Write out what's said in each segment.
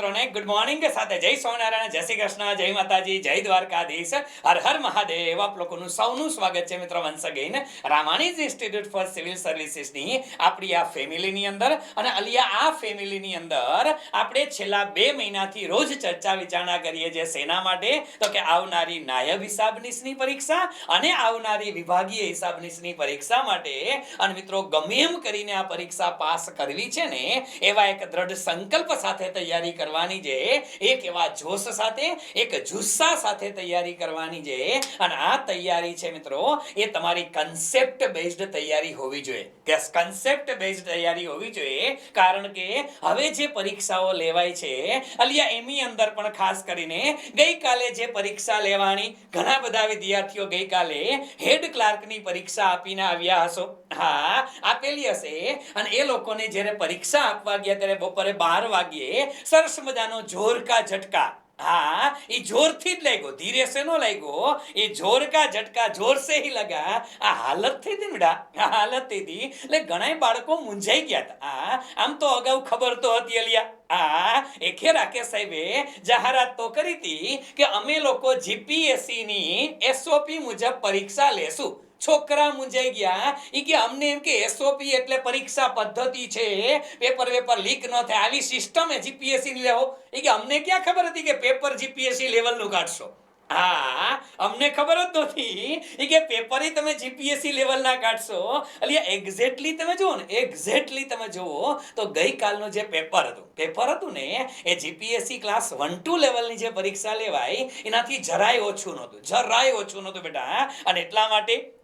મિત્રોને good morning સાથે જય સ્વામિનારાયણ, જય શ્રી કૃષ્ણ, જય માતાજી, જય દ્વારકાધીશ, હર હર મહાદેવ. આપ લોકોનું સૌનું સ્વાગત છે મિત્રો once again Ramani's institute for civil સર્વિસીસની આપણી આ ફેમિલીની અંદર. અને અલિયા આ ફેમિલીની અંદર આપણે છેલ્લા 2 મહિનાથી રોજ ચર્ચા વિચારણા કરીએ છીએ. શેના માટે? તો કે આવનારી નાયબ હિસાબનીસની પરીક્ષા અને આવનારી વિભાગીય હિસાબનીસની પરીક્ષા માટે. અને મિત્રો ગમે એમ કરીને આ પરીક્ષા પાસ કરવી છે ને, એવા એક દ્રઢ સંકલ્પ સાથે તૈયારી કરવાની છે. એક એવા જોશ સાથે, એક જુસ્સા સાથે તૈયારી કરવાની છે. અને આ તૈયારી છે મિત્રો, એ તમારી કન્સેપ્ટ બેઝડ તૈયારી હોવી જોઈએ. કે કન્સેપ્ટ બેઝડ તૈયારી હોવી જોઈએ. કારણ કે હવે જે પરીક્ષાઓ લેવાય છે અલિયા એની અંદર પણ ખાસ કરીને ગઈકાલે જે પરીક્ષા લેવાની, ઘણા બધા વિદ્યાર્થીઓ ગઈકાલે હેડ ક્લાર્કની પરીક્ષા આપીને આવ્યા હશો. હા, આપેલી હશે. અને એ લોકોને જ્યારે પરીક્ષા આપવા ગયા ત્યારે બપોરે 12 વાગ્યે સરસ મજાનો જોર કા ઝટકા, हाँ ये जोर थी જ લાગ્યો, ધીરે से નો લાગ્યો, ये जोर का झटका जोर से ही लगा. આ હાલત થઈ હતી બેટા, આ હાલત થઈ હતી એટલે ઘણા બાળકો મૂંઝાઈ ગયા હતા. આમ તો અગાઉ ખબર તો હતી અલિયા. એકે રાકેશ સાહેબે જાહેરાત તો કરી હતી કે અમે લોકો જીપીએસસી ની એસઓપી મુજબ પરીક્ષા લેશું. છોકરા મૂંઝાઈ ગયા. ઈ કે અમને એમ કે એસઓપી એટલે પરીક્ષા પદ્ધતિ છે, પેપર લીક ન થાય આવી સિસ્ટમ એ જીપીએસસી ની લેવો. ઈ કે અમને ક્યાં ખબર હતી કે પેપર જીપીએસસી લેવલ નું કાઢશો. હા, અમને ખબર જ નથી કે પેપર તમે જીપીએસસી લેવલ ના કાઢશો. એટલે એક્ઝેક્ટલી તમે જુઓ ને, એક્ઝેક્ટલી તમે જુઓ તો ગઈકાલનું જે પેપર હતું ને, એ જીપીએસસી ક્લાસ 1-2 લેવલની જે પરીક્ષા લેવાય એનાથી જરાય ઓછું નહોતું બેટા. અને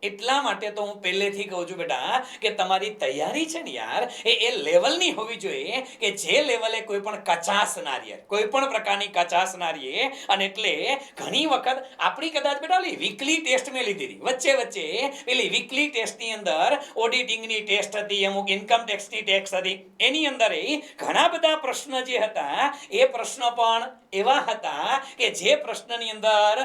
એટલા માટે તો હું પહેલેથી કહું છું બેટા કે તમારી તૈયારી છે ને યાર, એ લેવલની હોવી જોઈએ કે જે લેવલે કોઈ પણ કચાસ ના રહે, કોઈ પણ પ્રકારની કચાસ ના રહે. અને એટલે ઘણી વખત આપણી કદાચ બેટા વીકલી ટેસ્ટ મેં લીધી હતી વચ્ચે પેલી વીકલી ટેસ્ટની અંદર ઓડિટિંગની ટેસ્ટ હતી, અમુક ઇન્કમ ટેક્સની ટેક્સ હતી. એની અંદર ઘણા બધા પ્રશ્ન જે હતા એ પ્રશ્ન પણ એવા હતા કે જે પ્રશ્નની અંદર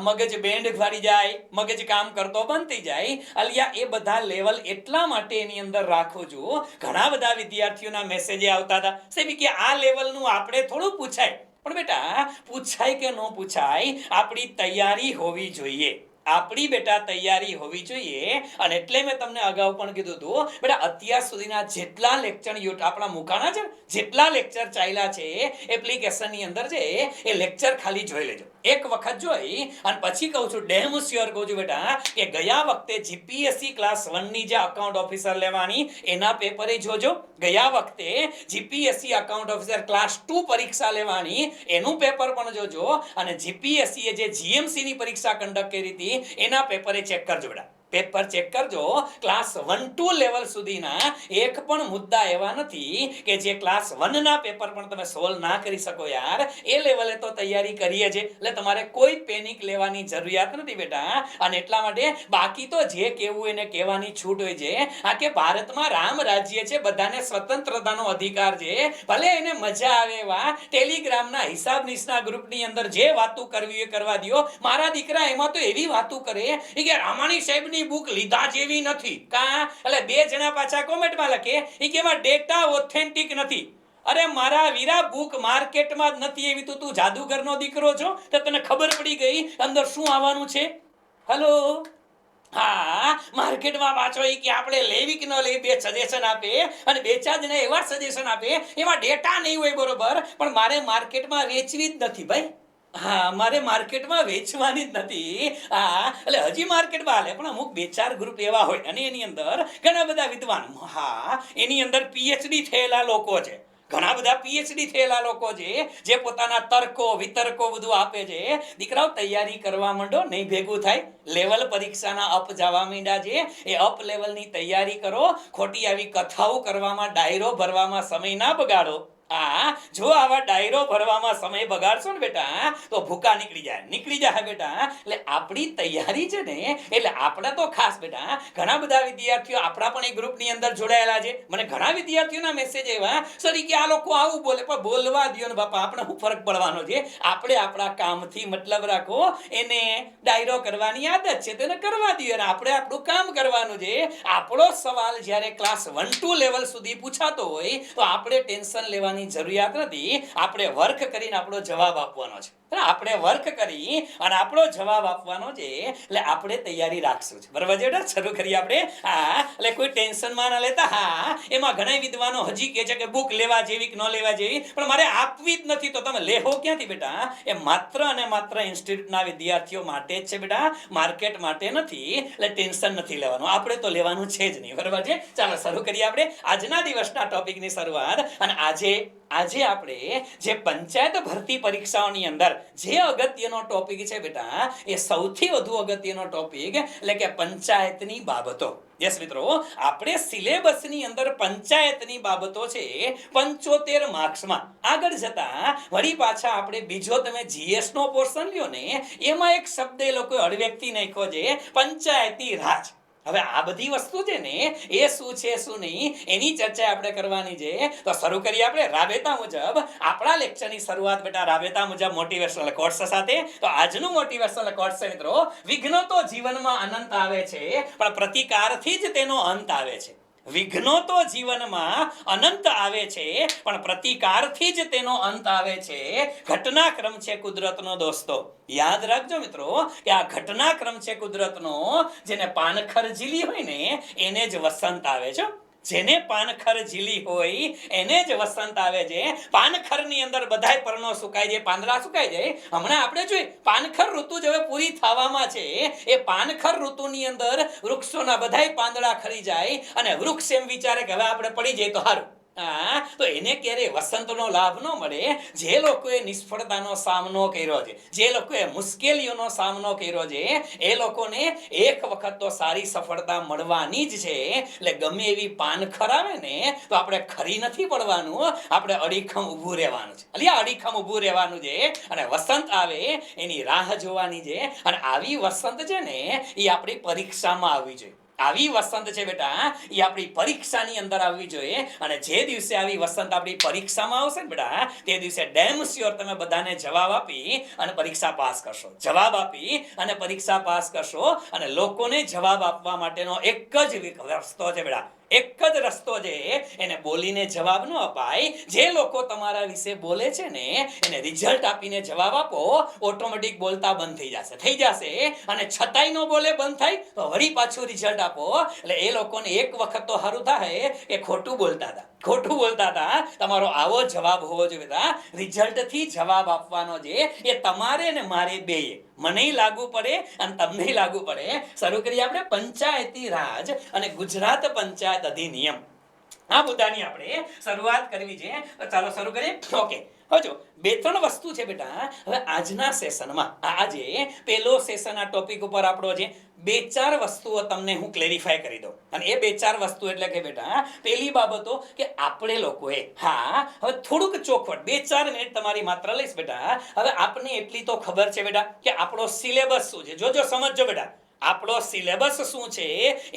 મગજ બેન્ડ ફાડી જાય, મગજ કામ કરતો બંધ થઈ જાય. અલિયા એ બધા લેવલ એટલા માટે એની અંદર રાખું છું. ઘણા બધા વિદ્યાર્થીઓના મેસેજ આવતા હતા સાહેબ કે આ લેવલનું આપણે થોડું પૂછાય. પણ બેટા પૂછાય કે ન પૂછાય, આપણી તૈયારી હોવી જોઈએ. આપણી બેટા તૈયારી હોવી જોઈએ. અને એટલે મેં તમને અગાઉ પણ કીધું હતું બેટા, અત્યાર સુધીના જેટલા લેક્ચર આપણા મુકાણા છે, જેટલા લેક્ચર ચાલ્યા છે એપ્લિકેશનની અંદર છે, એ લેક્ચર ખાલી જોઈ લેજો. એક વખત જોઈ અને પછી કહું છું, ડેમ શ્યોર કહું છું બેટા કે ગયા વખતે જીપીએસસી ક્લાસ 1 ની જે અકાઉન્ટ ઓફિસર લેવાની એના પેપરે જોજો. ગયા વખતે જીપીએસસી અકાઉન્ટ ઓફિસર ક્લાસ 2 પરીક્ષા લેવાની એનું પેપર પણ જોજો. અને જીપીએસસી એ જે જીએમસી ની પરીક્ષા કન્ડક્ટ કરી હતી એના પેપરે ચેક કરજો બેટા. પેપર ચેક કરજો. ક્લાસ 1-2 લેવલ સુધીના એક પણ મુદ્દા એવા નથી કે જે ક્લાસ 1 ના પેપર પણ તમે સોલ્વ ના કરી શકો યાર. એ લેવલે તો તૈયારી કરીએ છે, એટલે તમારે કોઈ પેનિક લેવાની જરૂરિયાત નથી બેટા. અને એટલા માટે બાકી તો જે કહેવું એને કહેવાની છૂટ હોય છે. આ કે ભારતમાં રામ રાજ્ય છે, બધાને સ્વતંત્રતાનો અધિકાર છે. ભલે એને મજા આવે એવા ટેલિગ્રામના હિસાબનીસના ગ્રુપની અંદર જે વાતો કરવી એ કરવા દો. મારા દીકરા એમાં તો એવી વાતો કરે કે રામાણી સાહેબની બુક લીધા જેવી નથી. કા એટલે 2 જણા પાછા કોમેન્ટમાં લખે કે એમાં ડેટા ઓથેન્ટિક નથી. અરે મારા વીરા, બુક માર્કેટમાં જ નથી એવી તો તું જાદુગરનો દીકરો છો તો તને ખબર પડી ગઈ અંદર શું આવવાનું છે. હેલો, હા, માર્કેટમાં વાંચો કે આપણે લેવી કે ન લેવી, 2 સજેશન આપે અને 2-4 જણા એવા સજેશન આપે એમાં ડેટા નહીં હોય બરોબર, પણ મારે માર્કેટમાં વેચવી જ નથી ભાઈ. હા, મારે માર્કેટમાં વેચવાની જ નથી. એટલે હજી માર્કેટમાં હાલે પણ અમુક 2-4 ગ્રુપ એવા હોય અને એની અંદર ઘણા બધા વિદ્વાન, હા, એની અંદર પીએચડી થયેલા લોકો છે. ઘણા બધા પીએચડી થયેલા લોકો છે જે પોતાના તર્કો વિતર્કો બધું આપે છે. દીકરાઓ તૈયારી કરવા માંડો, નહીં ભેગું થાય. લેવલ પરીક્ષાના અપ જવા માંડ્યા છે, એ અપ લેવલની તૈયારી કરો. ખોટી આવી કથાઓ કરવામાં, ડાયરો ભરવામાં સમય ના બગાડો. જો આવા ડાયરો ભરવામાં સમય બગાડશો ને બેટા તો ભૂકા નીકળી જાય બેટા. એટલે આપણી તૈયારી છે ને, એટલે આપણે તો ખાસ બેટા ઘણા બધા વિદ્યાર્થીઓ આપણા પણ એક ગ્રુપની અંદર જોડાયેલા છે. મને ઘણા વિદ્યાર્થીઓના મેસેજ આવ્યા, સર કે આ લોકો આવું બોલે, પણ બોલવા દો ને બાપા, આપણે શું ફરક પડવાનો છે. આપણે આપણા કામથી મતલબ રાખો. એને ડાયરો કરવાની આદત છે તેને કરવા દો અને આપણે આપણું કામ કરવાનું છે. આપણો સવાલ જ્યારે ક્લાસ 1-2 લેવલ સુધી પૂછાતો હોય તો આપણે ટેન્શન લેવાની કરવાની જરૂરિયાત નથી. આપણે વર્ક કરીને આપણો જવાબ આપવાનો છે. આપણે વર્ક કરી અને આપણો જવાબ આપવાનો છે. એટલે આપણે તૈયારી રાખશું. બરાબર છે બેટા? શરૂ કરીએ આપણે. હા, એટલે કોઈ ટેન્શનમાં ન લેતા. હા, એમાં ઘણા વિદ્વાનો હજી કહે છે કે બુક લેવા જેવી કે ન લેવા જેવી, પણ મારે આપવી જ નથી. તો તમે લેહો ક્યાંથી બેટા? એ માત્ર અને માત્ર ઇન્સ્ટિટ્યૂટના વિદ્યાર્થીઓ માટે જ છે બેટા, માર્કેટ માટે નથી. એટલે ટેન્શન નથી લેવાનું. આપણે તો લેવાનું છે જ નહીં. બરાબર છે? ચાલો શરૂ કરીએ આપણે આજના દિવસના ટોપિકની શરૂઆત. અને આજે આપણે જે પંચાયત ભરતી પરીક્ષાઓની અંદર જે અગત્યનો ટોપિક છે બેટા, એ સૌથી વધુ અગત્યનો ટોપિક એટલે કે પંચાયતની બાબતો. યસ મિત્રો, આપણે સિલેબસની અંદર પંચાયતની બાબતો છે 75 માર્ક્સમાં. આગળ જતા વળી પાછા આપણે બીજો તમે જીએસ નો પોર્શન લ્યો ને, એમાં એક શબ્દ એ લોકો અડવ્યક્તિ નાખ્યો છે, પંચાયતી રાજ. હવે આ બધી વસ્તુ છે ને, એ શું છે શું નહીં એની ચર્ચા આપણે કરવાની છે. તો શરૂ કરીએ આપણે રાબેતા મુજબ આપણા લેક્ચરની શરૂઆત બેટા રાબેતા મુજબ મોટિવેશનલ કોટ્સ સાથે. તો આજનું મોટિવેશનલ કોટ્સ છે મિત્રો, વિઘ્નો તો જીવનમાં અનંત આવે છે, પણ પ્રતિકારથી જ તેનો અંત આવે છે. વિઘ્નો તો જીવનમાં અનંત આવે છે, પણ પ્રતિકારથી જ તેનો અંત આવે છે. ઘટનાક્રમ છે કુદરતનો દોસ્તો. યાદ રાખજો મિત્રો કે આ ઘટનાક્રમ છે કુદરતનો. જેને પાનખર ઝીલી હોય ને એને જ વસંત આવે છે. જેને પાનખર ઝીલી હોય એને જ વસંત આવે છે. પાનખરની અંદર બધાય પર્ણો સુકાઈ જાય, પાંદડા સુકાઈ જાય. હમણાં આપણે જોઈએ પાનખર ઋતુ જ હવે પૂરી થવામાં છે. એ પાનખર ઋતુની અંદર વૃક્ષોના બધાય પાંદડા ખરી જાય અને વૃક્ષ એમ વિચારે કે હવે આપણે પડી જાય તો સારું. તો એને ક્યારે વસંતનો લાભ ન મળે. જે લોકોએ નિષ્ફળતાનો સામનો કર્યો છે, જે લોકોએ મુશ્કેલીઓનો સામનો કર્યો છે, એ લોકોને એક વખત તો સારી સફળતા મળવાની જ છે. એટલે ગમે એવી પાનખર આવે ને તો આપણે ખરી નથી પડવાનું, આપણે અડીખમ ઊભું રહેવાનું છે. એટલે અડીખમ ઊભું રહેવાનું છે અને વસંત આવે એની રાહ જોવાની છે. અને આવી વસંત છે ને એ આપણી પરીક્ષામાં આવવી જોઈએ. આવી વસંત છે બેટા, એ આપણી પરીક્ષાની અંદર આવવી જોઈએ. અને જે દિવસે આવી વસંત આપણી પરીક્ષામાં આવશે ને બેટા, તે દિવસે ડેમ શ્યોર તમે બધાને જવાબ આપી અને પરીક્ષા પાસ કરશો. જવાબ આપી અને પરીક્ષા પાસ કરશો. અને લોકોને જવાબ આપવા માટેનો એક જ રસ્તો છે બેટા, એક જ રસ્તો છે. એને બોલીને જવાબ ન અપાય. જે લોકો તમારા વિશે બોલે છે ને એને રિઝલ્ટ આપીને જવાબ આપો. ઓટોમેટિક બોલતા બંધ થઈ જશે. અને છતાંય ન બોલે બંધ થાય તો વળી પાછું રિઝલ્ટ આપો. એટલે એ લોકોને એક વખત તો સારું થાય કે ખોટું બોલતા હતા. તમારો આવો જવાબ હોવો જોઈએ બેટા. રિઝલ્ટ થી જવાબ આપવાનો છે એ તમારે ને મારે બેય, મને લાગુ પડે અને તમને લાગુ પડે. શરૂ કરીએ આપણે પંચાયતી રાજ અને ગુજરાત પંચાયત અધિનિયમ. આ મુદ્દાની આપણે શરૂઆત કરવી છે. તો ચાલો શરૂ કરીએ. ઓકે, હવે જો 2-3 વસ્તુ છે બેટા. હવે આજના સેશનમાં આજે પહેલો સેશન આ ટોપિક ઉપર આપણો છે. 2-4 વસ્તુઓ તમને હું ક્લેરિફાય કરી દઉં. અને એ 2-4 વસ્તુ એટલે કે બેટા પહેલી બાબતો કે આપણે લોકોએ હવે થોડુંક ચોખવટ 2-4 મિનિટ તમારી માત્ર લઈશ બેટા. હવે આપને એટલી તો ખબર છે બેટા કે આપણો સિલેબસ શું છે. જોજો સમજજો બેટા, આપણો સિલેબસ શું છે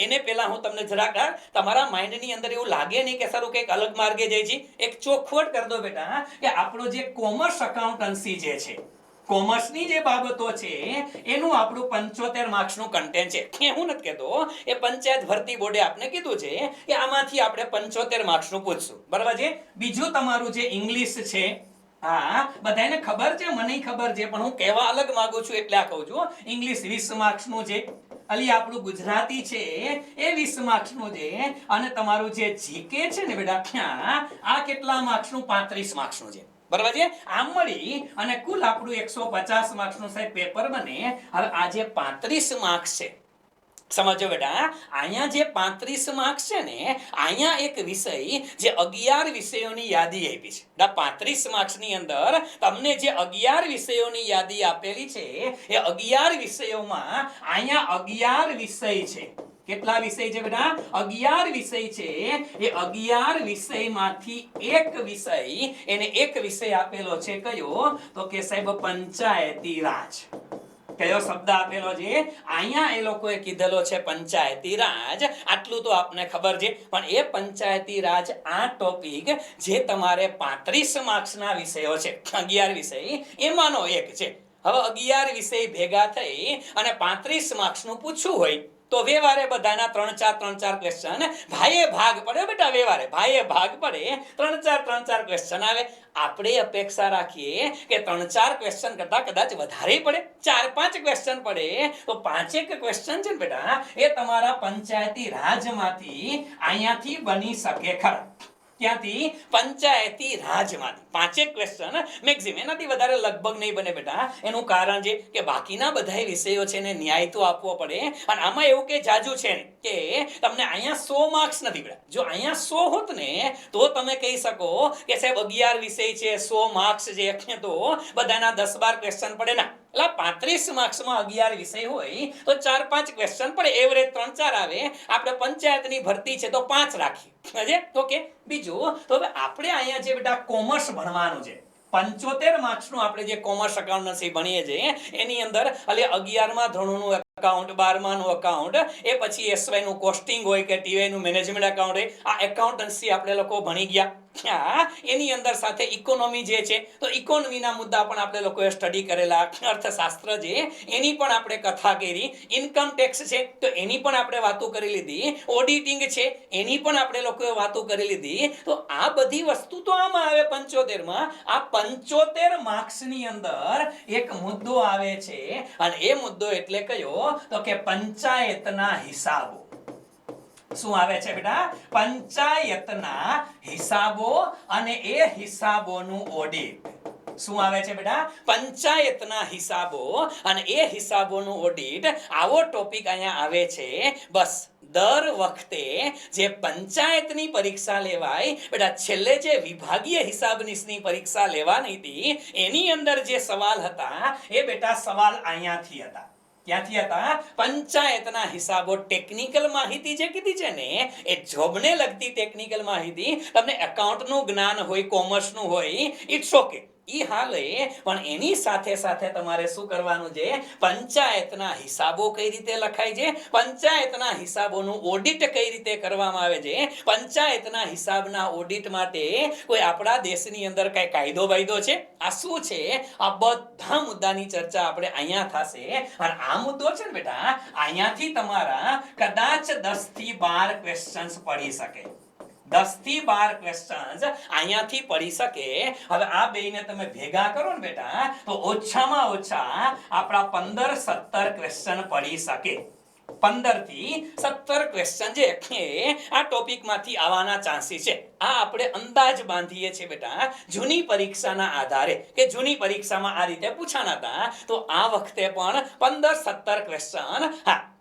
એને પહેલા હું તમને જરાક તમારા માઇન્ડની અંદર એવું લાગે નહીં કે સારું કંઈક અલગ માર્ગે જાય છે. એક ચોખવટ કરી દો બેટા કે આપણો જે કોમર્સ એકાઉન્ટન્સી જે છે, કોમર્સની જે બાબતો છે એનું આપણું 75 માર્ક્સનું કન્ટેન્ટ છે. હું નથી કહેતો, એ પંચાયત ભરતી બોર્ડે આપણે કીધું છે કે આમાંથી આપણે 75 માર્ક્સનું પૂછશું. બરાબર છે? બીજું તમારું જે ઇંગ્લિશ છે, બધાને ખબર છે, મને ખબર છે, પણ હું કહેવા અલગ માંગુ છું એટલે આ કહું છું. ઇંગ્લિશ 20 માર્ક્સનું છે. અલી આપણું ગુજરાતી છે એ 20 માર્ક્સનું છે. અને તમારું જે જીકે છે ને બેટા, આ કેટલા માર્ક્સનું? 35 માર્ક્સનું છે. બરાબર છે? આમ મળી અને કુલ આપણું 150 માર્ક્સનું સાહેબ પેપર બને. હવે આ જે 35 માર્ક્સ છે, સમજો બેટા, અહીંયા જે 35 માર્ક્સ છે ને, અહીંયા એક વિષય જે 11 વિષયોની યાદી આપી છે. 35 માર્ક્સની અંદર તમને જે 11 વિષયોની યાદી આપેલી છે, એ 11 વિષયોમાં અહીંયા 11 વિષય છે. કેટલા વિષય છે બેટા? 11 વિષય છે. એ 11 વિષયમાંથી એક વિષય, એને એક વિષય આપેલો છે. કયો? તો કે સાહેબ પંચાયતી રાજ. કયો શબ્દ આપેલો છે? અહીંયા એ લોકોએ કીધેલો છે પંચાયતી રાજ. આટલું તો આપને ખબર છે. પણ એ પંચાયતી રાજ આ ટોપિક જે તમારે 35 માર્ક્સના વિષયો છે, 11 વિષય, એમાંનો એક છે. હવે 11 વિષય ભેગા થઈ અને 35 માર્ક્સનું પૂછવું હોય તો વ્યવહારે બધાના 3-4 ક્વેશ્ચન ભાઈએ ભાગ પડે બેટા, વ્યવહારે ભાઈએ ભાગ પડે 3-4 ક્વેશ્ચન આવે. આપણે અપેક્ષા રાખીએ કે 3-4 ક્વેશ્ચન કરતા કદાચ વધારે પડે, 4-5 ક્વેશ્ચન પડે તો 5 ક્વેશ્ચન છે ને બેટા એ તમારા પંચાયતી રાજમાંથી અહીંયાથી બની શકે ખરા. ક્યાંથી? પંચાયતી રાજમાંથી 5 ક્વેશ્ચન મેક્સિમમ, એનાથી વધારે લગભગ નહીં બને બેટા. એનું કારણ છે કે બાકીના બધા વિષયો છે ને ન્યાય તો આપવો પડે, અને આમાં એવું કે જાજુ છે ને કે તમને અહીંયા 100 માર્ક્સ નથી બેટા. જો અહીંયા 100 હોત ને તો તમે કહી શકો કે સાહેબ 11 વિષય છે, 100 માર્ક્સ છે, તો બધાના 10-12 ક્વેશ્ચન પડે ના. એટલે 35 માર્ક્સમાં 11 વિષય હોય તો 4-5 ક્વેશ્ચન પડે, એવરેજ 3-4 આવે. આપણે પંચાયતની ભરતી છે તો 5 રાખીએ. ઓકે. બીજું તો હવે આપણે અહીંયા જે બેટા કોમર્સ ભણવાનું છે, 75 માર્ક્સનું આપણે જે કોમર્સ એકાઉન્ટન્સી ભણીએ છીએ એની અંદર 11મા ધોરણનું એકાઉન્ટ, 12માનું એકાઉન્ટ, એ પછી એસવાય નું કોસ્ટિંગ હોય કે ટીવાય નું મેનેજમેન્ટ એકાઉન્ટ હોય, આ એકાઉન્ટન્સી આપણે લોકો ભણી ગયા. એની અંદર સાથે ઇકોનોમી જે છે તો ઇકોનોમીના મુદ્દા પણ આપણે લોકોએ સ્ટડી કરેલા, અર્થશાસ્ત્ર જે એની પણ આપણે કથા કરી, ઇન્કમ ટેક્સ છે તો એની પણ આપણે વાતો કરી લીધી, ઓડિટિંગ છે એની પણ આપણે લોકોએ વાતો કરી લીધી. તો આ બધી વસ્તુ તો આમાં આવે 75માં. આ 75 માર્ક્સની અંદર એક મુદ્દો આવે છે, અને એ મુદ્દો એટલે કયો તો કે પંચાયતના હિસાબો. શું આવે છે બેટા? પંચાયતના હિસાબો અને એ હિસાબોનું ઓડિટ. શું આવે છે બેટા? પંચાયતના હિસાબો અને એ હિસાબોનું ઓડિટ. આવો ટોપિક અહીંયા આવે છે. બસ દર વખતે જે પંચાયતની પરીક્ષા લેવાય બેટા, છેલ્લે જે વિભાગીય હિસાબનીસની પરીક્ષા લેવાની હતી એની અંદર જે સવાલ હતા એ બેટા સવાલ અહીંયાથી હતા. ક્યાંથી હતા? પંચાયતના હિસાબો. ટેકનિકલ માહિતી જે કીધી છે ને એ જોબને લગતી ટેકનિકલ માહિતી. તમને એકાઉન્ટનું જ્ઞાન હોય, કોમર્સનું હોય, ઇટ્સ ઓકે, ઈ હાલે, પણ એની સાથે સાથે તમારે શું કરવાનું છે? પંચાયતના હિસાબો કઈ રીતે લખાય છે, પંચાયતના હિસાબોનું ઓડિટ કઈ રીતે કરવામાં આવે છે, પંચાયતના હિસાબના ઓડિટ માટે કોઈ આપણા દેશની અંદર કઈ કાયદો બાયદો છે, આ શું છે, આ બધા મુદ્દાની ચર્ચા આપણે અહીંયા થશે. અને આ મુદ્દો છે ને બેટા, અહીંયાથી તમારા કદાચ 10 થી 12 ક્વેશ્ચન્સ પડી શકે. 10 થી 12 ક્વેશ્ચન્સ અહીંયાથી પડી શકે. હવે આ બેયને તમે ભેગા કરો ને બેટા તો ઓછામાં ઓછા આપણા 15-17 ક્વેશ્ચન પડી શકે. 15 થી 17 ક્વેશ્ચન જે આ ટોપિકમાંથી આવવાના ચાન્સીસ છે. આ આપણે અંદાજ બાંધીએ છીએ બેટા જૂની પરીક્ષાના આધારે, કે જૂની પરીક્ષામાં આ રીતે પૂછાના હતા. તો આ વખતે પણ 15-17 ક્વેશ્ચન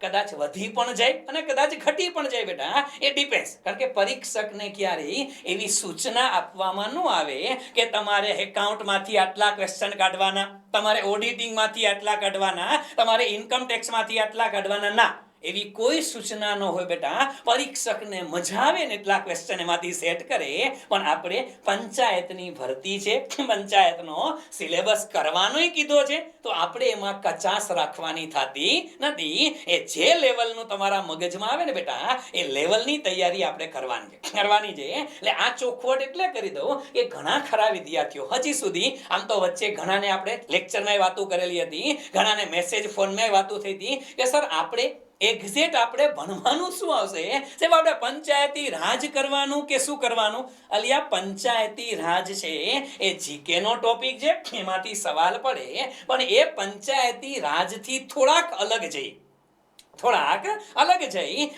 કદાચ વધી પણ જાય અને કદાચ ઘટી પણ જાય બેટા, એ ડિપેન્ડ્સ. કારણ કે પરીક્ષકને ક્યારેય એવી સૂચના આપવામાં ન આવે કે તમારે એકાઉન્ટમાંથી આટલા ક્વેશ્ચન કાઢવાના, તમારે ઓડિટિંગમાંથી આટલા કાઢવાના, તમારે ઇન્કમ ટેક્સમાંથી આટલા કાઢવાના. ના, એવી કોઈ સૂચના ન હોય બેટા. પરીક્ષકને મજા આવે ને એટલા ક્વેશ્ચન એમાંથી સેટ કરે. પણ આપણે પંચાયતની ભરતી છે, પંચાયતનો સિલેબસ કરવાનોય કીધો છે, તો આપણે એમાં કચાસ રાખવાની થતી નથી. એ જે લેવલનું તમારા મગજમાં આવે ને બેટા, એ લેવલની તૈયારી આપણે કરવાની છે. એટલે આ ચોખવટ એટલે કરી દઉં કે ઘણા ખરા વિદ્યાર્થીઓ હજી સુધી, આમ તો વચ્ચે ઘણાને આપણે લેક્ચરમાં વાતો કરેલી હતી, ઘણાને મેસેજ ફોનમાં વાતો થઈ હતી કે સર આપણે એક્ઝેક્ટ આપણે ભણવાનું શું આવશે, સાહેબ આપણે પંચાયતી રાજ કરવાનું કે શું કરવાનું? અલિયા પંચાયતી રાજ છે એ જીકે નો ટોપિક છે, એમાંથી સવાલ પડે, પણ એ પંચાયતી રાજથી થોડાક અલગ જઈ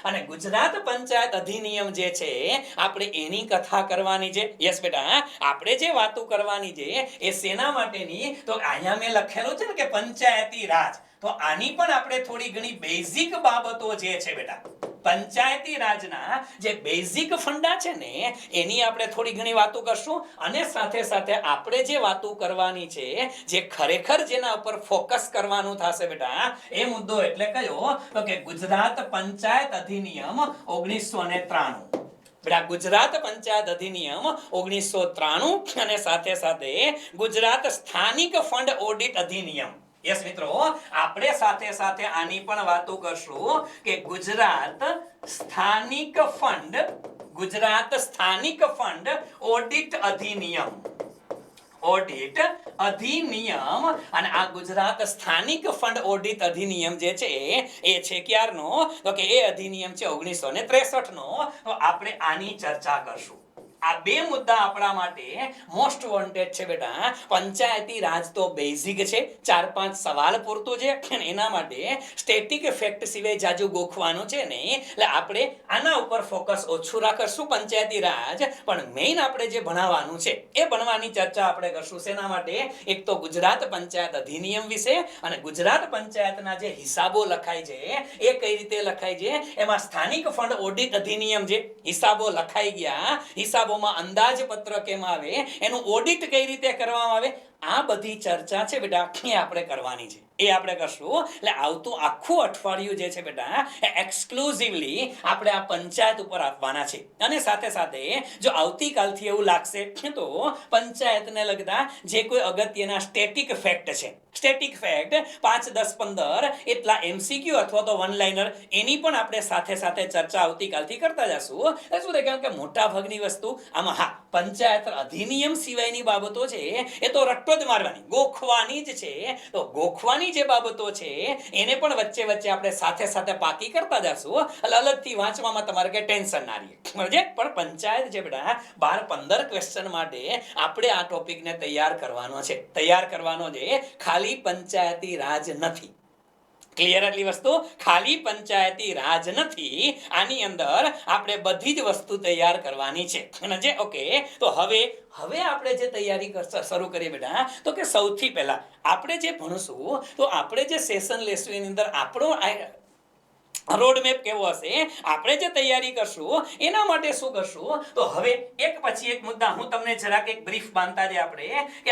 અને ગુજરાત પંચાયત અધિનિયમ જે છે આપણે એની કથા કરવાની છે. યસ બેટા, આપણે જે વાતો કરવાની છે એ શેના માટેની? તો અહીંયા મેં લખેલું છે ને કે પંચાયતી રાજ. તો આની પણ આપણે થોડી ઘણી બેઝિક બાબતો જે છે બેટા, પંચાયતી રાજના જે બેઝિક ફંડા છે ને એની આપણે થોડી ઘણી વાતો કરશું. અને સાથે સાથે આપણે જે વાતો કરવાની છે, જે ખરેખર જેના ઉપર ફોકસ કરવાનું થશે બેટા, એ મુદ્દો એટલે કયો? તો કે ગુજરાત પંચાયત અધિનિયમ 1993. ગુજરાત પંચાયત અધિનિયમ 1993 અને સાથે સાથે ગુજરાત સ્થાનિક ફંડ ઓડિટ અધિનિયમ. યસ મિત્રો, આપણે સાથે સાથે આની પણ વાતો કરશું કે ગુજરાત સ્થાનિક ફંડ ઓડિટ અધિનિયમ ઓડિટ અધિનિયમ, અને આ ગુજરાત સ્થાનિક ફંડ ઓડિટ અધિનિયમ જે છે એ છે ક્યારનો, તો કે એ અધિનિયમ છે 1963 નો. તો આપણે આની ચર્ચા કરશું. આ બે મુદ્દા આપણા માટે મોસ્ટ વોન્ટેડ છે બેટા. પંચાયતી રાજ તો બેઝિક છે, 4-5 સવાલ પૂરતું છે, એના માટે સ્ટેટિક ઇફેક્ટ સિવાય જાજુ ગોખવાનું છે ને, એટલે આપણે આના ઉપર ફોકસ ઓછું રાખશું પંચાયતી રાજ. પણ મેઇન આપણે જે ભણાવવાનું છે એ ભણવાની ચર્ચા આપણે કરશું. શેના માટે? એક તો ગુજરાત પંચાયત અધિનિયમ વિશે, અને ગુજરાત પંચાયતના જે હિસાબો લખાય છે એ કઈ રીતે લખાય છે, એમાં સ્થાનિક ફંડ ઓડિટ અધિનિયમ જે હિસાબો લખાઈ ગયા, હિસાબોમાં અંદાજપત્ર કેમ આવે, એનું ઓડિટ કઈ રીતે કરવામાં આવે, આ બધી ચર્ચા છે બેટા એ આપણે કરવાની છે. એ આપણે કરશું. એટલે આવતું આખું અઠવાડિયું જે છે બેટા એ એક્સક્લુઝિવલી આપણે આ પંચાયત ઉપર આપવાના છે. અને સાથે સાથે જો આવતીકાલથી એવું લાગશે તો પંચાયતને લગતા જે કોઈ અગત્યના સ્ટેટિક ફેક્ટ છે, સ્ટેટિક ફેક્ટ 5, 10, 15 એટલા MCQ અથવા તો વન લાઇનર, એની પણ આપણે સાથે સાથે ચર્ચા આવતીકાલથી કરતા જશું. શું થાય, કારણ કે મોટા ભાગની વસ્તુ આમાં હા પંચાયત અધિનિયમ સિવાયની બાબતો છે એ તો રટ્ટો જ મારવાની, ગોખવાની જ છે. તો ગોખવાની જે બાબતો છે એને પણ વચ્ચે વચ્ચે આપણે સાથે સાથે પાકી કરતા જશું. એટલે અલગથી વાંચવામાં તમારે કઈ ટેન્શન ના રહે. સમજે? પણ પંચાયત જે બેટા 12-15 ક્વેશ્ચન માટે આપણે આ ટોપિકને તૈયાર કરવાનો છે. તૈયાર કરવાનો છે, ખાલી પંચાયતી રાજ નથી. ક્લિયર? એટલી વસ્તુ ખાલી પંચાયતી રાજ નથી, આની અંદર આપણે બધી જ વસ્તુ તૈયાર કરવાની છે. સમજે? ઓકે. તો હવે આપણે જે તૈયારી શરૂ કરીએ બેટા, તો કે સૌથી પહેલા આપણે જે ભણશું, તો આપણે જે સેશન લેશું એની અંદર આપણો રોડ મેપ કેવો હશે, આપણે જે તૈયારી કરશું એના માટે શું કરશું, તો હવે એક પછી એક મુદ્દા હું તમને જરાક એક બ્રીફ બાંધતા જ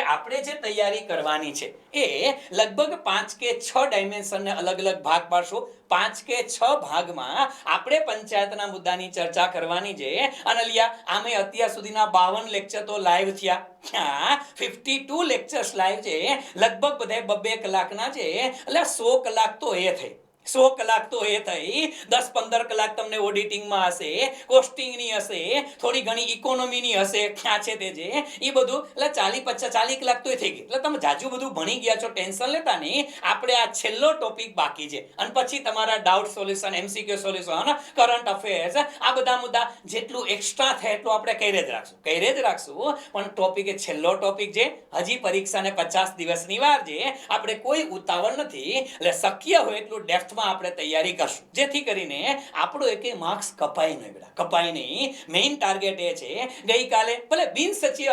આપણે જે તૈયારી કરવાની છે એ લગભગ 5 કે 6 ડાયમેન્શનને અલગ અલગ ભાગ પાડશું. 5 કે 6 ભાગમાં આપણે પંચાયતના મુદ્દાની ચર્ચા કરવાની છે. અને આમે અત્યાર સુધીના 52 લેક્ચર તો લાઈવ થયા, 52 લેક્ચર્સ લાઈવ છે, લગભગ બધા 2 કલાકના છે. એટલે 100 કલાક તો એ થઈ, 100 કલાક તો એ થઈ. 10-15 કલાક તમને ઓડિટિંગમાં હશે, કોસ્ટિંગની હશે, થોડી ઘણી ઇકોનોમીની હશે, ક્યાં છે તે જે એ બધું, એટલે 40 કલાક તો એ થઈ ગઈ. એટલે તમે જાજુ બધું ભણી ગયા છો, ટેન્શન લેતા નહીં. આપણે આ છેલ્લો ટોપિક બાકી છે, અને પછી તમારા doubt solution, MCQ solution, current affairs, આ બધા મુદ્દા જેટલું એક્સ્ટ્રા થાય એટલું આપણે કઈ જ રાખશું. પણ ટોપિક એ છેલ્લો ટોપિક છે. હજી પરીક્ષાને 50 દિવસની વાર છે. આપણે કોઈ ઉતાવળ નથી, એટલે શક્ય હોય એટલું ડેપ્થ આપણે તૈયારી કરશું, જેથી કરીને આપણો એકે માર્ક્સ કપાય નહીં બેટા, કપાય નહીં. મેઇન ટાર્ગેટ એ છે, ગઈકાલે ભલે બિન સચિવ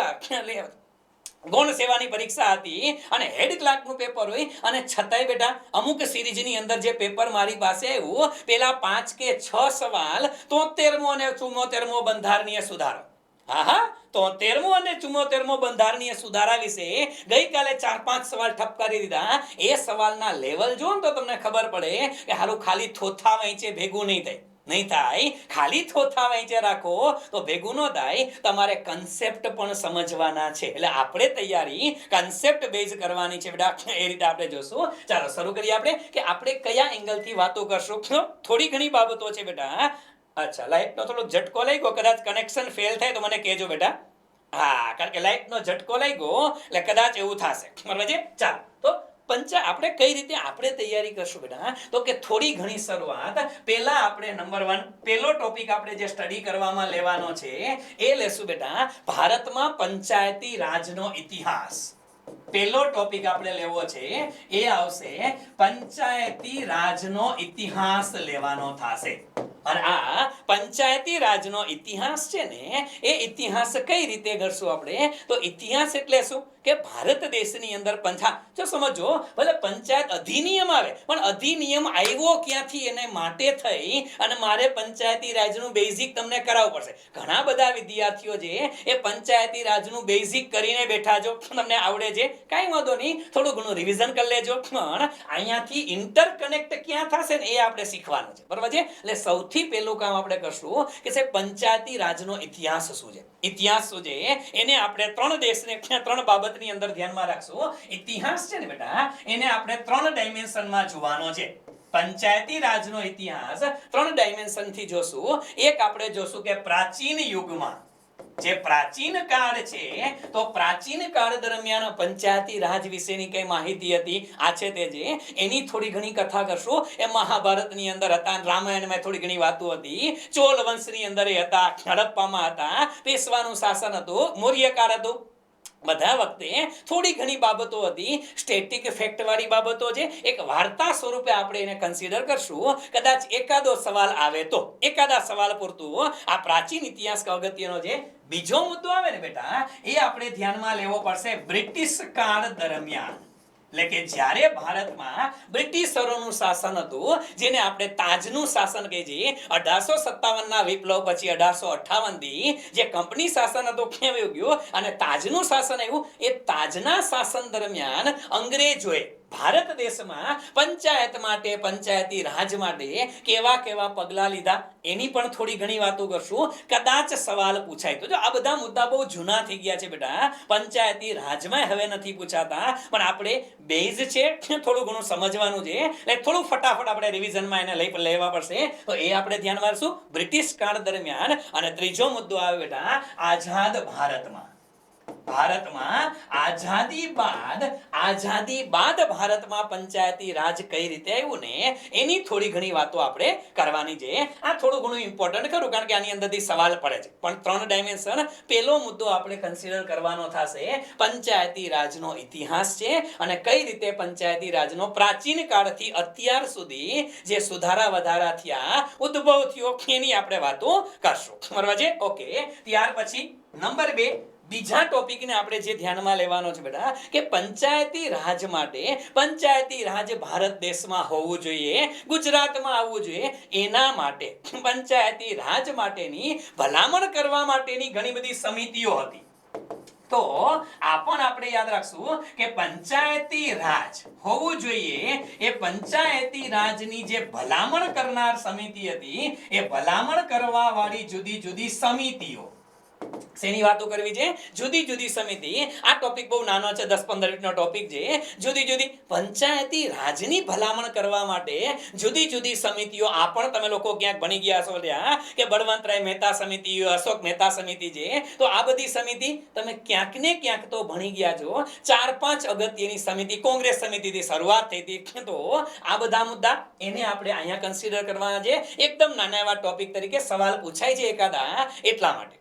ગૌણ સેવાની પરીક્ષા હતી અને હેડ ક્લાર્કનું પેપર હોય, અને છતાંય બેટા અમુક સિરીઝની અંદર જે પેપર મારી પાસે આવ્યું, પેલા 5 કે 6 સવાલ 73મો અને 74મો બંધારણીય સુધારો, હા 73મો અને 74મો બંધારણીય સુધારા વિશે ગઈકાલે 4-5 સવાલ ઠપકારી દીધા. એ સવાલના લેવલ જો તો તમને ખબર પડે કે હારું ખાલી થોથા વહેંચે ભેગું નહીં થાય. ખાલી થોથા વહેંચે રાખો તો ભેગું ન થાય. તમારે કન્સેપ્ટ પણ સમજવાના છે. એટલે આપણે તૈયારી કન્સેપ્ટ બેઝ કરવાની છે બેટા, એ રીતે આપણે જોશું. ચાલો શરૂ કરીએ આપણે કે આપણે કયા એંગલથી વાતો કરશું. થોડી ઘણી બાબતો છે બેટા. અચ્છા, લાઈટનો થોડો ઝટકો લાગ્યો, કદાચ કનેક્શન ફેલ થાય તો મને કહેજો બેટા. હા, કારણ કે લાઈટનો ઝટકો લાગ્યો એટલે કદાચ એવું થશે, બરાબર છે. ચાલો, તો આપણે કઈ રીતે આપણે તૈયારી કરશું બેટા, તો કે થોડી ઘણી શરૂઆત પહેલા આપણે નંબર 1 પહેલો ટોપિક આપણે જે સ્ટડી કરવામાં લેવાનો છે એ લેશું બેટા, ભારતમાં પંચાયતી રાજનો ઇતિહાસ. પહેલો ટોપિક આપણે લેવો છે એ આવશે પંચાયતી રાજનો ઇતિહાસ લેવાનો થશે. અને આ પંચાયતી રાજનો ઇતિહાસ છે ને, એ ઇતિહાસ કઈ રીતે કરશું આપણે, તો ઇતિહાસ એટલે શું કે ભારત દેશની અંદર જો સમજો, ભલે પંચાયત અધિનિયમ આવે, પણ અધિનિયમ આવ્યો ક્યાંથી એને માટે થઈ અને મારે પંચાયતી રાજનું બેઝિક તમને કરાવવું પડશે. ઘણા બધા વિદ્યાર્થીઓ છે એ પંચાયતી રાજનું બેઝિક કરીને બેઠા છો, તમને આવડે છે, કાંઈ વાંધો નહીં, થોડું ઘણું રિવિઝન કરી લેજો. પણ અહીંયાથી ઇન્ટરકનેક્ટ ક્યાં થશે ને એ આપણે શીખવાનું છે, બરાબર છે. એટલે સૌથી પહેલું કામ આપણે કરશું કે પંચાયતી રાજનો ઇતિહાસ શું છે. ઇતિહાસ શું છે એને આપણે 3 દેશને 3 બાબતની અંદર ધ્યાનમાં રાખશું. ઇતિહાસ છે ને બેટા, એને આપણે 3 ડાયમેન્શનમાં જોવાનો છે. પંચાયતી રાજનો ઇતિહાસ 3 ડાયમેન્શનથી જોશું. એક આપણે જોશું કે પ્રાચીન યુગમાં, જે પ્રાચીન કાળ છે તો પ્રાચીન કાળ દરમિયાન પંચાયતી રાજ વિશેની કઈ માહિતી હતી આ છે તે જે એની થોડી ઘણી કથા કરશું. એ મહાભારતની અંદર હતા, રામાયણમાં થોડી ઘણી વાતો હતી, ચોલ વંશની અંદર એ હતા, હડપ્પામાં હતા, પેશવાનું શાસન હતું, મૌર્ય કાળ હતું. બધા વખતે થોડી ઘણી બાબતો હતી, સ્ટેટિક ફેક્ટ વાળી બાબતો છે. એક વાર્તા સ્વરૂપે આપણે એને કન્સિડર કરશું. કદાચ એકાદો સવાલ આવે તો એકાદા સવાલ પૂરતું આ પ્રાચીન ઇતિહાસ અગત્યનો છે. બીજો મુદ્દો આવે ને બેટા, એ આપણે ધ્યાનમાં લેવો પડશે. બ્રિટિશ કાળ દરમિયાન એટલે કે જ્યારે ભારતમાં બ્રિટિશરોનું શાસન હતું, જેને આપણે તાજનું શાસન કહીએ છીએ, 1857 ના વિપ્લવ પછી 1858 થી જે કંપની શાસન હતું કેમ ગયું અને તાજનું શાસન આવ્યું. એ તાજના શાસન દરમિયાન અંગ્રેજોએ ભારત દેશમાં પંચાયત માટે, પંચાયતી રાજ માટે કેવા કેવા પગલા લીધા એની પણ થોડી ઘણી વાતો કરશું. કદાચ સવાલ પૂછાય તો. જો આ બધા મુદ્દા બહુ જૂના થઈ ગયા છે બેટા, પંચાયતી રાજમાં હવે નથી પૂછાતા, પણ આપણે બેઝ છે થોડું ઘણું સમજવાનું છે, એટલે થોડું ફટાફટ આપણે રિવિઝનમાં એને લેવા પડશે. તો એ આપણે ધ્યાનમાં રાખશું બ્રિટિશ કાળ દરમિયાન. અને ત્રીજો મુદ્દો આવે બેટા, આઝાદ ભારતમાં. ભારતમાં આઝાદી બાદ ભારતમાં પંચાયતી રાજ કઈ રીતે આવ્યું ને એની થોડી ઘણી વાતો આપણે કરવાની છે. આ થોડું ઘણું ઇમ્પોર્ટન્ટ ખરું, કારણ કે આની અંદરથી સવાલ પડે છે. પણ 3 ડાયમેન્શન. પહેલો મુદ્દો આપણે કન્સિડર કરવાનો થશે પંચાયતી રાજનો ઇતિહાસ છે અને કઈ રીતે પંચાયતી રાજનો પ્રાચીન કાળથી અત્યાર સુધી જે સુધારા વધારા થયા, ઉદ્ભવ થયો, એની આપણે વાતો કરશું. બરાબર છે? ઓકે. ત્યાર પછી નંબર 2 બીજા ટોપિકને આપણે જે ધ્યાનમાં લેવાનો છે બેટા, કે પંચાયતી રાજ માટે, પંચાયતી રાજ ભારત દેશમાં હોવું જોઈએ, ગુજરાતમાં આવવું જોઈએ, એના માટે પંચાયતી રાજ માટેની ભલામણ કરવા માટેની ઘણી બધી સમિતિઓ હતી. તો આ પણ આપણે યાદ રાખશું કે પંચાયતી રાજ હોવું જોઈએ, એ પંચાયતી રાજની જે ભલામણ કરનાર સમિતિ હતી, એ ભલામણ કરવા વાળી જુદી જુદી સમિતિઓ. શેની વાતો કરવી છે? જુદી જુદી સમિતિ. આ ટોપિક બહુ નાનો છે, 10-15 મિનિટનો ટોપિક છે. જુદી જુદી પંચાયતી રાજની ભલામણ કરવા માટે જુદી જુદી સમિતિઓ. આ પણ તમે લોકો ક્યાંક ભણી ગયા છો ત્યાં કે બળવંતરાય મહેતા સમિતિ, અશોક મહેતા સમિતિ છે. તો આ બધી સમિતિ તમે ક્યાંક ને ક્યાંક તો ભણી ગયા છો. 4-5 અગત્યની સમિતિ, કોંગ્રેસ સમિતિથી શરૂઆત થઈ હતી. તો આ બધા મુદ્દા એને આપણે અહીંયા કન્સિડર કરવાના છે. એકદમ નાના એવા ટોપિક તરીકે સવાલ પૂછાય છે એકાદા, એટલા માટે.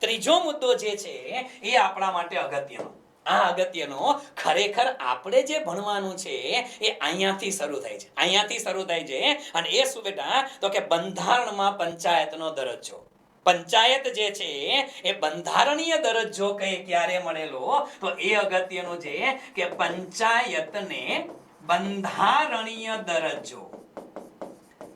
ત્રીજો મુદ્દો જે છે એ આપણા માટે અગત્યનો. આ અગત્યનો ખરેખર આપણે જે ભણવાનું છે એ અહીંયાથી શરૂ થાય છે. અહીંયાથી શરૂ થાય છે. અને એ શું બેટા? તો કે બંધારણમાં પંચાયતનો દરજ્જો. પંચાયત જે છે એ બંધારણીય દરજ્જો ક્યારે મળેલો? તો એ અગત્યનું છે કે પંચાયતને બંધારણીય દરજ્જો.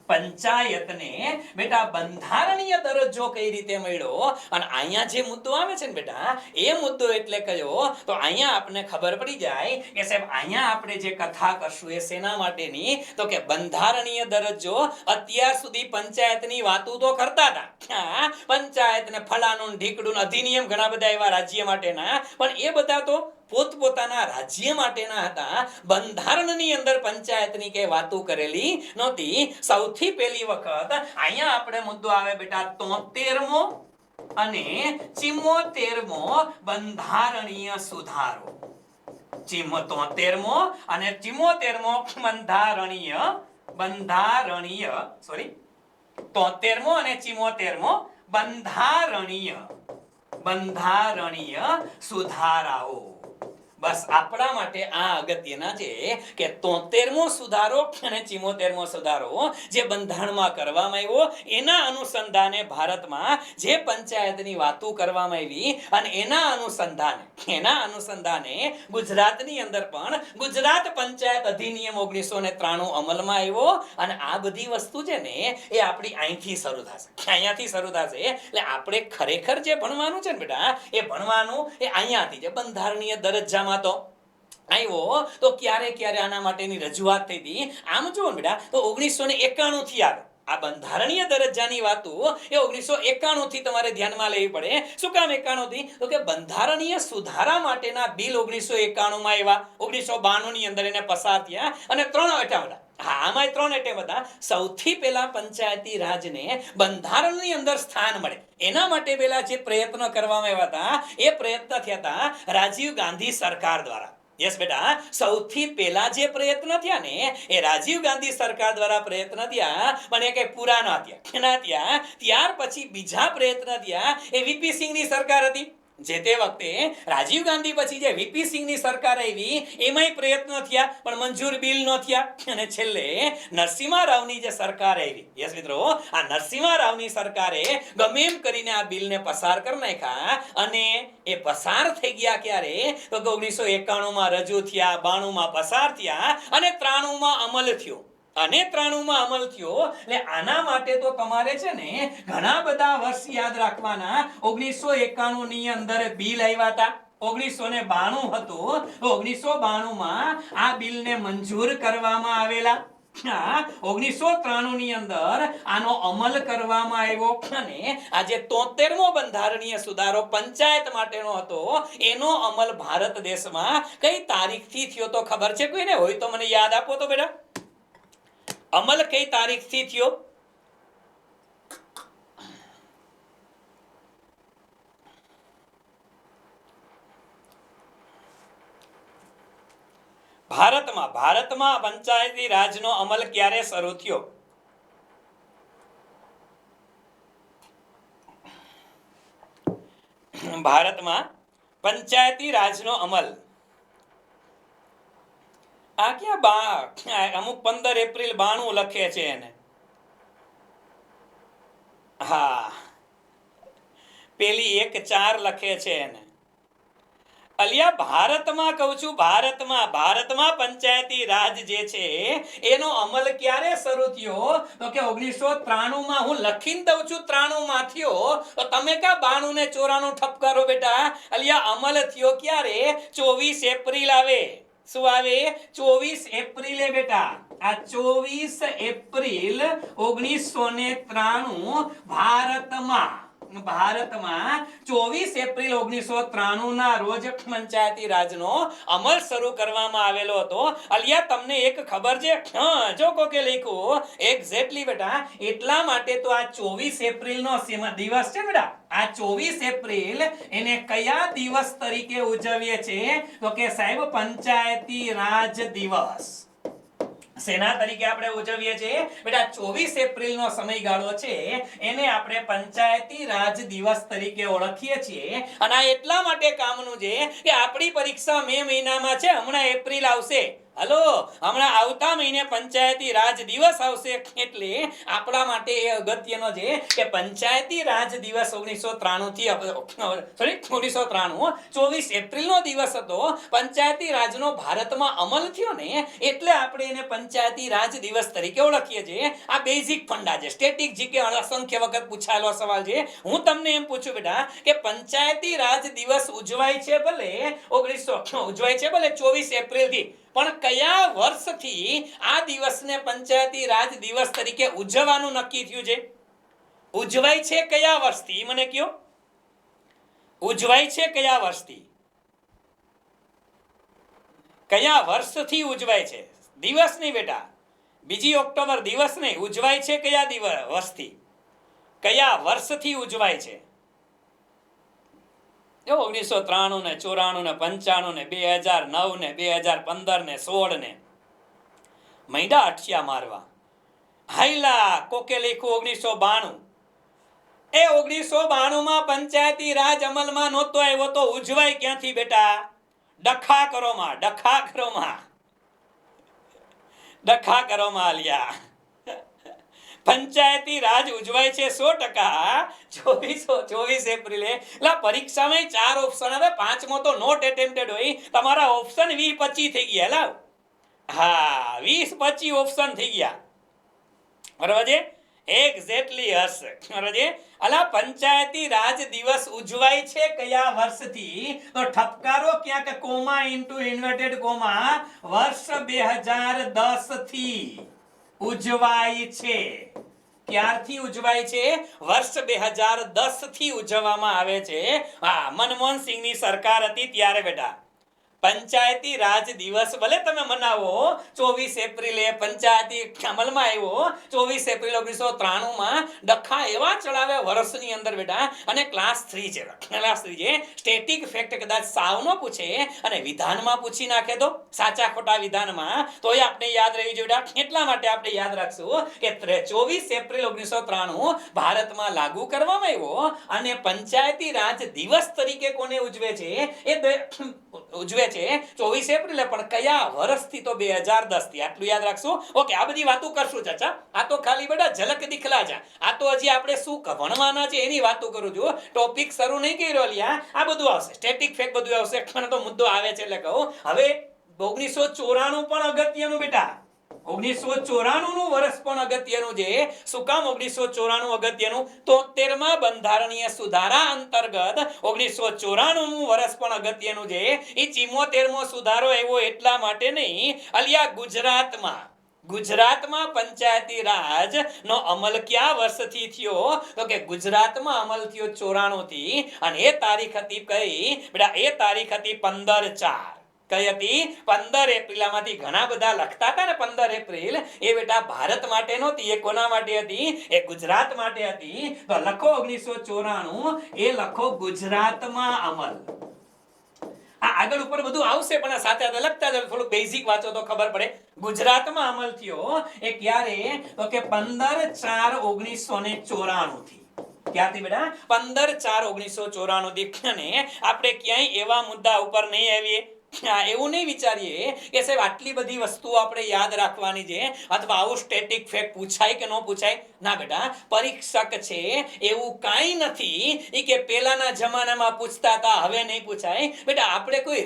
પંચાયતને બેટા બંધારણીય દરજ્જો કઈ રીતે મળ્યો? અને અહીંયા જે મુદ્દો આવે છે ને બેટા, એ મુદ્દો એટલે કયો? તો અહીંયા આપણને ખબર પડી જાય કે સાહેબ અહીંયા આપણે જે કથા કરશું એ શેના માટેની? તો કે બંધારણીય દરજ્જો. અત્યાર સુધી પંચાયતની વાતો તો કરતા હતા, પંચાયતને ફલાણું ઢીકડું અધિનિયમ ઘણા બધા એવા રાજ્ય માટેના, પણ એ બધા તો પોતપોતાના રાજ્ય માટેના હતા. બંધારણની અંદર પંચાયતની કે વાતો કરેલી નહોતી. સૌથી પહેલી વખત અહીંયા આપણે મુદ્દો આવે બેટા 73મો અને 74મો બંધારણીય સુધારો. 73મો અને 74મો બંધારણીય 73મો અને 74મો બંધારણીય સુધારાઓ. બસ આપણા માટે આ અગત્યના છે કે 73મો સુધારો અને 74મો સુધારો જે બંધારણમાં કરવામાં આવ્યો, એના અનુસંધાને ભારતમાં જે પંચાયતની વાતો કરવામાં આવી અને એના અનુસંધાને ગુજરાતની અંદર પણ ગુજરાત પંચાયત અધિનિયમ 1993 અમલમાં આવ્યો. અને આ બધી વસ્તુ છે ને એ આપણી અહીંથી શરૂ થશે, અહીંયાથી શરૂ થશે. એટલે આપણે ખરેખર જે ભણવાનું છે ને બેટા, એ ભણવાનું એ અહીંયાથી છે. બંધારણીય દરજ્જામાં તો આવ્યો તો ક્યારે આના માટેની રજૂઆત થઈ હતી. આમ જુઓ ને બેટા, તો 1991 થી આવે આ બંધારણીય દરજ્જાની વાતો. એ 1991 થી તમારે ધ્યાનમાં લેવી પડે. શું કામ 91 થી? તો કે બંધારણીય સુધારા માટેના બિલ 1991 માં આવ્યા, 1992 ની અંદર એને પસાર થયા અને 3 બેટા હા, આમાં 3 એટેમ્પ હતા. સૌથી પહેલા પંચાયતી રાજને બંધારણની અંદર સ્થાન મળે એના માટે પહેલા જે પ્રયત્નો કરવામાં આવ્યા હતા એ પ્રયત્ન થયા હતા રાજીવ ગાંધી સરકાર દ્વારા. યસ બેટા, સૌથી પહેલા જે પ્રયત્ન થયા ને એ રાજીવ ગાંધી સરકાર દ્વારા પ્રયત્ન થયા, પણ એ કઈ પૂરા ન થયા. ના થયા. ત્યાર પછી બીજા પ્રયત્ન થયા એ વીપી સિંહની સરકાર હતી. જે તે વખતે રાજીવ ગાંધી પછી જે વીપી સિંહની સરકાર આવી એમાંય પ્રયત્નો થયા પણ મંજૂર બિલ ન થયા. અને છેલ્લે નરસિંહ રાવની જે સરકાર આવી, યસ મિત્રો, આ નરસિંહ રાવની સરકારે ગમે એમ કરીને આ બિલને પસાર કરી નાખ્યા. અને એ પસાર થઈ ગયા ક્યારે તો 1991 માં રજૂ થયા, 92 માં પસાર થયા અને 93 માં અમલ થયો. અને 93 માં અમલ થયો. એટલે આના માટે તો તમારે છે ને ઘણા બધા વર્ષ યાદ રાખવાના. 1991 ની અંદર બિલ આવ્યા હતા, 1992 હતું, 1992 માં આ બિલને મંજૂર કરવામાં આવેલા. 1993 ની અંદર આનો અમલ કરવામાં આવ્યો. અને આજે 73મો બંધારણીય સુધારો પંચાયત માટેનો હતો એનો અમલ ભારત દેશમાં કઈ તારીખથી થયો તો ખબર છે કોઈને? હોય તો મને યાદ આપો તો બેટા. અમલ કઈ તારીખથી થયો? ભારતમાં પંચાયતી રાજનો અમલ ક્યારે શરૂ થયો? ભારતમાં પંચાયતી રાજનો અમલ આ ક્યાં અમુક 15 એપ્રિલ 92 લખે છે એને. હા, પેલી 1/4 લખે છે એને. અલિયા ભારતમાં કહું છું, ભારતમાં પંચાયતી રાજ જે છે એનો અમલ ક્યારે શરૂ થયો તો કે 1993 માં. હું લખીને દઉં છું 93 માં થયો તો તમે કા 92 ને 94 ઠપકારો બેટા. અલિયા અમલ થયો ક્યારે? 24 એપ્રિલ આવે. શું આવે? 24 એપ્રિલે બેટા. આ 24 એપ્રિલ 1993 ભારતમાં 24 એપ્રિલ 1993 ના રોજ પંચાયતી રાજનો અમલ શરૂ કરવામાં આવેલો હતો. અલિયા તમને એક ખબર છે? જો કોકે લખ્યું એક્ઝેક્ટલી બેટા. એટલા માટે તો આ 24 એપ્રિલ નો દિવસ છે બેટા. આ 24 એપ્રિલ એને કયા દિવસ તરીકે ઉજવીએ છીએ તો કે સાહેબ પંચાયતી રાજ દિવસ. સેના તરીકે આપણે ઉજવીએ છીએ બેટા? 24 એપ્રિલ નો સમયગાળો છે એને આપણે પંચાયતી રાજ દિવસ તરીકે ઓળખીએ છીએ. અને આ એટલા માટે કામનું છે કે આપણી પરીક્ષા મે મહિનામાં છે, હમણાં એપ્રિલ આવશે. હલો, હમણાં આવતા મહિને પંચાયતી રાજ દિવસ આવશે. એટલે આપણા માટે એ અગત્યનો છે કે પંચાયતી રાજ દિવસ 24 એપ્રિલ નો દિવસ હતો. પંચાયતી રાજનો ભારતમાં અમલ થયો ને એટલે આપણે એને પંચાયતી રાજ દિવસ તરીકે ઓળખીએ છીએ. આ બેઝિક ફંડા છે. સ્ટેટિક જીકે અસંખ્ય વખત પૂછાયેલો સવાલ છે. હું તમને એમ પૂછું બેટા કે પંચાયતી રાજ દિવસ ઉજવાય છે ભલે 24 એપ્રિલ થી, પણ કયા વર્ષથી આ દિવસને પંચાયતી રાજ દિવસ તરીકે ઉજવવાનું નક્કી થયું છે? ઉજવાય છે કયા વર્ષથી મને કયો? ઉજવાય છે કયા વર્ષથી? કયા વર્ષથી ઉજવાય છે? દિવસ નહીં બેટા, 2 ઓક્ટોબર દિવસ નહીં. ઉજવાય છે કયા વર્ષથી? કયા વર્ષથી ઉજવાય છે? 1993 ને 94 ને 95 ને 2009 ને 2015 ને 16 ને મહિના અઠિયા મારવા. હાઈલા કોકે લખ્યું 1992. એ 1992 માં પંચાયતી રાજ અમલમાં નહોતો આવ્યો તો ઉજવાય ક્યાંથી બેટા? ડખા કરો માં આલ્યા. પંચાયતી રાજ ઉજવાય છે 100%. 24 એપ્રિલે. એટલે પરીક્ષામાં 4 ઓપ્શન આવે, 5મો તો નોટ એટેમ્પ્ટેડ હોય. તમારા ઓપ્શન 20-25 થઈ ગયા. લાવ, હા, 20-25 ઓપ્શન થઈ ગયા. બરાબર છે? એક્ઝેક્ટલી હશે. બરાબર છે? અલા પંચાયતી રાજ દિવસ ઉજવાય છે કયા વર્ષથી તો ઠપકારો ક્યાંક કોમા ઇન્ટુ ઇન્વર્ટેડ કોમા વર્ષ 2010 થી ઉજવાય છે. ક્યારથી ઉજવાય છે? વર્ષ 2010 થી ઉજવવામાં આવે છે. હા, મનમોહન સિંહની સરકાર હતી ત્યારે બેટા. પંચાયતી રાજ દિવસ ભલે તમે મનાવો 24 એપ્રિલે પંચાયતી અમલમાં આવ્યો 24 એપ્રિલ 1993 માં ડખા એવા ચડાવે વર્ષની અંદર બેટા અને ક્લાસ 3 છે સ્ટેટિક ફેક્ટ કદાચ સાવનો પૂછે અને વિધાનમાં પૂછી નાખે તો સાચા ખોટા વિધાનમાં તોય આપણે યાદ રહેવી જોઈએ બેટા એટલા માટે આપણે યાદ રાખશું કે 24 એપ્રિલ 1993 ભારતમાં લાગુ કરવામાં આવ્યો અને પંચાયતી રાજ દિવસ તરીકે કોને ઉજવે છે એ ઉજવે છે 24 એપ્રિલે પણ કયા વર્ષથી તો 2010 થી આટલું યાદ રાખશું ઓકે આ બધી વાતો કરશું ચાચા આ તો ખાલી બેટા ઝલક દિખલા જા આ તો હજી આપણે શું ભણવાના છે એની વાતો કરું છું ટોપિક શરૂ નહીં કર્યો લ્યા આ બધું આવશે સ્ટેટિક ફેક્ટ બધું આવશે મને તો મુદ્દો આવે છે એટલે કહું હવે 1994 પણ અગત્યનું બેટા 1994 નું વર્ષ પણ અગત્યનું છે શું કામ 1994 અગત્યનું 73માં બંધારણીય સુધારા અંતર્ગત 1994 નું વર્ષ પણ અગત્યનું છે એ 74મો સુધારો આવ્યો એટલા માટે નહીં અલિયા ગુજરાતમાં પંચાયતી રાજ નો અમલ કયા વર્ષથી થયો તો કે ગુજરાતમાં અમલ થયો 94 થી અને એ તારીખ હતી કઈ બેટા એ તારીખ હતી 15/4 કઈ હતી 15 એપ્રિલ માંથી ઘણા બધા લખતા હતા ને 15 એપ્રિલ એ બેટા ભારત માટે નહોતી એ કોના માટે હતી એ ગુજરાત માટે હતી તો લખો 1994 એ લખો ગુજરાતમાં અમલ આગળ ઉપર બધું આવશે પણ સાથે સાથે લખતા જાવ થોડું બેઝિક વાંચો તો ખબર પડે ગુજરાતમાં અમલ થયો એ ક્યારે તો કે 15/4/1994 થી ક્યાંથી બેટા 15/4/1994 થી અને આપણે ક્યાંય એવા મુદ્દા ઉપર નહીં આવીએ એવું નહીં વિચારીએ કે સાહેબ આટલી બધી વસ્તુઓ આપણે યાદ રાખવાની છે અથવા આવું સ્ટેટિક ફેક્ટ પૂછાય કે ન પૂછાય ના બેટા પરીક્ષક છે એવું કાંઈ નથી ઈ કે પહેલાના જમાનામાં પૂછતા હતા હવે નહીં પૂછાય બેટા આપણે કોઈ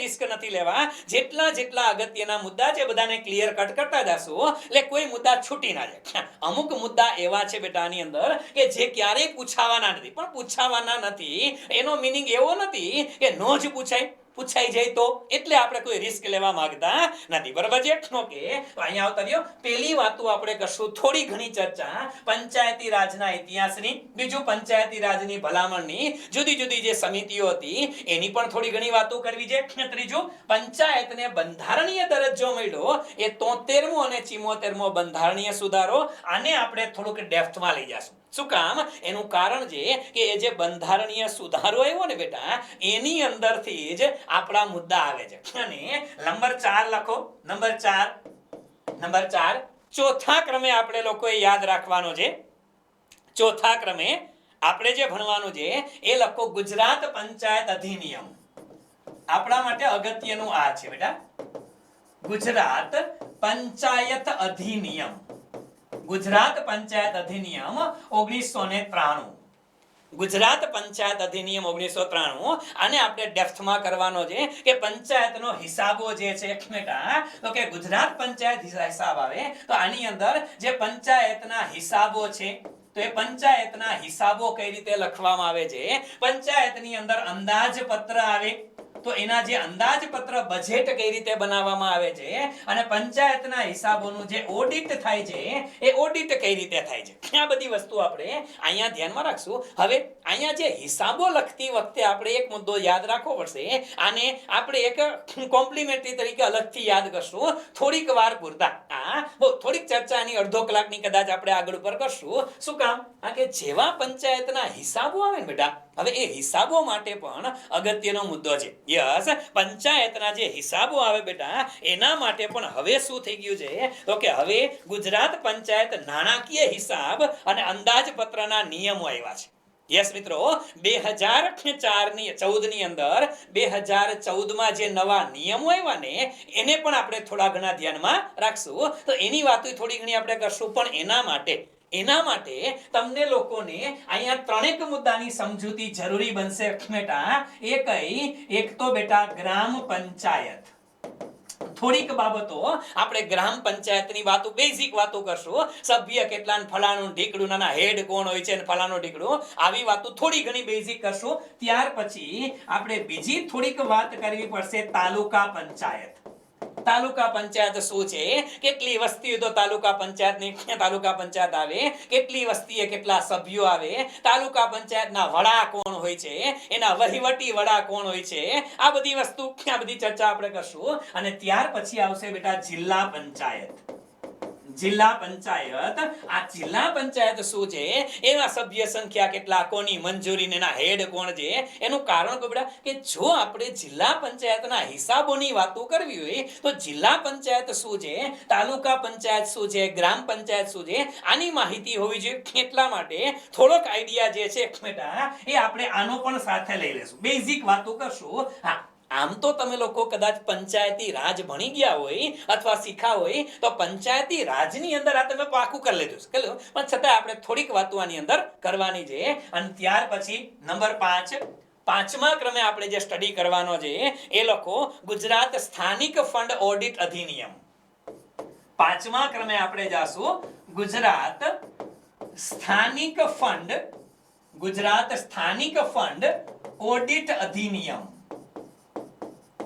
રિસ્ક નથી લેવા જેટલા અગત્યના મુદ્દા છે બધાને ક્લિયર કટ કરતા જશું એટલે કોઈ મુદ્દા છૂટી ના જાય અમુક મુદ્દા એવા છે બેટા આની અંદર કે જે ક્યારેય પૂછાવાના નથી પણ પૂછાવાના નથી એનો મીનિંગ એવો નથી કે નો જ પૂછાઈ જાય તો એટલે આપણે કોઈ રિસ્ક લેવા માંગતા નથી બરાબર છે ઓકે તો અહીંયા આવતા રહ્યો પહેલી વાતો આપણે કરશું થોડી ઘણી ચર્ચા પંચાયતી રાજના ઇતિહાસની બીજું પંચાયતી રાજની ભલામણની જુદી જે સમિતિઓ હતી એની પણ થોડી ઘણી વાતો કરવી છે ત્રીજું પંચાયતને બંધારણીય દરજ્જો મળ્યો એ 73મો અને 74મો બંધારણીય સુધારો આને આપણે થોડુંક ડેપ્થમાં લઈ જશું શું કામ એનું કારણ છે કે એ જે બંધારણીય સુધારો આવ્યો ને બેટા એની અંદરથી જ આપણા મુદ્દા આવે છે અને નંબર 4 લખો નંબર 4 ચોથા ક્રમે આપણે લોકોએ યાદ રાખવાનો છે ચોથા ક્રમે આપણે જે ભણવાનું છે એ લખો ગુજરાત પંચાયત અધિનિયમ આપણા માટે અગત્યનું આ છે બેટા ગુજરાત પંચાયત અધિનિયમ 1993 ગુજરાત પંચાયત અધિનિયમ 1993 આને આપણે ડેપ્થમાં કરવાનો છે કે પંચાયતનો હિસાબો જે છે બેટા તો કે ગુજરાત પંચાયત હિસાબ આવે તો આની અંદર જે પંચાયતના હિસાબો છે તો એ પંચાયતના હિસાબો કઈ રીતે લખવામાં આવે છે પંચાયતની અંદર અંદાજપત્ર આવે તો એના જે અંદાજપત્ર બજેટ કઈ રીતે બનાવવામાં આવે છે અને પંચાયતના હિસાબોનું જે ઓડિટ થાય છે એ ઓડિટ કઈ રીતે થાય છે આ બધી વસ્તુ આપણે અહીંયા ધ્યાનમાં રાખશું હવે અહીંયા જે હિસાબો લખતી વખતે આપણે એક મુદ્દો યાદ રાખવો પડશે આને આપણે એક કોમ્પ્લિમેન્ટરી તરીકે અલગથી યાદ કરશું થોડીક વાર પૂરતા થોડીક ચર્ચાની અડધો કલાકની કદાચ આપણે આગળ ઉપર કરશું શું કામ કે જેવા પંચાયતના હિસાબો આવે ને બેટા હવે એ હિસાબો માટે પણ અગત્યનો મુદ્દો છે યસ પંચાયતના જે હિસાબો આવે બેટા એના માટે પણ હવે શું થઈ ગયું છે તો કે હવે ગુજરાત પંચાયત નાણાકીય હિસાબ અને અંદાજપત્રના નિયમો આવ્યા છે યસ મિત્રો 2014 ની અંદર 2014 જે નવા નિયમો આવ્યા ને એને પણ આપણે થોડા ઘણા ધ્યાનમાં રાખશું તો એની વાતો થોડી ઘણી આપણે કરશું પણ એના માટે તમને લોકોને અહીંયા ત્રણેક મુદ્દાની સમજૂતી જરૂરી બનશે બેટા એક તો બેટા ગ્રામ પંચાયત થોડીક બાબતો આપણે ગ્રામ પંચાયતની વાતો બેઝિક વાતો કરશું સભ્ય કેટલા ફલાણું ઢીકડું નાના હેડ કોણ હોય છે ને ફલાણું ઢીકડું આવી વાતો થોડી ઘણી બેઝિક કરશું ત્યાર પછી આપણે બીજી થોડીક વાત કરવી પડશે તાલુકા પંચાયત તાલુકા પંચાયત શું છે, કેટલી વસ્તી તો તાલુકા પંચાયતની તાલુકા પંચાયત આવે, કેટલી વસ્તીએ કેટલા સભ્યો આવે, તાલુકા પંચાયતના વડા કોણ હોય છે, એના વહીવટી વડા કોણ હોય છે, આ બધી વસ્તુ આ બધી ચર્ચા આપણે કરશું. અને ત્યાર પછી આવશે બેટા જિલ્લા પંચાયત. જિલ્લા પંચાયત, આ જિલ્લા પંચાયત શું છે, એના સભ્ય સંખ્યા કેટલા, કોની મંજૂરી, એના હેડ કોણ છે, એનું કારણ કે બેટા કે જો આપણે જિલ્લા પંચાયતના હિસાબોની વાતો કરવી હોય તો જિલ્લા પંચાયત શું છે, તાલુકા પંચાયત શું છે, ગ્રામ પંચાયત શું છે, આની માહિતી હોવી જોઈએ. એટલા માટે થોડોક આઈડિયા જે છે બેટા એ આપણે આનો પણ સાથે લઈ લેશું, બેઝિક વાતો કરશું. હા, આમ તો તમે લોકો કદાચ પંચાયતી રાજ ભણી ગયા હોય અથવા શીખા હોય તો પંચાયતી રાજની અંદર આ તમે પાકું કરી લીધું છે, પણ છતાં આપણે થોડીક વાતો આની અંદર કરવાની છે. અને ત્યાર પછી નંબર 5, પાંચમા ક્રમે આપણે જે સ્ટડી કરવાનો છે એ લોકો ગુજરાત સ્થાનિક ફંડ ઓડિટ અધિનિયમ. પાંચમા ક્રમે આપણે જાશું ગુજરાત સ્થાનિક ફંડ ઓડિટ અધિનિયમ.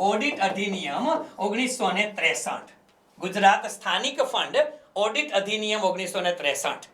ઓડિટ અધિનિયમ 1963. ગુજરાત સ્થાનિક ફંડ ઓડિટ અધિનિયમ 1963.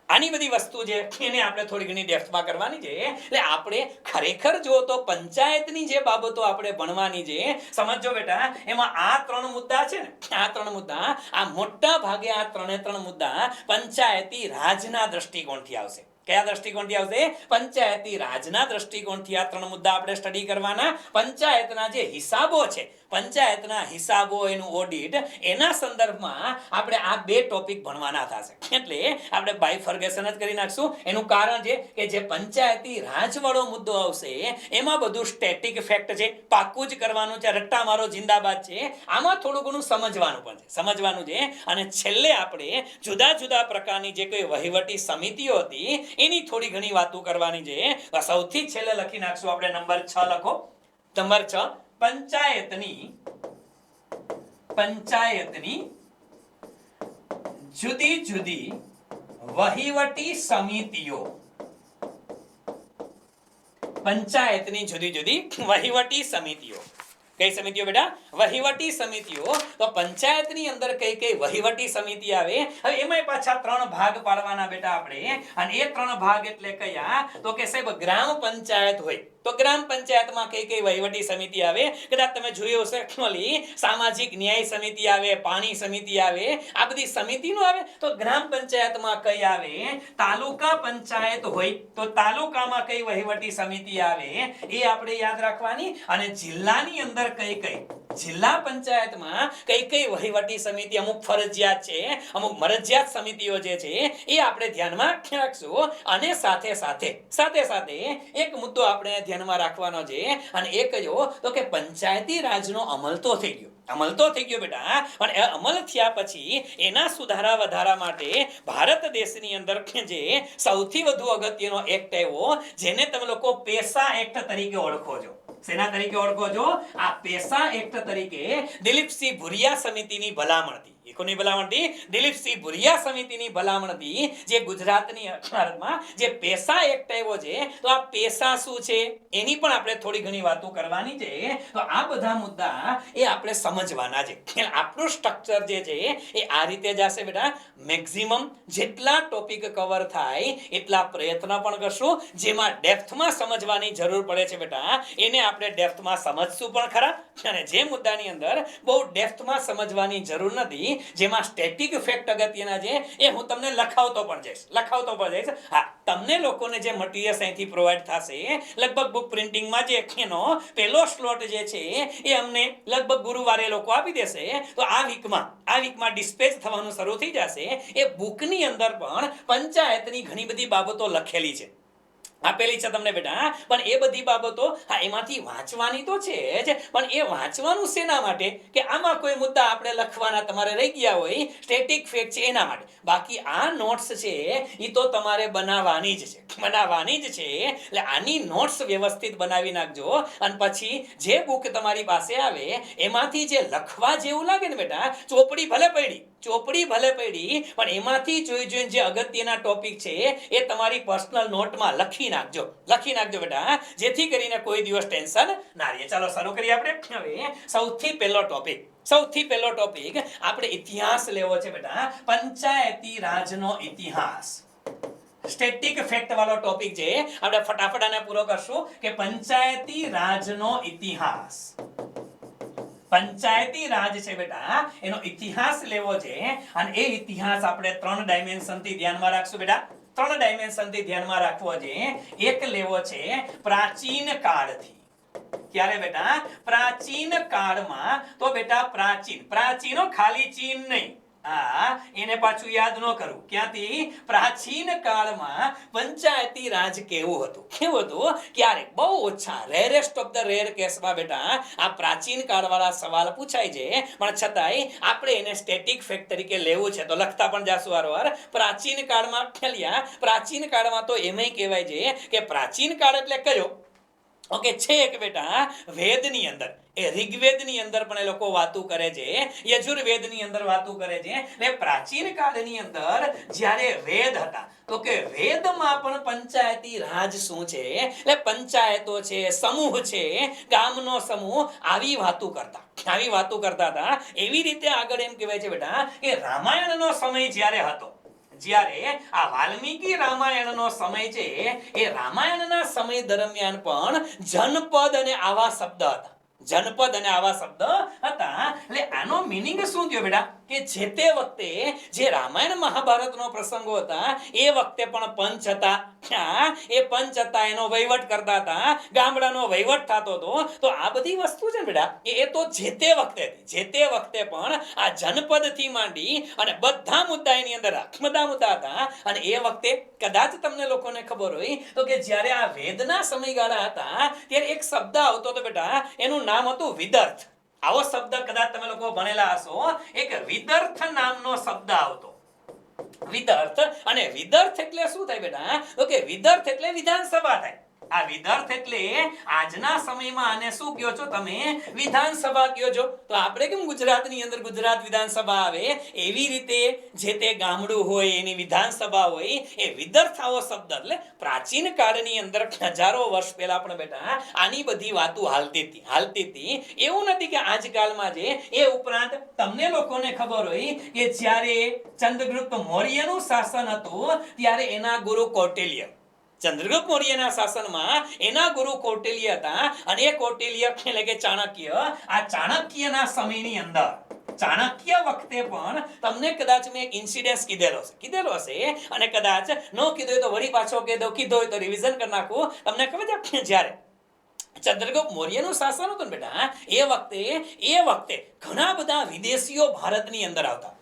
આની બધી વસ્તુ છે એને આપણે થોડી ઘણી ડેપ્થમાં કરવાની છે. એટલે આપણે ખરેખર જો તો પંચાયતની જે બાબતો આપણે ભણવાની છે, સમજો બેટા એમાં આ 3 મુદ્દા છે ને, આ 3 મુદ્દા, આ મોટા ભાગે આ 3 મુદ્દા પંચાયતી રાજના દ્રષ્ટિકોણથી આવશે. કયા દ્રષ્ટિકોણથી આવશે? પંચાયતી રાજના દ્રષ્ટિકોણથી આ 3 મુદ્દા આપણે સ્ટડી કરવાના. પંચાયતના જે હિસાબો છે, પંચાયતના હિસાબો, એનું ઓડિટ, એના સંદર્ભમાં આપણે આ 2 ટોપિક ભણવાના થશે. એટલે આપણે બાયફર્ગેશન જ કરી નાખશું. એનું કારણ છે કે જે પંચાયતી રાજવાળો મુદ્દો આવશે એમાં બધું સ્ટેટિક ફેક્ટ છે, પાક્કું જ કરવાનું છે, રટ્ટા મારો જિંદાબાદ છે, આમાં થોડું ઘણું સમજવાનું પણ છે, સમજવાનું છે. અને છેલ્લે આપણે જુદા જુદા પ્રકારની જે કોઈ વહીવટી સમિતિઓ હતી એની થોડી ઘણી વાતો કરવાની છે. સૌથી છેલ્લે લખી નાખશું આપણે નંબર 6 લખો. નંબર 6, પંચાયતની જુદી જુદી વહીવટી સમિતિઓ. પંચાયતની જુદી જુદી વહીવટી સમિતિઓ. કઈ સમિતિઓ બેટા? વહીવટી સમિતિઓ. તો પંચાયતની અંદર કઈ કઈ વહીવટી સમિતિ આવે? હવે એમાંય પાછા 3 ભાગ પાડવાના બેટા આપણે. અને એ 3 ભાગ એટલે કયા? તો કે સાહેબ ગ્રામ પંચાયત હોય તો ગ્રામ પંચાયતમાં કઈ કઈ વહીવટી સમિતિ આવે? કદાચ તમે જોયું હશે એકચ્યુઅલી સામાજિક ન્યાય સમિતિ આવે, પાણી સમિતિ આવે, આ બધી સમિતિનો આવે. તો ગ્રામ પંચાયતમાં કઈ આવે? તાલુકા પંચાયત હોય તો તાલુકામાં કઈ વહીવટી સમિતિ આવે એ આપણે યાદ રાખવાની. અને જિલ્લાની અંદર કઈ કઈ, જિલ્લા પંચાયતમાં કઈ કઈ વહીવટી સમિતિ અમુક ફરજિયાત છે, અમુક મરજિયાત સમિતિઓ જે છે એ આપણે ધ્યાનમાં રાખશું. અને સાથે સાથે એક મુદ્દો આપણે ધ્યાનમાં રાખવાનો છે. અને એ કયો? તો કે પંચાયતી રાજનો અમલ તો થઈ ગયો બેટા, પણ એ અમલ થયા પછી એના સુધારા વધારા માટે ભારત દેશની અંદર જે સૌથી વધુ અગત્યનો એક્ટ આવ્યો જેને તમે લોકો પેસા એક્ટ તરીકે ઓળખો છો. સેના તરીકે ઓળખો છો? આ પેસા એક્ટ તરીકે દિલીપસિંહ ભુરિયા સમિતિની ભલામણથી. કોની ભલામણથી? દિલીપસિંહ ભુરિયા સમિતિની ભલામણથી જે ગુજરાતની ભારતમાં જે પેસા એક્ટ આવ્યો છે. તો આ પેસા શું છે એની પણ આપણે થોડી ઘણી વાતો કરવાની છે. તો આ બધા મુદ્દા એ આપણે સમજવાના છે. આપણું સ્ટ્રક્ચર જે છે એ આ રીતે જશે બેટા. મેક્સિમમ જેટલા ટોપિક કવર થાય એટલા પ્રયત્ન પણ કરશું. જેમાં ડેપ્થમાં સમજવાની જરૂર પડે છે બેટા એને આપણે ડેપ્થમાં સમજશું પણ ખરા. અને જે મુદ્દાની અંદર બહુ ડેપ્થમાં સમજવાની જરૂર નથી, જેમાં સ્ટેટિક ફેક્ટ અગત્યના છે એ હું તમને લખાવતો પણ જઈશ. હા, તમને લોકોને જે મટીરિયલ્સ અહીંથી પ્રોવાઈડ થશે લગભગ બુક પ્રિન્ટિંગમાં જે એનો પહેલો સ્લોટ જે છે એ અમને લગભગ ગુરુવારે લોકો આપી દેશે. તો આ વીકમાં ડિસ્પેચ થવાનું શરૂ થઈ જશે. એ બુકની અંદર પણ પંચાયતની ઘણી બધી બાબતો લખેલી છે, આપેલી છે તમને બેટા. પણ એ બધી બાબતો એમાંથી વાંચવાની તો છે જ, પણ એ વાંચવાનું શેના માટે? કે આમાં કોઈ મુદ્દા આપણે લખવાના તમારે રહી ગયા હોય, સ્ટેટિક ફેક્ટ છે એના માટે. બાકી આ નોટ્સ છે એ તો તમારે બનાવવાની જ છે. એટલે આની નોટ્સ વ્યવસ્થિત બનાવી નાખજો. અને પછી જે બુક તમારી પાસે આવે એમાંથી જે લખવા જેવું લાગે ને બેટા, ચોપડી ભલે પડી પણ એમાંથી જોઈને જે અગત્યના ટોપિક છે એ તમારી પર્સનલ નોટમાં લખી નાખજો બેટા, જેથી કરીને કોઈ દિવસ ટેન્શન ના રહે. ચાલો શરૂ કરીએ આપણે. હવે સૌથી પહેલો ટોપિક સૌથી પહેલો ટોપિક આપણે ઇતિહાસ લેવો છે બેટા, પંચાયતી રાજનો ઇતિહાસ. સ્ટેટિક ફેક્ટ વાળો ટોપિક છે, આપણે ફટાફટ આને પૂરો કરશું કે પંચાયતી રાજનો ઇતિહાસ. પંચાયતી રાજ છે બેટા, એનો ઇતિહાસ લેવો છે અને એ ઇતિહાસ આપણે 3 ડાયમેન્શન થી ધ્યાનમાં રાખશું બેટા. 3 ડાયમેન્શન થી ધ્યાનમાં રાખવો છે. એક લેવો છે પ્રાચીન કાળથી. ક્યારે બેટા? પ્રાચીન કાળમાં. તો બેટા પ્રાચીનો ખાલી ચીન નહીં, એને પાછું યાદ ન કરું. ક્યાંથી? પ્રાચીન કાળમાં પંચાયતી રાજ કેવું હતું? ક્યારેક બહુ ઓછા, રેરેસ્ટ ઓફ ધ રેર કેસમાં બેટા આ પ્રાચીન કાળવાળા સવાલ પૂછાય છે, પણ છતાંય આપણે એને સ્ટેટિક ફેક્ટ તરીકે લેવું છે. તો લખતા પણ જાશું વારવાર. પ્રાચીન કાળમાં પ્રાચીન કાળમાં તો એમય કહેવાય છે કે પ્રાચીન કાળ એટલે કયો? ઓકે, છે એક બેટા વેદની અંદર, એ ઋગ્વેદની અંદર પણ એ લોકો વાતું કરે છે, યજુર્વેદની અંદર વાતું કરે છે. ને પ્રાચીન કાળની અંદર જ્યારે વેદ હતા, તો કે વેદમાં પણ પંચાયતી રાજ શું છે, એટલે પંચાયતો છે, સમૂહ છે, ગામનો સમૂહ, આવી વાતું કરતા હતા. એવી રીતે આગળ એમ કહેવાય છે બેટા કે રામાયણનો સમય જ્યારે હતો, જ્યારે આ વાલ્મીકી રામાયણનો સમય છે, એ રામાયણના સમય દરમિયાન પણ જનપદ અને આવા શબ્દ હતા. એટલે આનો મીનિંગ શું થયો બેટા કે જે તે વખતે જે રામાયણ મહાભારતનો પ્રસંગો હતા એ વખતે પણ પંચ હતા. એ પંચ હતા, એનો વહીવટ કરતા હતા, ગામડાનો વહીવટ થતો હતો. તો આ બધી વસ્તુ છે બેટા એ તો જે તે વખતે હતી. જે તે વખતે પણ આ જનપદ થી માંડી અને બધા મુદ્દા એની અંદર મુદ્દા હતા. અને એ વખતે કદાચ તમને લોકોને ખબર હોય તો કે જ્યારે આ વેદના સમયગાળા હતા ત્યારે એક શબ્દ આવતો હતો બેટા, એનું નામ હતું વિદર્થ. આવો શબ્દ કદાચ તમે લોકો ભણેલા હશો, એક વિદર્થ નામનો શબ્દ આવતો. વિદર્થ. અને વિદર્થ એટલે શું થાય બેટા? તો કે વિદર્થ એટલે વિધાનસભા થાય. આ વિદર્થ એટલે આજના સમયમાં આને શું કહો છો તમે? વિધાનસભા કહો છો. તો આપણે કેમ ગુજરાતની અંદર ગુજરાત વિધાનસભા આવે, એવી રીતે જે તે ગામડું હોય એની વિધાનસભા હોય, એ વિદર્થ આવો શબ્દ. એટલે પ્રાચીન કાળની અંદર હજારો વર્ષ પહેલા પણ બેટા આની બધી વાતો હાલતી હતી. એવું નથી કે આજકાલમાં જે. એ ઉપરાંત તમને લોકોને ખબર હોય કે જ્યારે ચંદ્રગુપ્ત મૌર્યનું શાસન હતું ત્યારે એના ગુરુ કૌટિલ્ય, ચંદ્રગુપ્ત મૌર્યના શાસનમાં એના ગુરુ કૌટિલ્ય હતા. અને એ કૌટિલ્ય એટલે કે ચાણક્ય, આ ચાણક્યના સમયની અંદર, ચાણક્ય વખતે પણ તમને કદાચ મેં એક ઇન્સિડન્સ કીધેલો હશે અને કદાચ ન કીધો હોય તો વળી પાછો કીધો હોય તો રિવિઝન કરી નાખું. તમને ખબર છે જ્યારે ચંદ્રગુપ્ત મૌર્યનું શાસન હતું ને બેટા, એ વખતે ઘણા બધા વિદેશીઓ ભારતની અંદર આવતા.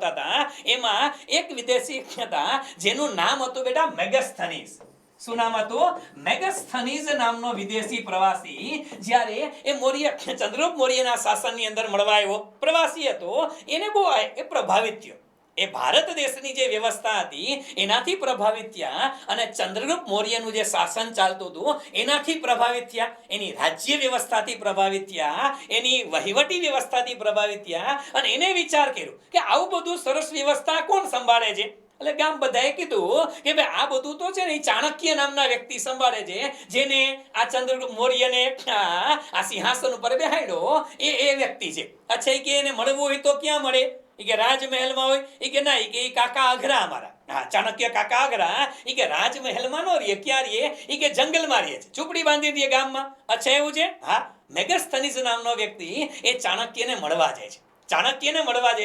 હતા. એમાં એક વિદેશી હતા જેનું નામ હતું બેટા મેગસ્થનીસ. શું નામ હતું? મેગસ્થનીસ નામનો વિદેશી પ્રવાસી જ્યારે એ ચંદ્રગુપ્ત મૌર્યના શાસનની અંદર મળવા આવ્યો, પ્રવાસી હતો, એને બહુ પ્રભાવિત થયો. એ ભારત દેશની જે વ્યવસ્થા હતી એનાથી પ્રભાવિત થયા અને ચંદ્રગુપ્ત મૌર્યનું જે શાસન ચાલતું હતું એનાથી પ્રભાવિત થયા, એની રાજ્ય વ્યવસ્થાથી પ્રભાવિત થયા, એની વહીવટી વ્યવસ્થાથી પ્રભાવિત થયા. અને એને વિચાર કર્યો કે આવું બધું સરસ વ્યવસ્થા કોણ સંભાળે છે? એટલે ગામ બધાએ કીધું કે ભાઈ આ બધું તો છે ને ચાણક્ય નામના વ્યક્તિ સંભાળે છે, જેને આ ચંદ્રગુપ્ત મૌર્યને આ સિંહાસન ઉપર બેહાડ્યો એ વ્યક્તિ છે. અચ્છા, કે એને મળવું હોય તો ક્યાં મળે? કે રાજમહેલમાં હોય? કે ના, કે કાકા અઘરા અમારા, ચાણક્ય કાકા અઘરા, કે રાજમહેલમાં નો રહીએ, ક્યાં રહીએ? કે જંગલમાં રહીએ, ઝૂંપડી બાંધી દઈએ ગામમાં. અચ્છા, એવું છે? હા. મેગસ્થનીસ નામનો વ્યક્તિ એ ચાણક્યને મળવા જાય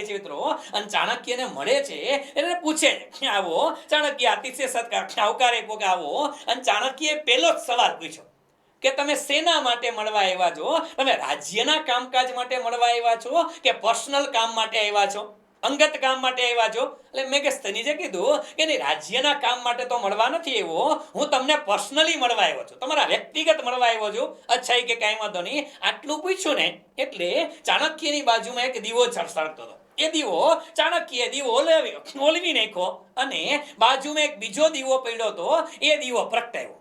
છે મિત્રો. અને ચાણક્યને મળે છે એટલે પૂછે છે, આવો ચાણક્ય અતિશય સત્કાર આવકાર આપ્યો કે આવો. અને ચાણક્યએ પહેલો જ સવાલ પૂછ્યો કે તમે શેના માટે મળવા આવ્યા છો? તમે રાજ્યના કામકાજ માટે મળવા આવ્યા છો કે પર્સનલ કામ માટે આવ્યા છો, અંગત કામ માટે આવ્યા છો? એટલે મેગસ્થનીસે કીધું કે નહીં, રાજ્યના કામ માટે તો મળવા નથી આવ્યો, હું તમને પર્સનલી મળવા આવ્યો છું, તમારા વ્યક્તિગત મળવા આવ્યો છું. અચ્છા, કે કાંઈ વાંધો નહીં. આટલું પૂછ્યું ને એટલે ચાણક્યની બાજુમાં એક દીવો સળસળતો હતો. એ દીવો ચાણક્યએ દીવો ઓલવી નાખ્યો અને બાજુમાં એક બીજો દીવો પડ્યો હતો, એ દીવો પ્રગટાવ્યો.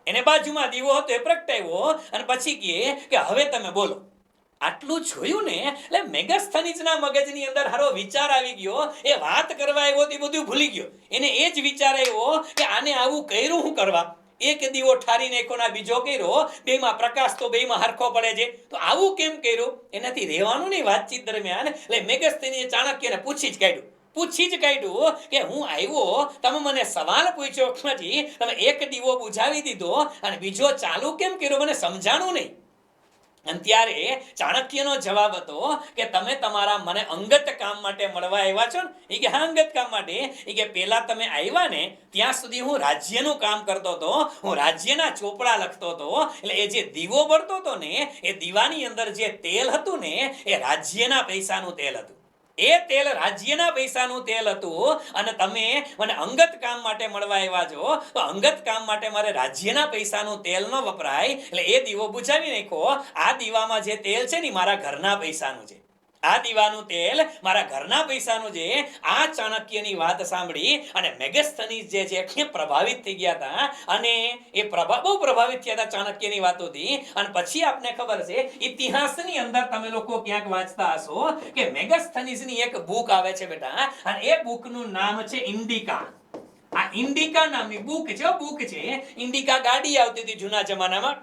એને બાજુમાં દીવો હતો એ પ્રગટાવ્યો અને પછી કહે કે હવે તમે બોલો. આટલું જોયું ને એટલે મેગસ્થનીસના મગજની અંદર હારો વિચાર આવી ગયો. એ વાત કરવા આવ્યો તે બધું ભૂલી ગયો. એને એ જ વિચાર આવ્યો કે આને આવું કર્યું હું કરવા. એ એક દીવો ઠારી નાખ્યો ના બીજો કર્યો, બેમાં પ્રકાશ તો બેમાં હરખો પડે છે. તો આવું કેમ કર્યું? એનાથી રહેવાનું નહીં વાતચીત દરમિયાન. એટલે મેગસ્થનીએ ચાણક્યને પૂછી જ કાઢ્યું કે હું આવ્યો, તમે મને સવાલ પૂછ્યો, તમે એક દીવો બુઝાવી દીધો અને બીજો ચાલુ કેમ કર્યો, મને સમજાણું નહીં. અને ત્યારે ચાણક્યનો જવાબ હતો કે તમે તમારા મને અંગત કામ માટે મળવા આવ્યા છો ને? એ કે હા, અંગત કામ માટે. એ કે પેલા તમે આવ્યા ને ત્યાં સુધી હું રાજ્યનું કામ કરતો હતો, હું રાજ્યના ચોપડા લખતો હતો. એટલે એ જે દીવો બળતો હતો ને, એ દીવાની અંદર જે તેલ હતું ને, એ રાજ્યના પૈસાનું તેલ હતું. એ તેલ રાજ્યના પૈસાનું તેલ હતું. અને તમે મને અંગત કામ માટે મળવા આવ્યા છો, તો અંગત કામ માટે મારે રાજ્યના પૈસાનું તેલ ન વપરાય. એટલે એ દીવો બુઝાવી નાખો. આ દીવામાં જે તેલ છે ને મારા ઘરના પૈસાનું છે. આ દીવાનું તેલ મારા ઘરના પૈસાનું છે. આ ચાણક્યની વાત સાંભળી અને મેગસ્થનીસ જે છે એ પ્રભાવિત થઈ ગયા હતા. અને એ બહુ પ્રભાવિત થયા હતા ચાણક્યની વાતોથી. અને પછી આપને ખબર છે, ઇતિહાસની અંદર તમે લોકો ક્યાંક વાંચતા હશો કે મેગસ્થનીસની એક બુક આવે છે બેટા, અને એ બુકનું નામ છે ઇન્ડિકા. આ ઇન્ડિકા નામની બુક છે. ઇન્ડિકા ગાડી આવતી હતી જૂના જમાનામાં.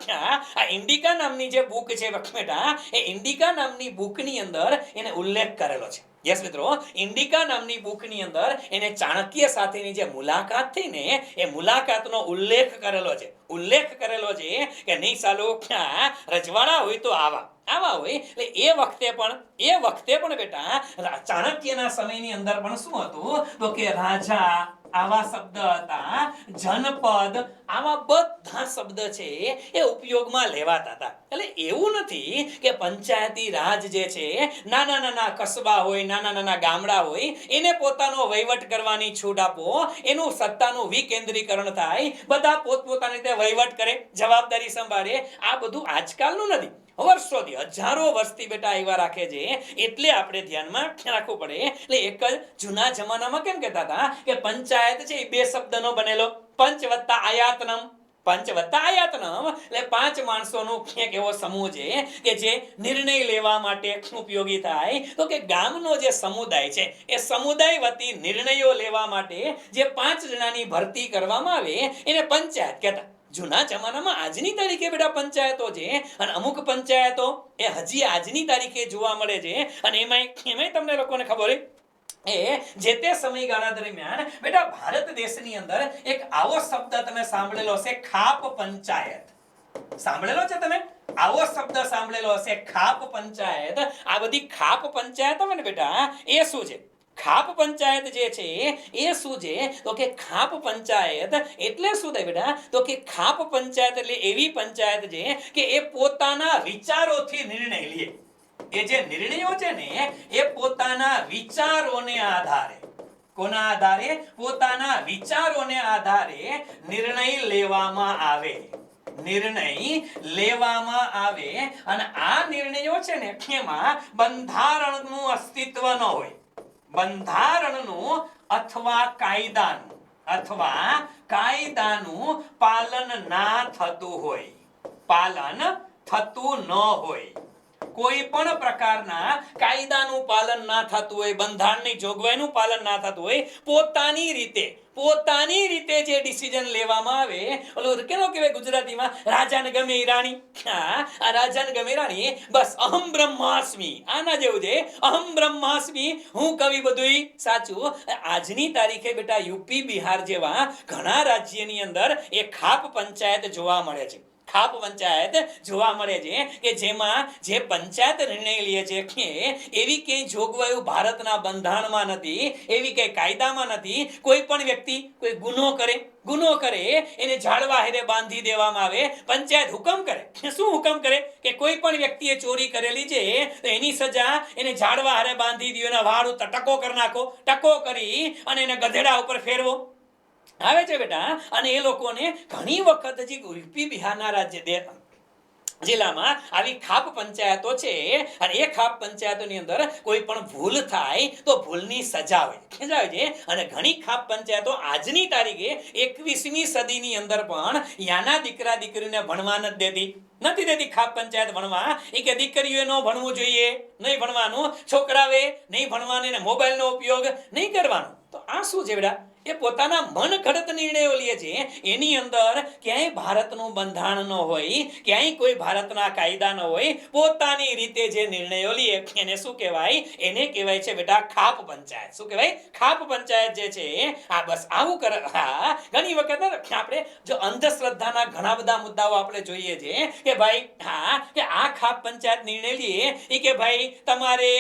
આ ઇન્ડિકા નામની જે બુક છે બેટા, એ ઇન્ડિકા નામની બુકની અંદર એને ઉલ્લેખ કરેલો છે. યસ મિત્રો, ઇન્ડિકા નામની બુકની અંદર એને ચાણક્ય સાથેની જે મુલાકાત થઈ ને, એ મુલાકાતનો ઉલ્લેખ કરેલો છે. કે નહીં સાલો રજવાડા હોય તો આવા હોય. એટલે એ વખતે પણ બેટા ચાણક્યના સમયની અંદર પણ શું હતું તો કે રાજા આવા શબ્દ હતા, જનપદ આવા બધા શબ્દ છે એ ઉપયોગમાં લેવાતા હતા. એટલે એવું નથી કે પંચાયતી રાજ જે છે, નાના કસ્બા હોય, નાના ગામડા હોય, એને પોતાનો વહીવટ કરવાની છૂટ આપો, એનું સત્તાનું વિકેન્દ્રીકરણ થાય, બધા પોતપોતાની રીતે વહીવટ કરે, જવાબદારી સંભાળે. આ બધું આજકાલનું નથી. વર્ષોથી, હજારો વર્ષથી બેટા એવા રાખે છે. એટલે આપણે ધ્યાનમાં રાખવું પડે. એટલે એક જ જૂના જમાનામાં કેમ કહેતા હતા કે પંચાયત છે એ બે શબ્દનો બનેલો, પંચ વત્તા આયાતનમ. એટલે 5 માણસોનો એક એવો સમૂહ છે કે જે નિર્ણય લેવા માટે ઉપયોગી થાય. તો કે ગામનો જે સમુદાય છે, એ સમુદાય વતી નિર્ણયો લેવા માટે જે 5 જણાની ભરતી કરવામાં આવે એને પંચાયત કહેતા. જૂના જમાનામાં આજની તારીખે બેટા પંચાયતો છે, અને અમુક પંચાયતો એ હજી આજની તારીખે જોવા મળે છે. અને એમાંય તમને લોકોને ખબર હોય, એ જે તે સમયગાળા દરમિયાન બેટા ભારત દેશની અંદર એક આવો શબ્દ તમે સાંભળેલો હશે, ખાપ પંચાયત. સાંભળેલો છે તમે? આવો શબ્દ સાંભળેલો હશે, ખાપ પંચાયત. આ બધી ખાપ પંચાયત હોય ને બેટા, એ શું છે? ખાપ પંચાયત જે છે એ શું છે તો કે ખાપ પંચાયત એટલે શું થાય બેટા? તો કે ખાપ પંચાયત એટલે એવી પંચાયત છે કે એ પોતાના વિચારોથી નિર્ણય લે. એ જે નિર્ણયો છે ને, એ પોતાના વિચારોને આધારે, કોના આધારે? પોતાના વિચારોને આધારે નિર્ણય લેવામાં આવે. અને આ નિર્ણયો છે ને, એમાં બંધારણનું અસ્તિત્વ ન હોય. બંધારણનું અથવા કાયદાનું પાલન ના થતું હોય, કોઈ પણ પ્રકારના કાયદાનું પાલન ના થતું હોય, બંધારણની જોગવાઈનું પાલન ના થતું હોય, પોતાની રીતે જે ડિસિઝન લેવામાં આવે, ઓલું કેનો કહેવાય ગુજરાતીમાં, રાજાને ગમે એ રાણી. આ રાજાને ગમે રાણી, બસ અહમ બ્રહ્માસ્મિ, આના જેવું છે. અહમ બ્રહ્માસ્મિ, હું કવિ, બધું સાચું. આજની તારીખે બેટા યુપી, બિહાર જેવા ઘણા રાજ્યની અંદર એ ખાપ પંચાયત જોવા મળે છે. ખાપ પંચાયત જોવા મળે છે કે જેમાં જે પંચાયત નિર્ણય લે છે કે એવી કઈ જોગવાઈઓ ભારતના બંધારણમાં નથી, એવી કઈ કાયદામાં નથી. કોઈ પણ વ્યક્તિ કોઈ ગુનો કરે એને ઝાડવા હેરે બાંધી દેવામાં આવે. પંચાયત હુકમ કરે. શું હુકમ કરે? કે કોઈ પણ વ્યક્તિએ ચોરી કરેલી છે તો એની સજા એને ઝાડવા હારે બાંધી દો, એના વાળ ઉપર ટકો કરી નાખો, ટકો કરી અને એને ગધેડા ઉપર ફેરવો આવે છે બેટા. અને એ લોકોને ઘણી વખત હજી યુપી, બિહારના જિલ્લામાં આવી ખાપ પંચાયતો છે. અને એ ખાપ પંચાયતોની અંદર કોઈ પણ ભૂલ થાય તો ભૂલની સજા હોય છે. અને ઘણી ખાપ પંચાયતો આજની તારીખે 21મી સદીની અંદર પણ યાના દીકરા દીકરીને ભણવા નથી દેતી. ખાપ પંચાયત ભણવા. એ કે દીકરીઓએ ન ભણવું જોઈએ, નહીં ભણવાનું, છોકરાઓએ નહીં ભણવાનું, મોબાઈલનો ઉપયોગ નહીં કરવાનો. તો આ શું છે બેટા? એ પોતાના મન ઘડત નિર્ણયો લે છે. એની અંદર ક્યાંય ભારતનું બંધારણ ન હોય, ક્યાંય કોઈ ભારતના કાયદા ન હોય, પોતાની રીતે જે નિર્ણયો લે એને શું કહેવાય? એને કહેવાય છે બેટા ખાપ પંચાયત. શું કહેવાય? ખાપ પંચાયત જે છે આ બસ આવું કરે. હા, ઘણી વખત આપણે જો અંધશ્રદ્ધાના ઘણા બધા મુદ્દાઓ આપણે જોઈએ છે કે ભાઈ હા કે આ ખાપ પંચાયત નિર્ણય લે એ કે ભાઈ તમારે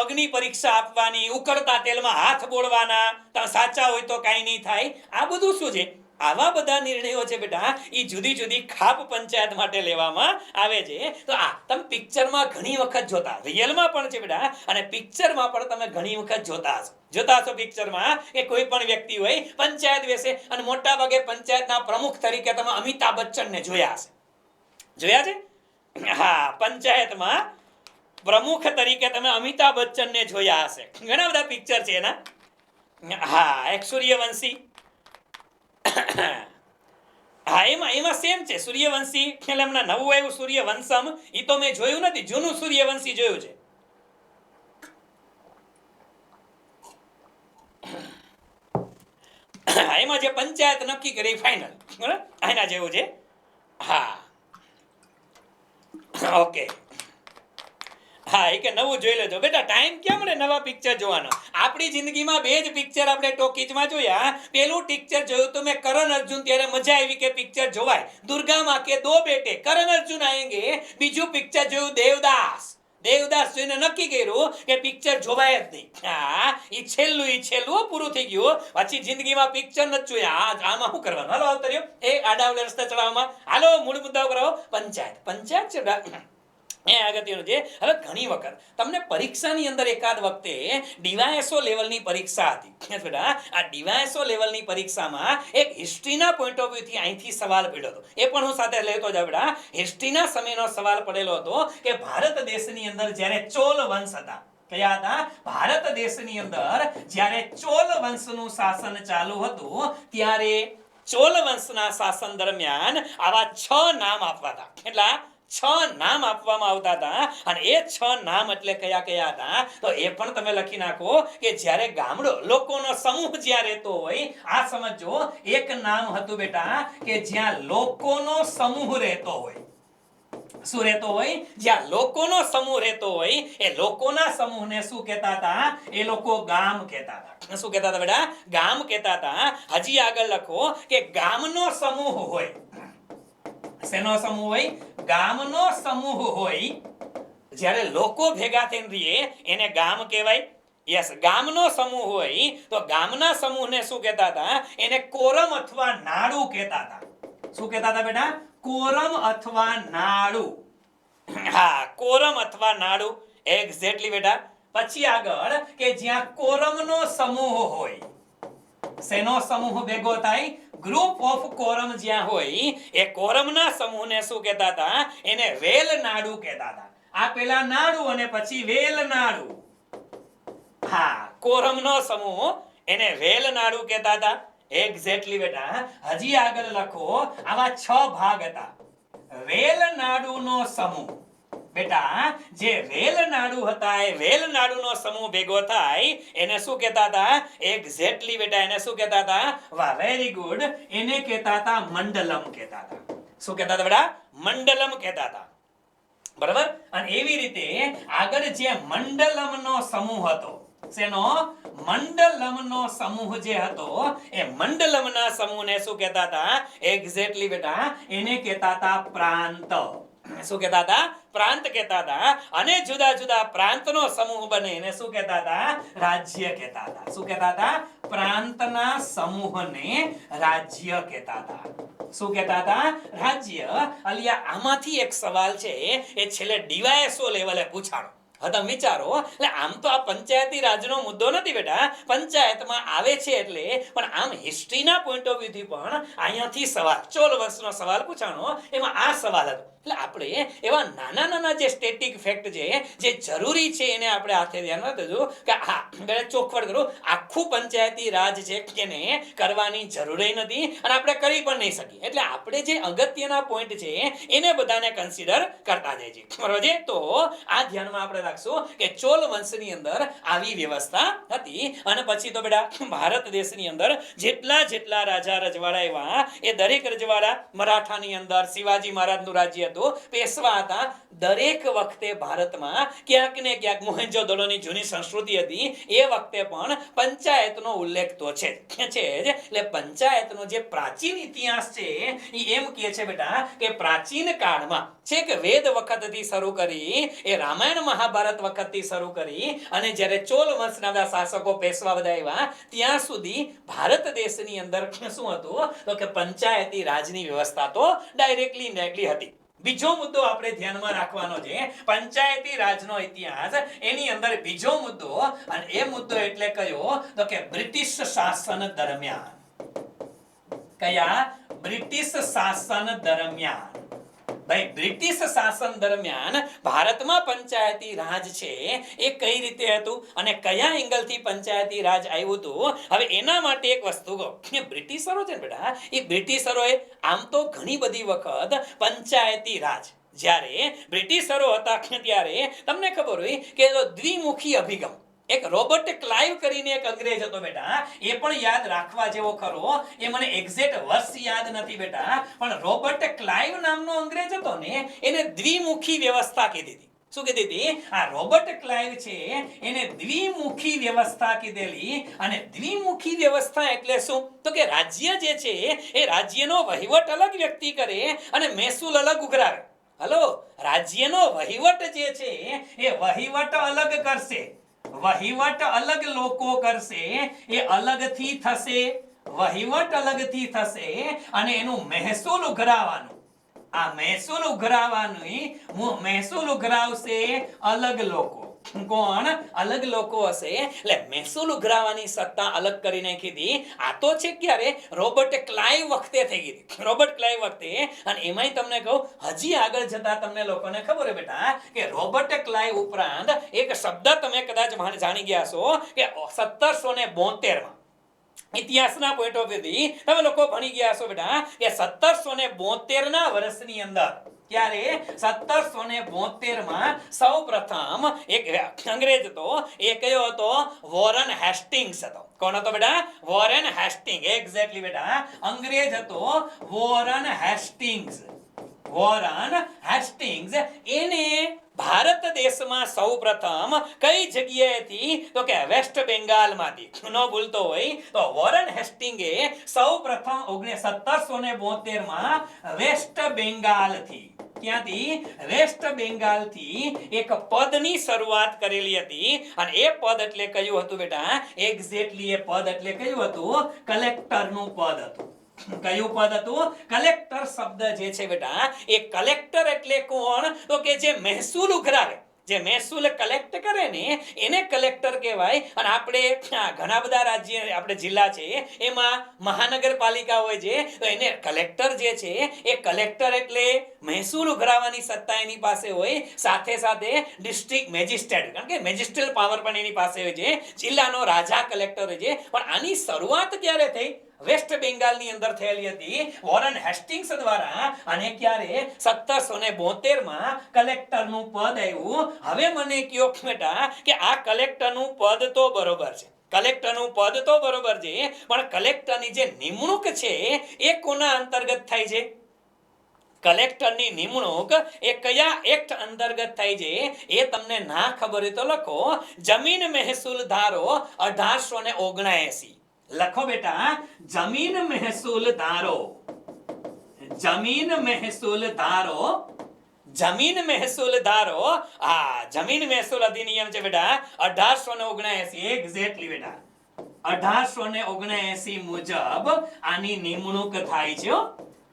અગ્નિ પરીક્ષા આપવાની, ઉકળતા તેલમાં હાથ બોળવાના, તમે સાચા હોય તો કાંઈ નહીં થાય. આ બધું શું છે? આવા બધા નિર્ણયો છે બેટા એ જુદી જુદી ખાપ પંચાયત માટે લેવામાં આવે છે. તો આ તમે પિક્ચરમાં ઘણી વખત જોતા, રિયલમાં પણ છે બેટા, અને પિક્ચરમાં પણ તમે ઘણી વખત જોતા હશો પિક્ચરમાં કે કોઈ પણ વ્યક્તિ હોય પંચાયત બેસે અને મોટા ભાગે પંચાયતના પ્રમુખ તરીકે તમે અમિતાભ બચ્ચનને જોયા હશે. જોયા છે? હા, પંચાયતમાં પ્રમુખ તરીકે તમે અમિતાભ બચ્ચનને જોયા હશે. ઘણા બધા પિક્ચર છે એના. હા, એક સૂર્યવંશી. હા, એમાં સેમ છે. સૂર્યવંશી એટલે હમણાં નવું આવ્યું સૂર્યવંશમ, એ તો મેં જોયું નથી, જૂનું સૂર્યવંશી જોયું છે. એમાં જે પંચાયત નક્કી કરી ફાઇનલ એના જેવું છે. હા, ઓકે. હા, એ કે નવું જોઈ લેજો બેટા. ટાઈમ ક્યાં મળે નવા પિક્ચર જોવાનો? આપણી જિંદગીમાં બે જ પિક્ચર આપણે ટોકીજમાં જોયા. પેલું પિક્ચર જોયું તો મેં કરણ અર્જુન, ત્યારે મજા આવી કે પિક્ચર જોવાય. દુર્ગા માં કે દો બેટે કરણ અર્જુન આएंगे. બીજું પિક્ચર જોયું દેવદાસ. દેવદાસ જોઈને નક્કી કર્યું કે પિક્ચર જોવાય જ નહીં. હા, ઈ છેલ્લું પૂરું થઈ ગયું. પછી જિંદગીમાં પિક્ચર નથી જોયા. આમાં શું કરવાનું? હાલો આવતર્યો એ આડાવડે રસ્તા ચડાવવામાં. હાલો મૂળ મુદ્દાઓ કરાવો. પંચાયત છે એ અગત્યનું છે. હવે ઘણી વખત તમને પરીક્ષાની અંદર એકાદ વખતે ડીવાયએસઓ લેવલની પરીક્ષા હતી બેટા. આ ડીવાયએસઓ લેવલની પરીક્ષામાં એક હિસ્ટ્રીના પોઈન્ટ ઓફ વ્યૂથી અહીંથી સવાલ પડ્યો હતો. એ પણ હું સાથે લેતો જાઉં બેટા. હિસ્ટ્રીના સમયનો સવાલ પડેલો હતો કે ભારત દેશની અંદર જ્યારે ચોલ વંશ હતા. કયા હતા? ભારત દેશની અંદર જ્યારે ચોલ વંશનું શાસન ચાલુ હતું ત્યારે ચોલ વંશના શાસન દરમિયાન આવા 6 નામ આપવાતા. કેટલા? 6 નામ આપવામાં આવતા હતા. અને એ 6 નામ એટલે કયા કયા હતા? તો એ પણ તમે લખી નાખો કે જ્યારે ગામડો લોકોનો સમૂહ જ્યાં રહેતો હોય, આ સમજો. એક નામ હતું બેટા કે જ્યાં લોકોનો સમૂહ રહેતો હોય. શું રહેતો હોય? જ્યાં લોકોનો સમૂહ રહેતો હોય, એ લોકોના સમૂહને શું કહેતા હતા? એ લોકો ગામ કહેતા હતા. શું કહેતા હતા બેટા? ગામ કહેતા હતા. હજી આગળ લખો કે ગામનો સમૂહ હોય. શેનો સમૂહ હોય? ગામનો સમૂહ હોય. જ્યારે લોકો ભેગા થઈને રહીએ એને ગામ કહેવાય. યસ, ગામનો સમૂહ હોય તો ગામના સમૂહને શું કહેતા હતા? એને કોરમ અથવા નાડું કહેતા હતા. શું કહેતા હતા બેટા? કોરમ અથવા નાડું. હા, કોરમ અથવા નાડું. એક્ઝેક્ટલી બેટા. પછી આગળ કે જ્યાં કોરમનો સમૂહ હોય. શેનો સમૂહ ભેગો થાય? ગ્રુપ ઓફ કોરમ જ્યાં હોય એ કોરમના સમૂહને શું કહેતા હતા? એને વેલ નાડુ કહેતા હતા. આ પેલા નાડુ અને પછી વેલ નાડુ. હા, કોરમનો સમૂહ એને વેલ નાડુ કહેતા હતા. એક્ઝેક્ટલી બેટા. હજી આગળ લખો. આવા 6 ભાગ હતા. વેલ નાડુનો સમૂહ બેટા, જે વેલ નાડુ હતા એ વેલ નાડુનો સમૂહ ભેગો થાય એને શું કહેતા હતા? એક્ઝેક્ટલી બેટા. એને શું કહેતા હતા? વાહ, વેરી ગુડ. એને કહેતા હતા મંડલમ કહેતા હતા. શું કહેતા હતા બેટા? મંડલમ કહેતા હતા. બરાબર. અને એવી રીતે આગળ જે મંડલમનો સમૂહ હતો. શેનો? મંડલમનો સમૂહ જે હતો એ મંડલમના સમૂહને શું કહેતા હતા? એક્ઝેક્ટલી બેટા. એને કહેતા હતા પ્રાંત. શું કહેતા હતા? પ્રાંત કહેતા હતા. અને જુદા જુદા પ્રાંતનો સમૂહ બને એને શું કહેતા હતા? રાજ્ય કહેતા હતા. શું કહેતા હતા? પ્રાંતના સમૂહને રાજ્ય કહેતા હતા. શું કહેતા હતા? રાજ્ય. અલિયા આમાંથી એક સવાલ છે એ છેલ્લે ડીવાયએસઓ લેવલે પૂછાણો. તમે વિચારો. એટલે આમ તો આ પંચાયતી રાજનો મુદ્દો નથી બેટા. પંચાયતમાં આવે છે એટલે, પણ આમ હિસ્ટ્રીના પોઈન્ટ ઓફ વ્યૂથી પણ અહીંયાથી સવાલ, ચોલ વર્ષનો સવાલ પૂછાણો. એમાં આ સવાલ હતો એટલે આપણે એવા નાના નાના જે સ્ટેટિક ફેક્ટ છે જે જરૂરી છે એને આપણે હાથે ધ્યાન રાખજો કે હા ચોખવટ કરું આખું પંચાયતી રાજ છે એને કરવાની જરૂર નથી અને આપણે કરી પણ નહીં શકીએ એટલે આપણે જે અગત્યના પોઈન્ટ છે એને બધાને કન્સિડર કરતા જઈએ બરોબર છે તો આ ધ્યાનમાં આપણે રાખશું કે ચોલ વંશની અંદર આવી વ્યવસ્થા હતી અને પછી તો બેટા ભારત દેશની અંદર જેટલા રાજા રજવાડા એવા એ દરેક રજવાડા મરાઠાની અંદર શિવાજી મહારાજનું રાજ્ય હતું પેશવા હતા દરેક વખતે ભારતમાં ક્યાંક ને ક્યાંક મોહેંજો-દડોની જૂની સંસ્કૃતિ હતી એ વખતે પણ પંચાયતનો ઉલ્લેખ તો છે જ એટલે પંચાયતનો જે પ્રાચીન ઇતિહાસ છે એ એમ કહે છે બેટા કે પ્રાચીન કાળમાં છેક વેદ વખતથી શરૂ કરી એ રામાયણ મહાભારત વખતથી શરૂ કરી અને જ્યારે ચોલ વંશના બધા શાસકો પેશવા બધા આવ્યા ત્યાં સુધી ભારત દેશની અંદર શું હતું તો કે પંચાયતી રાજની વ્યવસ્થા તો ડાયરેક્ટલી ઇનડાયરેક્ટલી હતી બીજો મુદ્દો આપણે ધ્યાનમાં રાખવાનો છે પંચાયતી રાજનો ઇતિહાસ એની અંદર બીજો મુદ્દો અને એ મુદ્દો એટલે કયો તો કે બ્રિટિશ શાસન દરમિયાન કયા બ્રિટિશ શાસન દરમિયાન ભાઈ બ્રિટિશ શાસન દરમિયાન ભારતમાં પંચાયતી રાજ છે એ કઈ રીતે હતું અને કયા એંગલથી પંચાયતી રાજ આવ્યું હતું હવે એના માટે એક વસ્તુ કહું બ્રિટિશરો છે ને બેટા એ બ્રિટિશરોએ આમ તો ઘણી બધી વખત પંચાયતી રાજ જ્યારે બ્રિટિશરો હતા ત્યારે તમને ખબર હોય કે દ્વિમુખી અભિગમ એક રોબર્ટ ક્લાઇવ કરીને એક અંગ્રેજ હતો બેટા એ પણ યાદ રાખવા જેવો ખરો એ મને એક્ઝેક્ટ વર્ષ યાદ નથી બેટા પણ રોબર્ટ ક્લાઇવ નામનો અંગ્રેજ હતો ને એને દ્વિમુખી વ્યવસ્થા કીધી હતી શું કીધી હતી આ રોબર્ટ ક્લાઇવ છે એને દ્વિમુખી વ્યવસ્થા કીધેલી અને દ્વિમુખી વ્યવસ્થા એટલે શું તો કે રાજ્ય જે છે એ રાજ્યનો વહીવટ અલગ વ્યક્તિ કરે અને મહેસૂલ અલગ ઉઘરાવે હલો રાજ્યનો વહીવટ જે છે એ વહીવટ અલગ કરશે વહીવટ અલગ લોકો કરશે એ અલગથી થશે વહીવટ અલગથી થશે અને એનું મહેસૂલ ઉઘરાવવાનું આ મહેસૂલ ઉઘરાવશે અલગ લોકો કોણ અલગ લોકો હશે એટલે મહેસૂલ ઉઘરાવવાની સત્તા અલગ કરી નાખી હતી આ તો છે ક્યારે રોબર્ટ ક્લાઇવ વખતે થઈ ગઈ હતી રોબર્ટ ક્લાઇવ વખતે અને એમાંય તમને કહું હજી આગળ જતા તમને લોકોને ખબર છે બેટા કે રોબર્ટ ક્લાઇવ ઉપરાંત એક શબ્દ તમે કદાચ જાણી ગયા છો કે 1772 ઇતિહાસના પોઈન્ટ ઓફ વ્યૂથી તમે લોકો ભણી ગયા છો બેટા કે 1772 ના વર્ષની અંદર ત્યારે 1772 માં સૌપ્રથમ એક અંગ્રેજ હતો એ કયો હતો વોરન હેસ્ટિંગ્સ હતો કોણ હતો બેટા વોરન હેસ્ટિંગ એક્ઝેક્ટલી બેટા અંગ્રેજ હતો વોરન હેસ્ટિંગ્સ એને ભારત દેશમાં સૌપ્રથમ કઈ જગ્યાએથી તો કે વેસ્ટ બેંગાલમાંથી ન ભૂલતો હોય તો વોરન હેસ્ટિંગે સૌપ્રથમ 1772 માં વેસ્ટ બેંગાલથી ક્યાંથી વેસ્ટ બેંગાલથી એક પદની શરૂઆત કરેલી હતી અને એ પદ એટલે કયું હતું બેટા એક્ઝેક્ટલી એ પદ એટલે કયું હતું કલેક્ટરનું પદ હતું કયું પદ હતું કલેક્ટર શબ્દ જે છે બેટા એ કલેક્ટર એટલે કોણ તો કે જે મહેસૂલ ઉઘરાવે જે મહેસૂલ કલેક્ટ કરે ને એને કલેક્ટર કહેવાય અને આપણે ઘણા બધા રાજ્ય આપણે જિલ્લા છે એમાં મહાનગરપાલિકા હોય છે તો એને કલેક્ટર જે છે એ કલેક્ટર એટલે મહેસૂલ ઉઘરાવવાની સત્તા એની પાસે હોય સાથે સાથે ડિસ્ટ્રિક્ટ મેજિસ્ટ્રેટ કારણ કે મેજિસ્ટ્રેટ પાવર પણ એની પાસે હોય છે જિલ્લાનો રાજા કલેક્ટર હોય છે પણ આની શરૂઆત ક્યારે થઈ વેસ્ટ બેંગાલની અંદર થયેલી હતી વોરન હેસ્ટિંગ્સ દ્વારા અને ક્યારે 1772 માં કલેક્ટરનું પદ આવ્યું હવે મને કયો બેટા કે આ કલેક્ટરનું પદ તો બરોબર છે કલેક્ટરનું પદ તો બરોબર છે પણ કલેક્ટરની જે નિમણૂક છે એ કોના અંતર્ગત થાય છે કલેક્ટરની નિમણૂક એ કયા એક્ટ અંતર્ગત થાય છે એ તમને ના ખબર હોય તો લખો જમીન મહેસૂલ ધારો 1879 લખો બેટા જમીન મહેસૂલ ધારો જમીન મહેસૂલ અધિનિયમ છે બેટા 1879 એક્ઝેક્ટલી બેટા 1879 મુજબ આની નિમણૂક થાય છે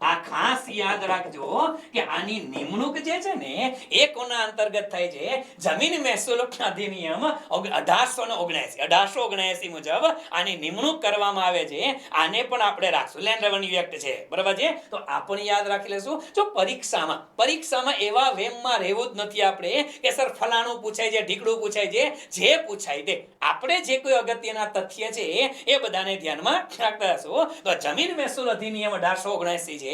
આ ખાસ યાદ રાખજો કે આની નિમણૂક જે છે ને એ કોના અંતર્ગત થાય છે? જમીન મહેસૂલ અધિનિયમ 1879 મુજબ આની નિમણૂક કરવામાં આવે છે. આને પણ આપણે રાખશું. લેન્ડ રેવન્યુ એક્ટ છે, બરાબર છે. તો આ પણ યાદ રાખી લેશું. જો પરીક્ષામાં એવા વેમમાં રહેવું જ નથી આપણે કે સર ફલાણું પૂછાય છે, ઢીકડું પૂછાય છે. જે પૂછાય તે આપણે જે કોઈ અગત્યના તથ્ય છે એ બધાને ધ્યાનમાં રાખતા હશો. તો જમીન મહેસૂલ અધિનિયમ 1879 છે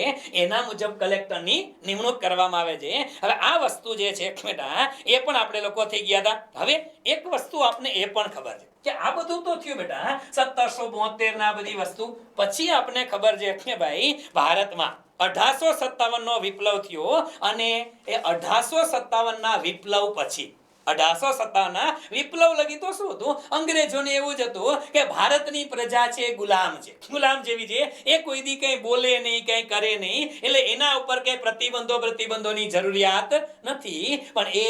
એના મુજબ કલેક્ટરની નિમણૂક કરવામાં આવે છે. હવે આ વસ્તુ જે છે બેટા એ પણ આપણે લોકો થઈ ગયા હતા. હવે એક વસ્તુ આપને એ પણ ખબર છે કે આ બધું તો થયું બેટા 1772 ના બધી વસ્તુ. પછી આપને ખબર છે કે ભાઈ ભારતમાં 1857 નો વિપ્લવ થયો અને એ 1857 ના વિપ્લવ પછી 1857 ના વિપ્લવ લગી તો શું હતું? અંગ્રેજોને એવું જ હતું કે ભારતની પ્રજા છે ગુલામ જેવી છે. એ કોઈ દી કઈ બોલે નહીં, કઈ કરે નહીં. એટલે એના ઉપર કઈ પ્રતિબંધોની જરૂરિયાત નથી. પણ એ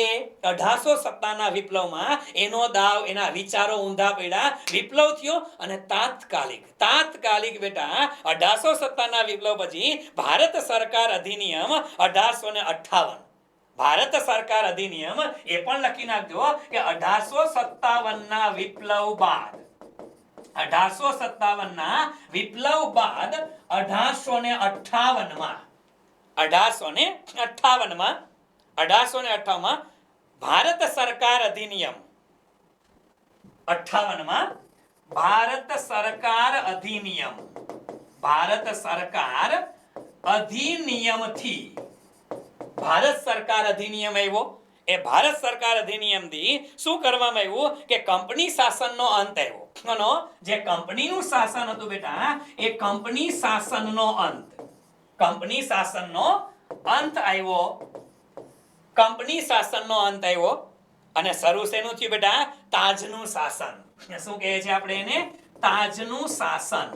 1857 ના વિપ્લવમાં એનો દાવ, એના વિચારો ઊંધા પડ્યા. વિપ્લવ થયો અને તાત્કાલિક બેટા 1857 ના વિપ્લવ પછી ભારત સરકાર અધિનિયમ 1858, ભારત સરકાર અધિનિયમ એ પણ લખી નાખજો કે 1857 ના વિપ્લવ બાદ 1858 ના વિપ્લવ બાદ 1858 માં ભારત સરકાર અધિનિયમ 58 માં ભારત સરકાર અધિનિયમથી ભારત સરકાર અધિનિયમ આવ્યો. એ ભારત સરકાર અધિનિયમથી શું કરવામાં આવ્યું કે કંપની શાસનનો અંત આવ્યો. જે કંપનીનું શાસન હતું બેટા એ કંપની શાસનનો અંત આવ્યો. અને શરૂ શેનું થયું બેટા? તાજનું શાસન. શું કહે છે આપણે એને? તાજનું શાસન.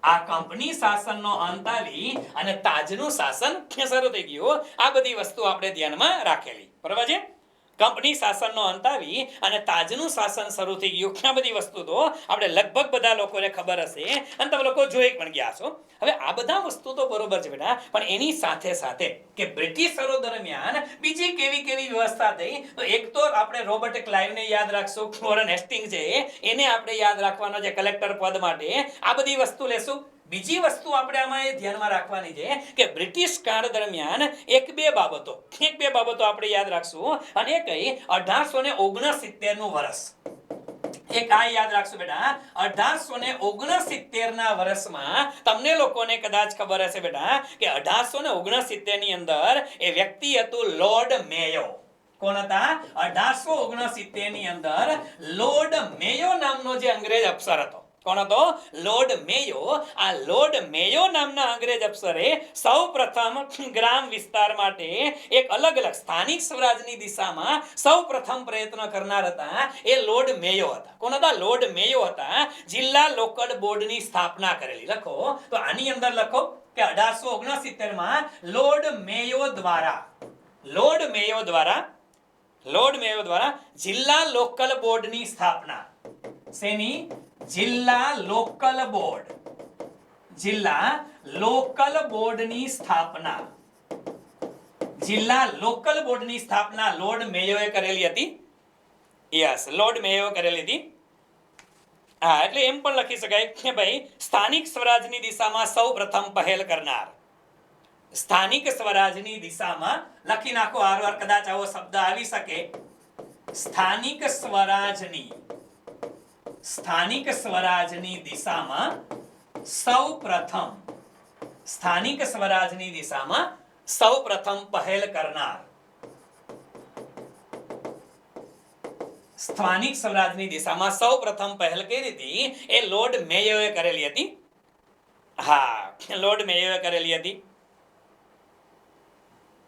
આ કંપની શાસનનો અંત આવી અને તાજનું શાસન શરૂ થઈ ગયું. આ બધી વસ્તુ આપણે ધ્યાનમાં રાખેલી, બરાબર છે. કંપની શાસનનો અંત આવી અને તાજનું શાસન શરૂ થઈ ગયું. આ બધી વસ્તુ તો આપણે લગભગ બધા લોકોને ખબર હશે અને તમે લોકો જોઈ પણ ગયા છો. હવે આ બધા વસ્તુ તો બરોબર છે બેટા, પણ એની સાથે કે બ્રિટિશરો દરમિયાન બીજી કેવી વ્યવસ્થા થઈ. તો એક તો આપણે રોબર્ટ ક્લાઇવને યાદ રાખશું. વોરન હેસ્ટિંગ છે એને આપણે યાદ રાખવાનો છે કલેક્ટર પદ માટે. આ બધી વસ્તુ લેશું. બીજી વસ્તુ આપણે આમાં એ ધ્યાનમાં રાખવાની છે કે બ્રિટિશ કાળ દરમિયાન એક બે બાબતો આપણે યાદ રાખશું. અને એ કઈ 1869 નું વર્ષ. એક આ યાદ રાખશો બેટા, 1869 ના વર્ષમાં તમને લોકોને કદાચ ખબર હશે બેટા કે 1869 ની અંદર એ વ્યક્તિ હતું લોર્ડ મેયો. કોણ હતા? 1869 ની અંદર લોર્ડ મેયો નામનો જે અંગ્રેજ અફસર હતો. કોણ હતો? લોર્ડ મેયો. આ લોર્ડ મેયો નામના અંગ્રેજ અફસરે સૌપ્રથમ ગ્રામ વિસ્તાર માટે એક અલગ સ્થાનિક સ્વરાજની દિશામાં સૌપ્રથમ પ્રયત્ન કરનાર હતા. એ લોર્ડ મેયો હતા. કોણ હતા? લોર્ડ મેયો હતા. જિલ્લા લોકલ બોર્ડની સ્થાપના કરેલી. લખો તો આની અંદર લખો કે 1869 માં લોર્ડ મેયો દ્વારા જિલ્લા લોકલ બોર્ડની સ્થાપના. શેની? જિલ્લા લોકલ બોર્ડની સ્થાપના. જિલ્લા લોકલ બોર્ડની સ્થાપના લોર્ડ મેયોએ કરેલી હતી. યસ, લોર્ડ મેયોએ કરેલી હતી. હા, એટલે એમ પણ લખી શકાય કે ભાઈ સ્થાનિક સ્વરાજની દિશામાં સૌપ્રથમ પહેલ કરનાર. સ્થાનિક સ્વરાજની દિશામાં લખી નાખો. આરવાર કદાચ આવો શબ્દ આવી શકે. સ્થાનિક સ્વરાજની દિશામાં સૌપ્રથમ પહેલ કરનાર. સ્થાનિક સ્વરાજની દિશામાં સૌપ્રથમ પહેલ કરી હતી એ લોર્ડ મેયોએ કરેલી હતી. હા, લોર્ડ મેયોએ કરેલી હતી.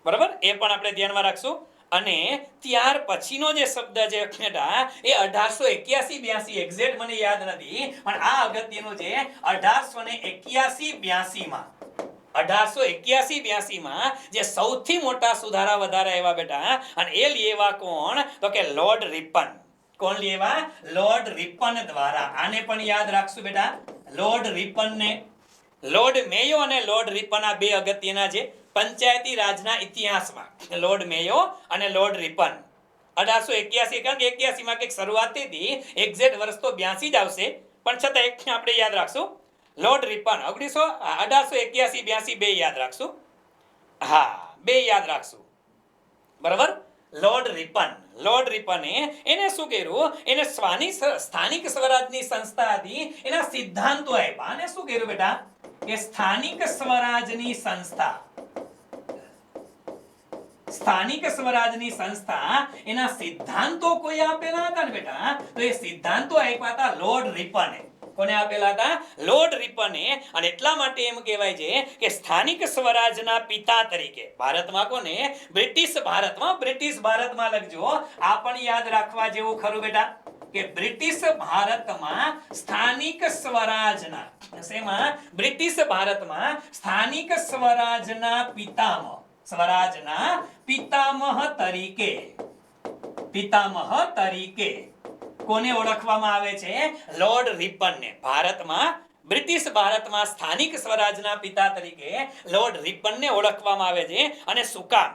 બરાબર, એ પણ આપણે ધ્યાનમાં રાખશું. અને ત્યાર પછીનો જે શબ્દ છે બેટા એ 1881-82 એક્ઝેક્ટ મને યાદ નથી, પણ આ અગત્યનું છે. 1881-82 માં જે સૌથી મોટા સુધારા વધારા એવા બેટા, અને એ લેવા કોણ? તો કે લોર્ડ રિપન. કોણ લેવા? લોર્ડ રિપન દ્વારા. આને પણ યાદ રાખશું બેટા, લોર્ડ રિપનને. લોર્ડ મેયો અને લોર્ડ રિપન આ બે અગત્યના છે પંચાયતી રાજના ઇતિહાસમાં. લોર્ડ મેયો અને લોર્ડ રિપન 1881, કારણ કે 81 માં કંઈક શરૂઆત થઈ હતી, એક્ઝેક્ટ વર્ષ તો 82 જ આવશે, પણ છતાં એક આપણે યાદ રાખશું. લોર્ડ રિપન 1881 82 બે યાદ રાખશું. હા, બે યાદ રાખશું, બરાબર. લોર્ડ રિપને એને શું કર્યું, એને સ્થાનિક સ્વરાજની સંસ્થા હતી એના સિદ્ધાંતો આપ્યા. અને શું કર્યું બેટા કે સ્થાનિક સ્વરાજની સંસ્થા એના સિદ્ધાંતો કોઈ આપેલા હતા ને બેટા, તો એ સિદ્ધાંતો આપ્યા હતા લોર્ડ રિપને. કોને આપેલા હતા? લોર્ડ રિપને. અને એટલા માટે એમ કહેવાય છે કે સ્થાનિક સ્વરાજના પિતા તરીકે ભારતમાં કોને? બ્રિટિશ ભારતમાં લખજો. આ પણ યાદ રાખવા જેવું ખરું બેટા કે બ્રિટિશ ભારતમાં સ્થાનિક સ્વરાજના પિતામહ તરીકે કોને ઓળખવામાં આવે છે? લોર્ડ રિપનને. બ્રિટિશ ભારતમાં સ્થાનિક સ્વરાજના પિતા તરીકે લોર્ડ રિપનને ઓળખવામાં આવે છે. અને શું કામ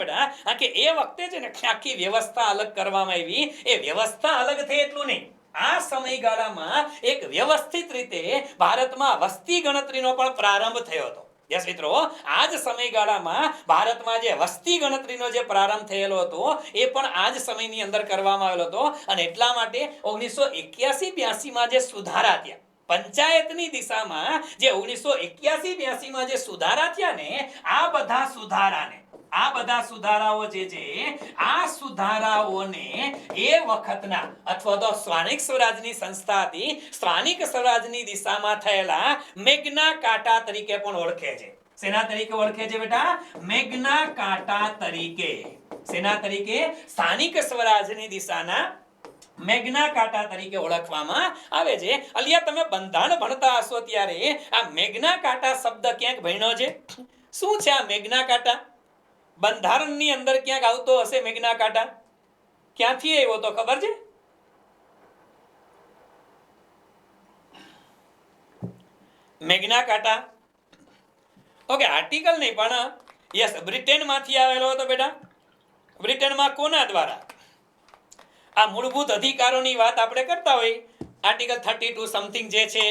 બેટા? કે એ વખતે છે ને આખી વ્યવસ્થા અલગ કરવામાં આવી. એ વ્યવસ્થા અલગ થઈ એટલું નહીં, આ સમયગાળામાં એક વ્યવસ્થિત રીતે ભારતમાં વસ્તી ગણતરીનો પણ પ્રારંભ થયો હતો. યસ મિત્રો, આ જ સમયગાળામાં ભારતમાં જે વસ્તી ગણતરીનો જે પ્રારંભ થયેલો હતો એ પણ આ જ સમયની અંદર કરવામાં આવેલો હતો. અને એટલા માટે 1981-82 માં જે સુધારા થયા પંચાયતની દિશામાં, જે 1981-82 માં જે સુધારા થયા ને, આ બધા સુધારાઓ જે છે, આ સુધારાઓને એ વખતના અથવા તો સ્થાનિક સ્વરાજની સંસ્થા હતી, સ્થાનિક સ્વરાજની દિશામાં થયેલા મેગ્ના કાર્ટા તરીકે પણ ઓળખે છે. શેના તરીકે ઓળખે છે બેટા? મેગ્ના કાર્ટા તરીકે. શેના તરીકે? સ્થાનિક સ્વરાજની દિશાના મેગ્ના કાર્ટા તરીકે ઓળખવામાં આવે છે. અલિયા તમે બંધારણ ભણતા હશો ત્યારે આ મેગ્ના કાર્ટા શબ્દ ક્યાંક ભણ્યો છે? શું છે આ મેગ્ના કાર્ટા? બંધારણની અંદર ક્યાંક આવતો હશે મેગ્ના કાર્ટા. ક્યાંથી આવ્યો તો ખબર છે? મેગ્ના કાર્ટા ઓકે, આર્ટિકલ નહીં પણ યસ, બ્રિટનમાંથી આવેલો હતો બેટા. બ્રિટનમાં કોના દ્વારા? આ મૂળભૂત અધિકારોની વાત આપણે કરતા હોય, આર્ટિકલ 32 સમથિંગ જે છે,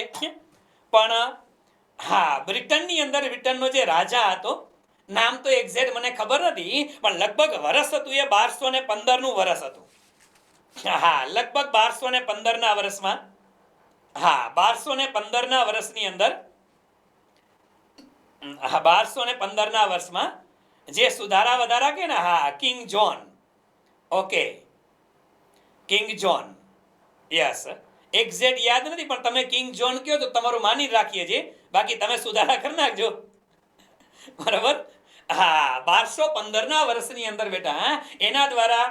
પણ હા, બ્રિટનની અંદર બ્રિટનનો જે રાજા હતો, નામ તો એક્ઝેક્ટ મને ખબર નથી, પણ લગભગ વર્ષ હતું એ 1215 નું વર્ષ હતું. હા, લગભગ 1215 ના વર્ષમાં, હા 1215 ના વર્ષની અંદર, હા 1215 ના વર્ષમાં જે સુધારા વધારા કે ને, હા king John, okay king John, yes exact યાદ નથી, પણ તમે કિંગ જોન કહો તો તમારું માની રાખીએ છીએ, બાકી તમે સુધારા કરી નાખજો, બરાબર. હા 1215 ના વર્ષની અંદર બેટા એના દ્વારા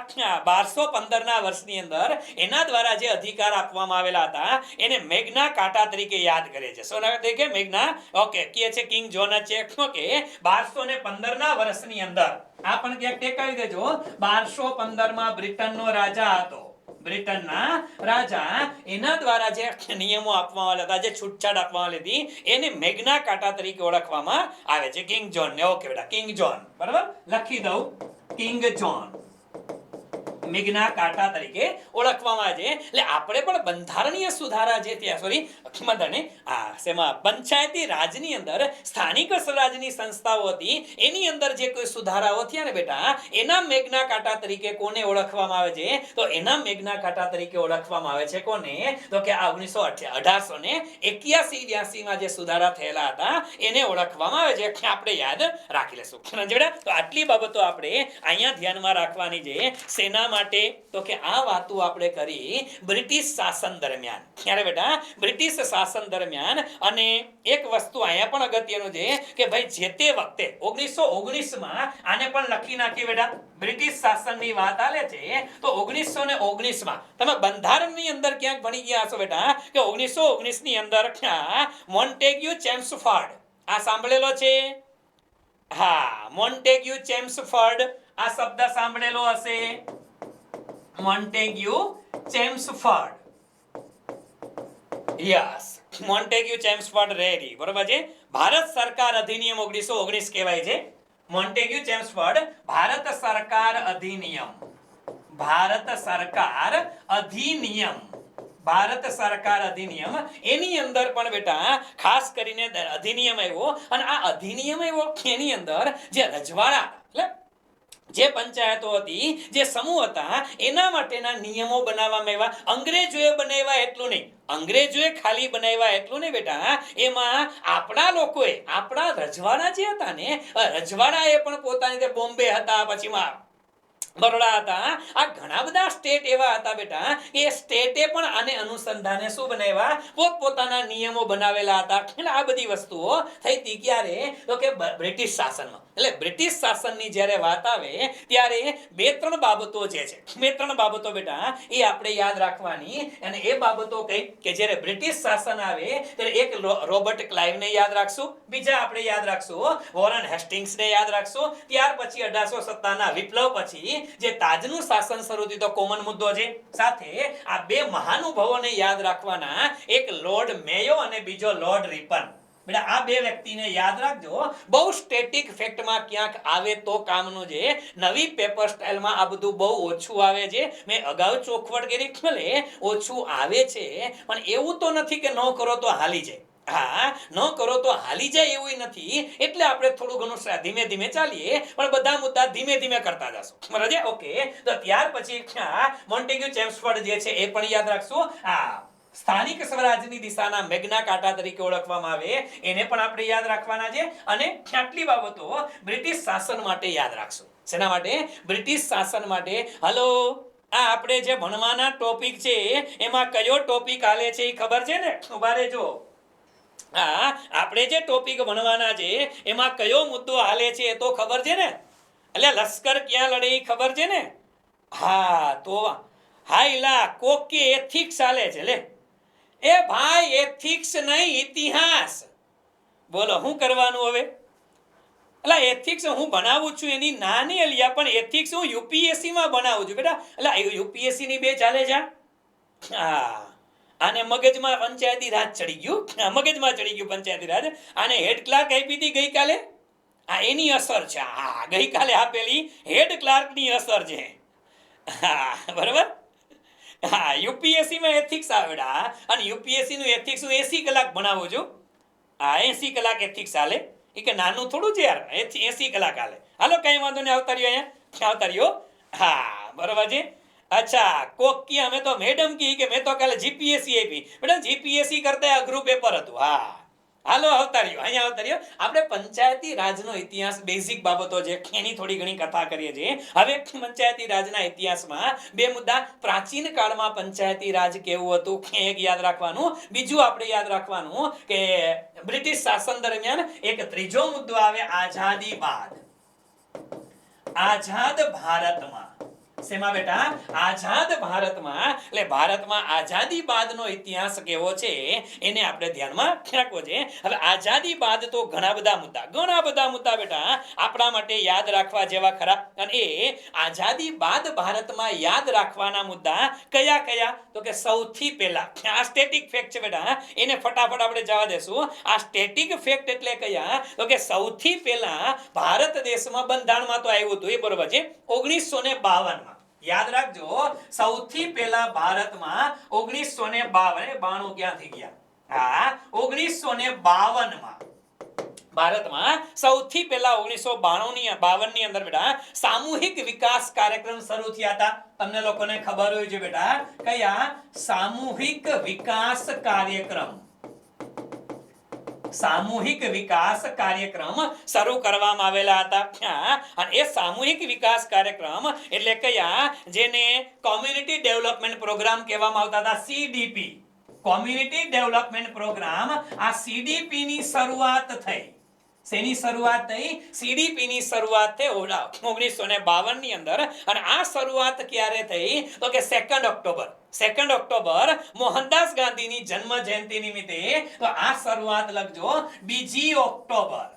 1215 ના વર્ષની અંદર એના દ્વારા જે અધિકાર આપવામાં આવેલા હતા એને મેગ્ના કાર્ટા તરીકે યાદ કરે છે. સોના તરીકે મેગ્ના, ઓકે કહે છે કિંગ જોન છે. ઓકે 1215 ના વર્ષની અંદર આ પણ ક્યાંક ટેકાવી દેજો. 1215 માં બ્રિટનનો રાજા હતો, બ્રિટનના રાજા, એના દ્વારા જે નિયમો આપવામાં આવ્યા હતા, જે છૂટછાટ આપવામાં આવી હતી, એને મેગ્ના કાર્ટા તરીકે ઓળખવામાં આવે છે. કિંગ જોન ને, ઓકે બેટા કિંગ જોન, બરાબર લખી દઉં, કિંગ જોન મેગ્ના કાર્ટા તરીકે ઓળખવામાં આવે છે. એટલે આપણે પણ બંધારણીય સુધારા જે થયા, શેમાં? પંચાયતી રાજની અંદર સ્થાનિક સ્વરાજની સંસ્થાઓ હતી, એની અંદર જે કોઈ સુધારાઓ થયા ને બેટા, એના મેગ્ના કાર્ટા તરીકે કોને ઓળખવામાં આવે છે? તો એના મેગ્ના કાર્ટા તરીકે ઓળખવામાં આવે છે કોને? તો કે આ 1881-82 માં જે સુધારા થયેલા હતા એને ઓળખવામાં આવે છે. આપણે યાદ રાખી લેશું. તો આટલી બાબતો આપણે અહીંયા ધ્યાનમાં રાખવાની છે. સેના માટે તો કે આ વાતો આપણે કરી બ્રિટિશ શાસન દરમિયાન. ત્યારે બેટા બ્રિટિશ શાસન દરમિયાન, અને એક વસ્તુ અહીંયા પણ અગત્યનું છે કે ભાઈ જે તે વખતે 1919 માં આને પણ લખી નાખી બેટા. બ્રિટિશ શાસનની વાત આલે છે તો 1919 માં તમે બંધારણની અંદર ક્યાંક ભણી ગયા હશો બેટા કે 1919 ની અંદર મોન્ટેગ્યુ ચેમ્સફોર્ડ, આ સાંભળેલો છે? હા, મોન્ટેગ્યુ ચેમ્સફોર્ડ આ શબ્દ સાંભળેલો હશે. મોન્ટેગ્યુ ચેમ્સફોર્ડ, યસ મોન્ટેગ્યુ ચેમ્સફોર્ડ રેરી, બરોબર છે. ભારત સરકાર અધિનિયમ 1919 કહેવાય છે. મોન્ટેગ્યુ ચેમ્સફોર્ડ ભારત સરકાર અધિનિયમ, ભારત સરકાર અધિનિયમ, ભારત સરકાર અધિનિયમ, એની અંદર પણ બેટા ખાસ કરીને અધિનિયમ આવ્યો. અને આ અધિનિયમ આવ્યો એની અંદર જે રજવાડા એટલે જે પંચાયતો હતી, જે સમૂહ હતા, એના માટેના નિયમો બનાવવામાં આવ્યા. અંગ્રેજોએ બનાવ્યા એટલું નહીં, અંગ્રેજોએ ખાલી બનાવ્યા એટલું નહીં બેટા, એમાં આપણા લોકોએ, આપણા રજવાડા જે હતા ને, રજવાડાએ પણ પોતાની, બોમ્બે હતા, પછી બરોડા હતા, આ ઘણા બધા સ્ટેટ એવા હતા બેટા, એ સ્ટેટે પણ આને અનુસંધાને શું બનાવ્યા, પોતપોતાના નિયમો બનાવેલા હતા. એટલે આ બધી વસ્તુઓ થઈ હતી ક્યારે, તો કે બ્રિટિશ શાસનમાં. એટલે બ્રિટિશ શાસનની જ્યારે વાત આવે ત્યારે બે ત્રણ બાબતો જે છે, બે ત્રણ બાબતો બેટા એ આપણે યાદ રાખવાની. અને એ બાબતો કઈ કે જ્યારે બ્રિટિશ શાસન આવે ત્યારે એક રોબર્ટ ક્લાઇવને યાદ રાખશું, બીજા આપણે યાદ રાખશું વોરન હેસ્ટિંગ્સને યાદ રાખશું. ત્યાર પછી 1857 ના વિપ્લવ પછી જે તાજનું શાસન શરૂ થયું તો કોમન મુદ્દો છે. સાથે આ બે મહાનુભાવોને યાદ રાખવાના, એક લોર્ડ મેયો અને બીજો લોર્ડ રિપન. બેટા આ બે વ્યક્તિને યાદ રાખજો. બહુ સ્ટેટિક ફેક્ટમાં ક્યાંક આવે તો કામનું છે. નવી પેપર સ્ટાઇલમાં આ બધું બહુ ઓછું આવે છે. મેં અગાઉ ચોખવટ કરી ભલે ઓછું આવે છે, પણ એવું તો નથી કે ન કરો તો હાલી જાય. હા, ન કરો તો હાલી જાય એવું નથી. એટલે આપણે થોડું ઘણું ધીમે ધીમે ચાલીએ, પણ બધા મુદ્દા ધીમે ધીમે કરતા જશું. બરાબર? ઓકે. તો ત્યાર પછી મોન્ટેગ્યુ ચેમ્સફોર્ડ જે છે એ પણ યાદ રાખશું. સ્થાનિક સ્વરાજની દિશાના મેગ્ના કાર્ટા તરીકે ઓળખવામાં આવે, એને પણ આપણે યાદ રાખવાના છે. અને આટલી બાબતો બ્રિટિશ શાસન માટે યાદ રાખશું. શેના માટે? બ્રિટિશ શાસન માટે. હલો, આ આપણે જે ભણવાના ટોપિક છે એમાં કયો ટોપિક હાલે છે એ ખબર છે ને? ઉભા રહેજો. હા, આપણે જે ટોપિક ભણવાના છે એમાં કયો મુદ્દો હાલે છે એ તો ખબર છે ને? એટલે લશ્કર ક્યાં લડે એ ખબર છે ને? હા, તો હાઈલા કોકે એથિક્સ હાલે છે. લે એ ભાઈ, એથિક્સ નહીં, ઇતિહાસ. બોલો શું કરવાનું હવે? એટલે એથિક્સ હું બનાવું છું એની નાની અલિયા, પણ એથિક્સ હું યુપીએસસી માં બનાવું છું બેટા. એટલે યુપીએસસી ની બે ચાલે છે. હા, આને મગજમાં પંચાયતી રાજ ચડી ગયું, મગજમાં ચડી ગયું પંચાયતી રાજ. આને હેડ ક્લાર્ક આપી હતી ગઈકાલે, આ એની અસર છે. હા, ગઈકાલે આપેલી હેડ ક્લાર્કની અસર છે. હા, બરાબર. હા, યુપીએસસી માં એથિક્સ આવેડા, અને યુપીએસસી નું એથિક્સ હું 80 કલાક ભણાવું છું. આ 80 કલાક એથિક્સ હાલે. એ કે નાનું થોડું છે યાર, 80 કલાક હાલે. હાલો, કઈ વાંધો નહીં, આવતા રહ્યો અહીંયા, આવતા રહ્યો. હા, બરોબર છે. અચ્છા, કોક કી અમે તો મેડમ કી કે મેં તો કાલે જીપીએસસી આપી. બેટા જીપીએસસી કરતા અઘરું પેપર હતું. હા, હાલો, આવતા રહ્યો, અહીંયા આવતા રહ્યો. આપણે પંચાયતી રાજનો ઇતિહાસ, બેઝિક બાબતો છે એની થોડી ઘણી કથા કરીએ છીએ. હવે પંચાયતી રાજના ઇતિહાસમાં બે મુદ્દા. પ્રાચીન કાળમાં પંચાયતી રાજ કેવું હતું એક યાદ રાખવાનું. બીજું આપણે યાદ રાખવાનું કે બ્રિટિશ શાસન દરમિયાન એક ત્રીજો મુદ્દો આવે, આઝાદી બાદ. આઝાદ ભારતમાં. શેમાં બેટા? આઝાદ ભારતમાં. એટલે ભારતમાં આઝાદી બાદનો ઇતિહાસ કેવો છે એને આપણે ધ્યાનમાં રાખવો છે. હવે આઝાદી બાદ તો ઘણા બધા મુદ્દા બેટા આપણા માટે યાદ રાખવા જેવા ખરા. અને એ આઝાદી બાદ ભારતમાં યાદ રાખવાના મુદ્દા કયા કયા? તો કે સૌથી પહેલા આ સ્ટેટિક ફેક્ટ છે બેટા, એને ફટાફટ આપણે જવા દેશું. આ સ્ટેટિક ફેક્ટ એટલે કયા? તો કે સૌથી પહેલા ભારત દેશમાં બંધારણમાં તો આવ્યું હતું, એ બરોબર છે, 1952 માં. યાદ રાખજો, સૌથી પહેલા ભારતમાં 1952, 92 ક્યાં થઈ ગયા? હા, 1952 માં ભારતમાં સૌથી પહેલા 1952 ની અંદર બેટા સામૂહિક વિકાસ કાર્યક્રમ શરૂ થયા હતા. તમને લોકોને ખબર હોય છે બેટા, કયા? સામૂહિક વિકાસ કાર્યક્રમ. સામૂહિક વિકાસ કાર્યક્રમ શરૂ કરવામાં આવેલા હતા. અને એ સામૂહિક વિકાસ કાર્યક્રમ એટલે કયા? જેને કોમ્યુનિટી ડેવલપમેન્ટ પ્રોગ્રામ કહેવામાં આવતા હતા, સીડીપી. કોમ્યુનિટી ડેવલપમેન્ટ પ્રોગ્રામ, આ સીડીપી ની શરૂઆત થઈ. શેની શરૂઆત થઈ? સીડીપી ની શરૂઆત થઈ 1952 ની અંદર. અને આ શરૂઆત ક્યારે થઈ? તો કે 2 ઓક્ટોબર. 2 ઓક્ટોબર મોહનદાસ ગાંધીની જન્મ જયંતિ નિમિત્તે. તો આ શરૂઆત લખજો 2 ઓક્ટોબર.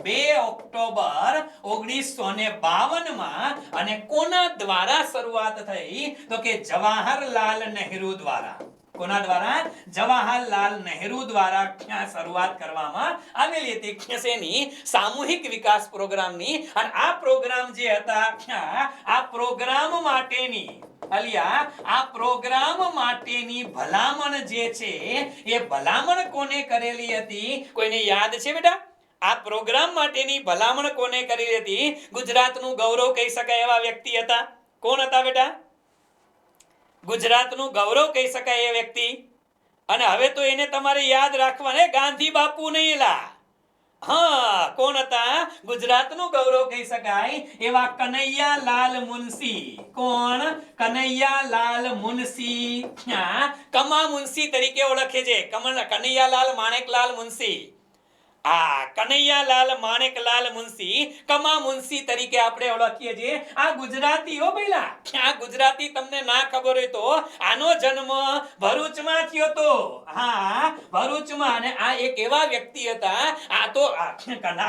2 ઓક્ટોબર 1952 માં. અને કોના દ્વારા શરૂઆત થઈ? તો કે જવાહરલાલ નહેરુ દ્વારા. કોના દ્વારા? જવાહરલાલ નહેરુ દ્વારા શરૂઆત કરવામાં આવેલી હતી શેની? સામૂહિક વિકાસ પ્રોગ્રામની. અને આ પ્રોગ્રામ જે હતા આ પ્રોગ્રામ માટેની આ પ્રોગ્રામ માટેની ભલામણ જે છે એ ભલામણ કોને કરેલી હતી? કોઈને યાદ છે બેટા? આ પ્રોગ્રામ માટેની ભલામણ કોને કરેલી હતી? ગુજરાતનું ગૌરવ કહી શકાય એવા વ્યક્તિ હતા. કોણ હતા બેટા? ગુજરાતનું ગૌરવ કહી શકાય એ વ્યક્તિ. અને હવે તો એને તમારે યાદ રાખવાને, ગાંધી બાપુ નહીં એલા. હા, કોણ હતા? ગુજરાતનું ગૌરવ કહી શકાય એવા કનૈયાલાલ મુનશી. કોણ? કનૈયાલાલ મુનશી. કમા મુનશી તરીકે ઓળખે છે. કનૈયાલાલ માણેકલાલ મુનશી. કનૈયાલાલ માણેકલાલ મુનશી, કમા મુનશી તરીકે આપણે ઓળખીએ છીએ. આ ગુજરાતી હો ભઈલા. આ ગુજરાતી તમને ના ખબર હોય તો આનો જન્મ ભરૂચમાં થયો તો. ભરૂચમાં. અને આ એક એવા વ્યક્તિ હતા. આ તો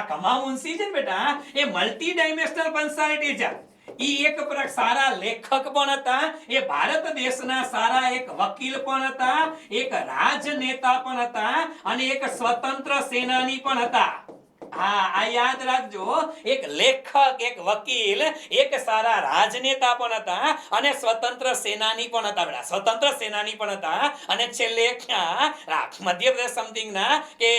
કમા મુનશી છે ને બેટા, એ મલ્ટી ડાયમેન્શનલ પર્સનાલિટી છે. ઈ એક સારા લેખક પણ હતા, એ ભારત દેશના સારા એક વકીલ પણ હતા, એક રાજનેતા પણ હતા, અને એક સ્વતંત્ર સેનાની પણ હતા. આ યાદ રાખજો. એક લેખક, એક વકીલ, એક સારા રાજનેતા પણ હતા, અને સ્વતંત્ર સેનાની પણ હતા બેટા. સ્વતંત્ર સેનાની પણ હતા. અને છેલ્લે મધ્યપ્રદેશ સમથિંગ ના કે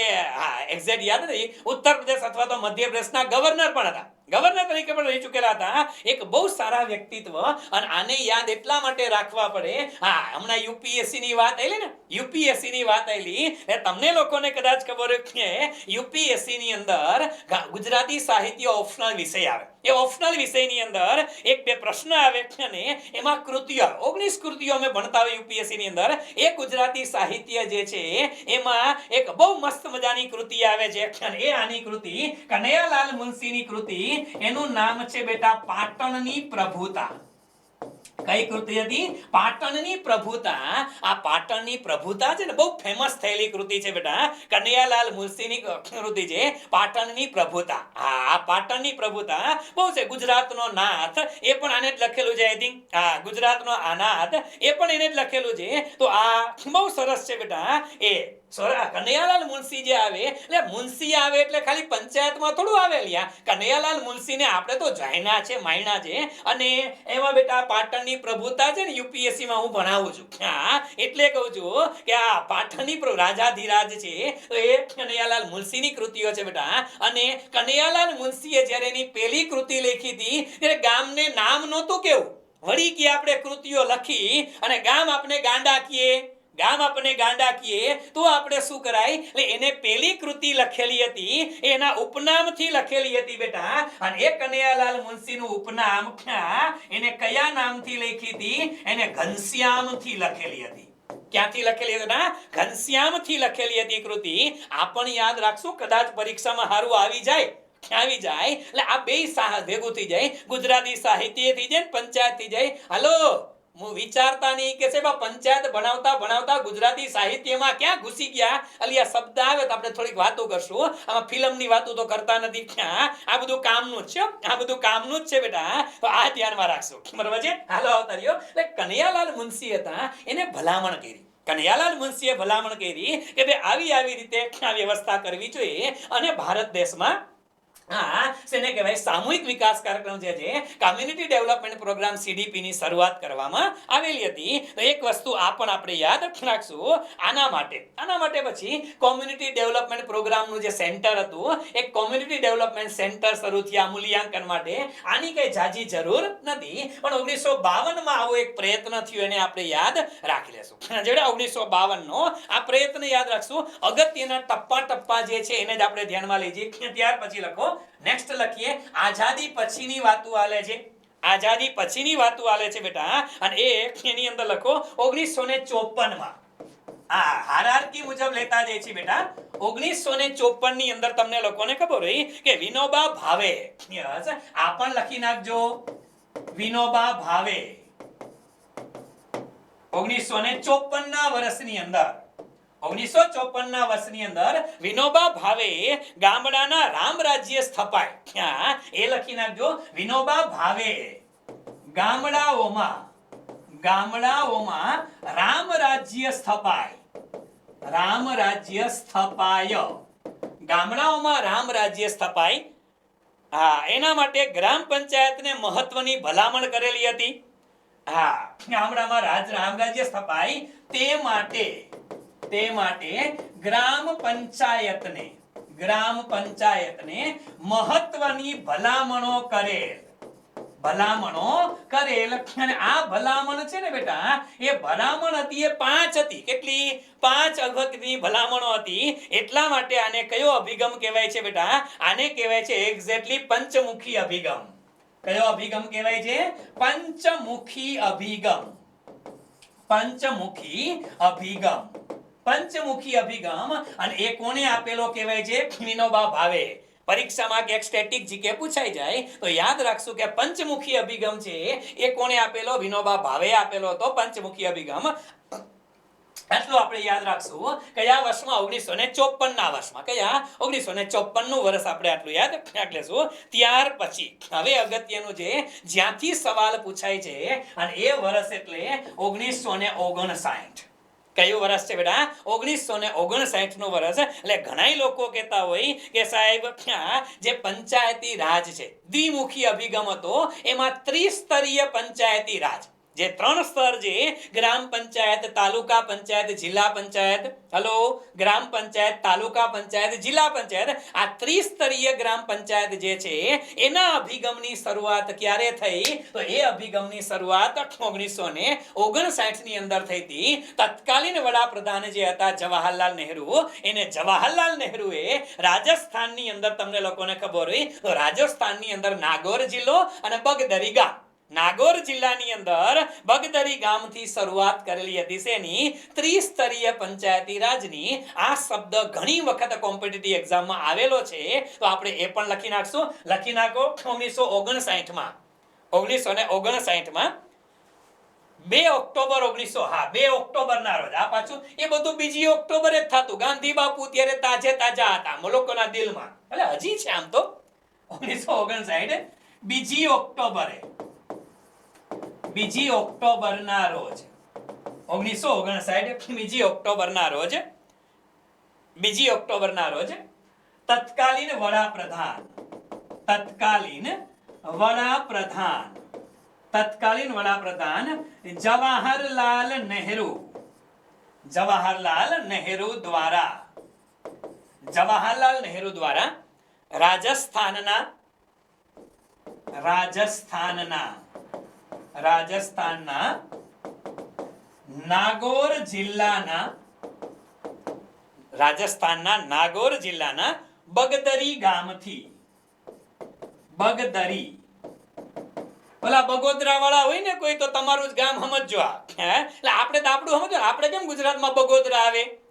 એક્ઝેક્ટ યાદ નથી, ઉત્તર પ્રદેશ અથવા તો મધ્યપ્રદેશના ગવર્નર પણ હતા. ગવર્નર તરીકે પણ રહી ચૂકેલા હતા. એક બહુ સારા વ્યક્તિત્વ. અને આને યાદ એટલા માટે રાખવા પડે. હમણાં યુપીએસસી ની વાત આવેલી ને, યુપીએસસી ની વાત આવેલી, તમને લોકોને કદાચ ખબર હોય કે યુપીએસસી ની અંદર ગુજરાતી સાહિત્ય ઓપ્શનલ વિષય આવે. એ ઓપ્શનલ વિષયની અંદર એક બે પ્રશ્ન આવે અને એમાં કૃતિઓ, 19 કૃતિઓ અમે ભણતા હોય યુપીએસસી ની અંદર. એ ગુજરાતી સાહિત્ય જે છે એમાં એક બહુ મસ્ત મજાની કૃતિ આવે છે. એ આની કૃતિ, કનૈયાલાલ મુનશીની કૃતિ. એનું નામ છે બેટા પાટણની પ્રભુતા. કઈ કૃતિ હતી? પાટણની પ્રભુતા. આ પાટણની પ્રભુતા છે ને બહુ ફેમસ થયેલી કૃતિ છે બેટા. કનૈયાલાલ મુનશીની કૃતિ છે પાટણની પ્રભુતા. આ પાટણની પ્રભુતા બહુ છે. ગુજરાતનો નાથ, એ પણ આને જ લખેલું છે. આઈ થિંક ગુજરાતનો અનાથ, એ પણ એને જ લખેલું છે. તો આ બહુ સરસ છે બેટા. એ કનૈયાલાલ મુનશી જે આવે, એટલે મુનશી આવે એટલે ખાલી પંચાયતમાં થોડું આવે લ્યા. કનૈયાલાલ મુનશીને આપણે તો જાયના છે, માયના છે. અને એમાં બેટા પાટણની પ્રભુતા છે ને યુપીએસસી માં હું ભણાવું છું. એટલે કહું છું કે આ પાટણની રાજાધિરાજ છે તો એ કનૈયાલાલ મુનશીની કૃતિઓ છે બેટા. અને કનૈયાલાલ મુનશીએ જ્યારે એની પહેલી કૃતિ લખી હતી ત્યારે ગામને નામ નહોતું કેવું. વળી કે આપણે કૃતિઓ લખી અને ગામ આપણે ગાંડા કીએ, ગામ આપણે ગાંડા કીએ તો આપણે શું કરાય? એટલે એને પહેલી કૃતિ લખેલી હતી એના ઉપનામથી લખેલી હતી બેટા. અને એ કનૈયાલાલ મુનશીનું ઉપનામ એને કયા નામથી લખી હતી? એને ઘનશ્યામથી લખેલી હતી. ક્યાંથી લખેલી હતી? ઘનશ્યામથી લખેલી હતી કૃતિ. આ પણ યાદ રાખશું, કદાચ પરીક્ષામાં સારું આવી જાય. એટલે આ બે ભેગું થઈ જાય. ગુજરાતી સાહિત્ય થઈ જાય, પંચાયત થઈ જાય. હાલો, હું વિચારતા નહીં કે સાહેબ પંચાયત ભણાવતા ભણાવતા ગુજરાતી સાહિત્યમાં ક્યાં ઘૂસી ગયા. અલિયા શબ્દ આવે તો આપણે થોડીક વાતો કરશું. આમાં ફિલ્મની વાતો તો કરતા નથી. આ બધું કામનું જ છે. આ બધું કામનું જ છે બેટા. તો આ ધ્યાનમાં રાખશું. બરાબર છે? હાલો આવતા રહ્યો. એટલે કનૈયાલાલ મુનશી હતા, એને ભલામણ કરી. કનૈયાલાલ મુનશીએ ભલામણ કરી કે ભાઈ આવી રીતે વ્યવસ્થા કરવી જોઈએ. અને ભારત દેશમાં શેને કહેવાય? સામૂહિક વિકાસ કાર્યક્રમ જે છે, કમ્યુનિટી ડેવલપમેન્ટ પ્રોગ્રામ CDP ની શરૂઆત કરવામાં આવેલી હતી. તો એક વસ્તુ આ પણ આપણે યાદ રાખશું. આના માટે પછી કોમ્યુનિટી ડેવલપમેન્ટ પ્રોગ્રામનું જે સેન્ટર હતું, એક કોમ્યુનિટી ડેવલપમેન્ટ સેન્ટર શરૂ થયા મૂલ્યાંકન માટે. આની કઈ જાજી જરૂર નથી, પણ 1952 માં આવો એક પ્રયત્ન થયો, એને આપણે યાદ રાખી લેશું. જેડે 1952 નો આ પ્રયત્ન યાદ રાખશું. અગત્યના ટપ્પા જે છે એને જ આપણે ધ્યાનમાં લઈ જઈએ. ત્યાર પછી લખો, નેક્સ્ટ લખીએ, આઝાદી પછીની વાતો આલે છે. આઝાદી પછીની વાતો આલે છે બેટા. અને એની અંદર લખો 1954 માં. હાયરાર્કી મુજબ લેતા જાય છે બેટા. 1954 ની અંદર તમને લોકોને ખબર હોય કે વિનોબા ભાવે, યસ, આ પણ લખી નાખજો. વિનોબા ભાવે 1954 ના વર્ષની અંદર, 1954 ના વર્ષની અંદર વિનોબા ભાવે ગામડાના રામ રાજ્ય સ્થપાય. એ લખી નાખજો. વિનોબા ભાવે ગામડાઓમાં રામ રાજ્ય રાજ્ય સ્થપાય, રામ રાજ્ય સ્થપાય, ગામડાઓમાં રામ રાજ્ય સ્થપાય. હા, એના માટે ગ્રામ પંચાયતને મહત્વની ભલામણ કરેલી હતી. હા, ગામડામાં રામ રાજ્ય સ્થપાય તે માટે ગ્રામ પંચાયતને મહત્વની ભલામણો કરેલ. અને આ ભલામણ છે ને બેટા, એ ભલામણ હતી એ 5 હતી. કેટલી? 5 અગત્યની ભલામણો હતી. એટલા માટે આને કયો અભિગમ કહેવાય છે બેટા? આને કહેવાય છે એક્ઝેક્ટલી પંચમુખી અભિગમ. કયો અભિગમ કહેવાય છે? પંચમુખી અભિગમ. પંચમુખી અભિગમ. અને એ કોને આપેલો કહેવાય છે? વિનોબા ભાવે. પરીક્ષામાં કે સ્ટેટિક જીકે પૂછાઈ જાય તો યાદ રાખશું કે પંચમુખી અભિગમ છે એ કોને આપેલો? વિનોબા ભાવે આપેલો હતો પંચમુખી અભિગમ. એટલું આપણે યાદ રાખશું. કયા વર્ષમાં? 1954 ના વર્ષમાં. કયા? 1954 નું વર્ષ આપણે આટલું યાદ રાખી લેશું. ત્યાર પછી હવે અગત્યનું છે, જ્યાંથી સવાલ પૂછાય છે, અને એ વર્ષ એટલે 1959. કયું વર્ષ છે બેટા? 1959 નું વર્ષ. એટલે ઘણા લોકો કહેતા હોય કે સાહેબ જે પંચાયતી રાજ છે, દ્વિમુખી અભિગમ હતો, એમાં ત્રિસ્તરીય પંચાયતી રાજ, જે 3 સ્તર છે, ગ્રામ પંચાયત, તાલુકા પંચાયત, જિલ્લા પંચાયત. હલો, ગ્રામ પંચાયત, તાલુકા પંચાયત, જિલ્લા પંચાયત, આ ત્રિસ્તરીય ગ્રામ પંચાયત જે છે એના અભિગમની શરૂઆત ક્યારે થઈ? તો એ અભિગમની શરૂઆત 1959 ની અંદર થઈ હતી. તત્કાલીન વડાપ્રધાન જે હતા જવાહરલાલ નહેરુ, એને જવાહરલાલ નહેરુએ રાજસ્થાનની અંદર, તમને લોકોને ખબર હોય તો રાજસ્થાનની અંદર નાગોર જિલ્લો અને બગદરી ગામ, નાગોર જિલ્લાની અંદર બગદરી ગામથી શરૂઆત કરેલી હતી. શેની? ત્રિસ્તરીય પંચાયતી રાજની. આ શબ્દ ઘણી વખત કોમ્પિટિટિવ એક્ઝામમાં આવેલો છે, તો આપણે એ પણ લખી નાખશું. લખી નાખો. 1959 માં 2 ઓક્ટોબર 2 ઓક્ટોબર ના રોજ. આ પાછું એ બધું બીજી ઓક્ટોબરે જ થતું. ગાંધી બાપુ ત્યારે તાજા હતા લોકોના દિલમાં. એટલે હજી છે આમ તો. 1959 બીજી ઓક્ટોબર ના રોજ, 1959 બીજી ઓક્ટોબર ના રોજ તત્કાલીન વડાપ્રધાન જવાહરલાલ નહેરુ દ્વારા રાજસ્થાનના નાગોર જિલ્લાના બગદરી ગામથી, ઓલા બગોદરા વાળા હોય ને કોઈ, તો તમારું જ ગામ સમજજો. એટલે આપણે તો આપણું સમજો. આપણે કેમ ગુજરાતમાં બગોદરા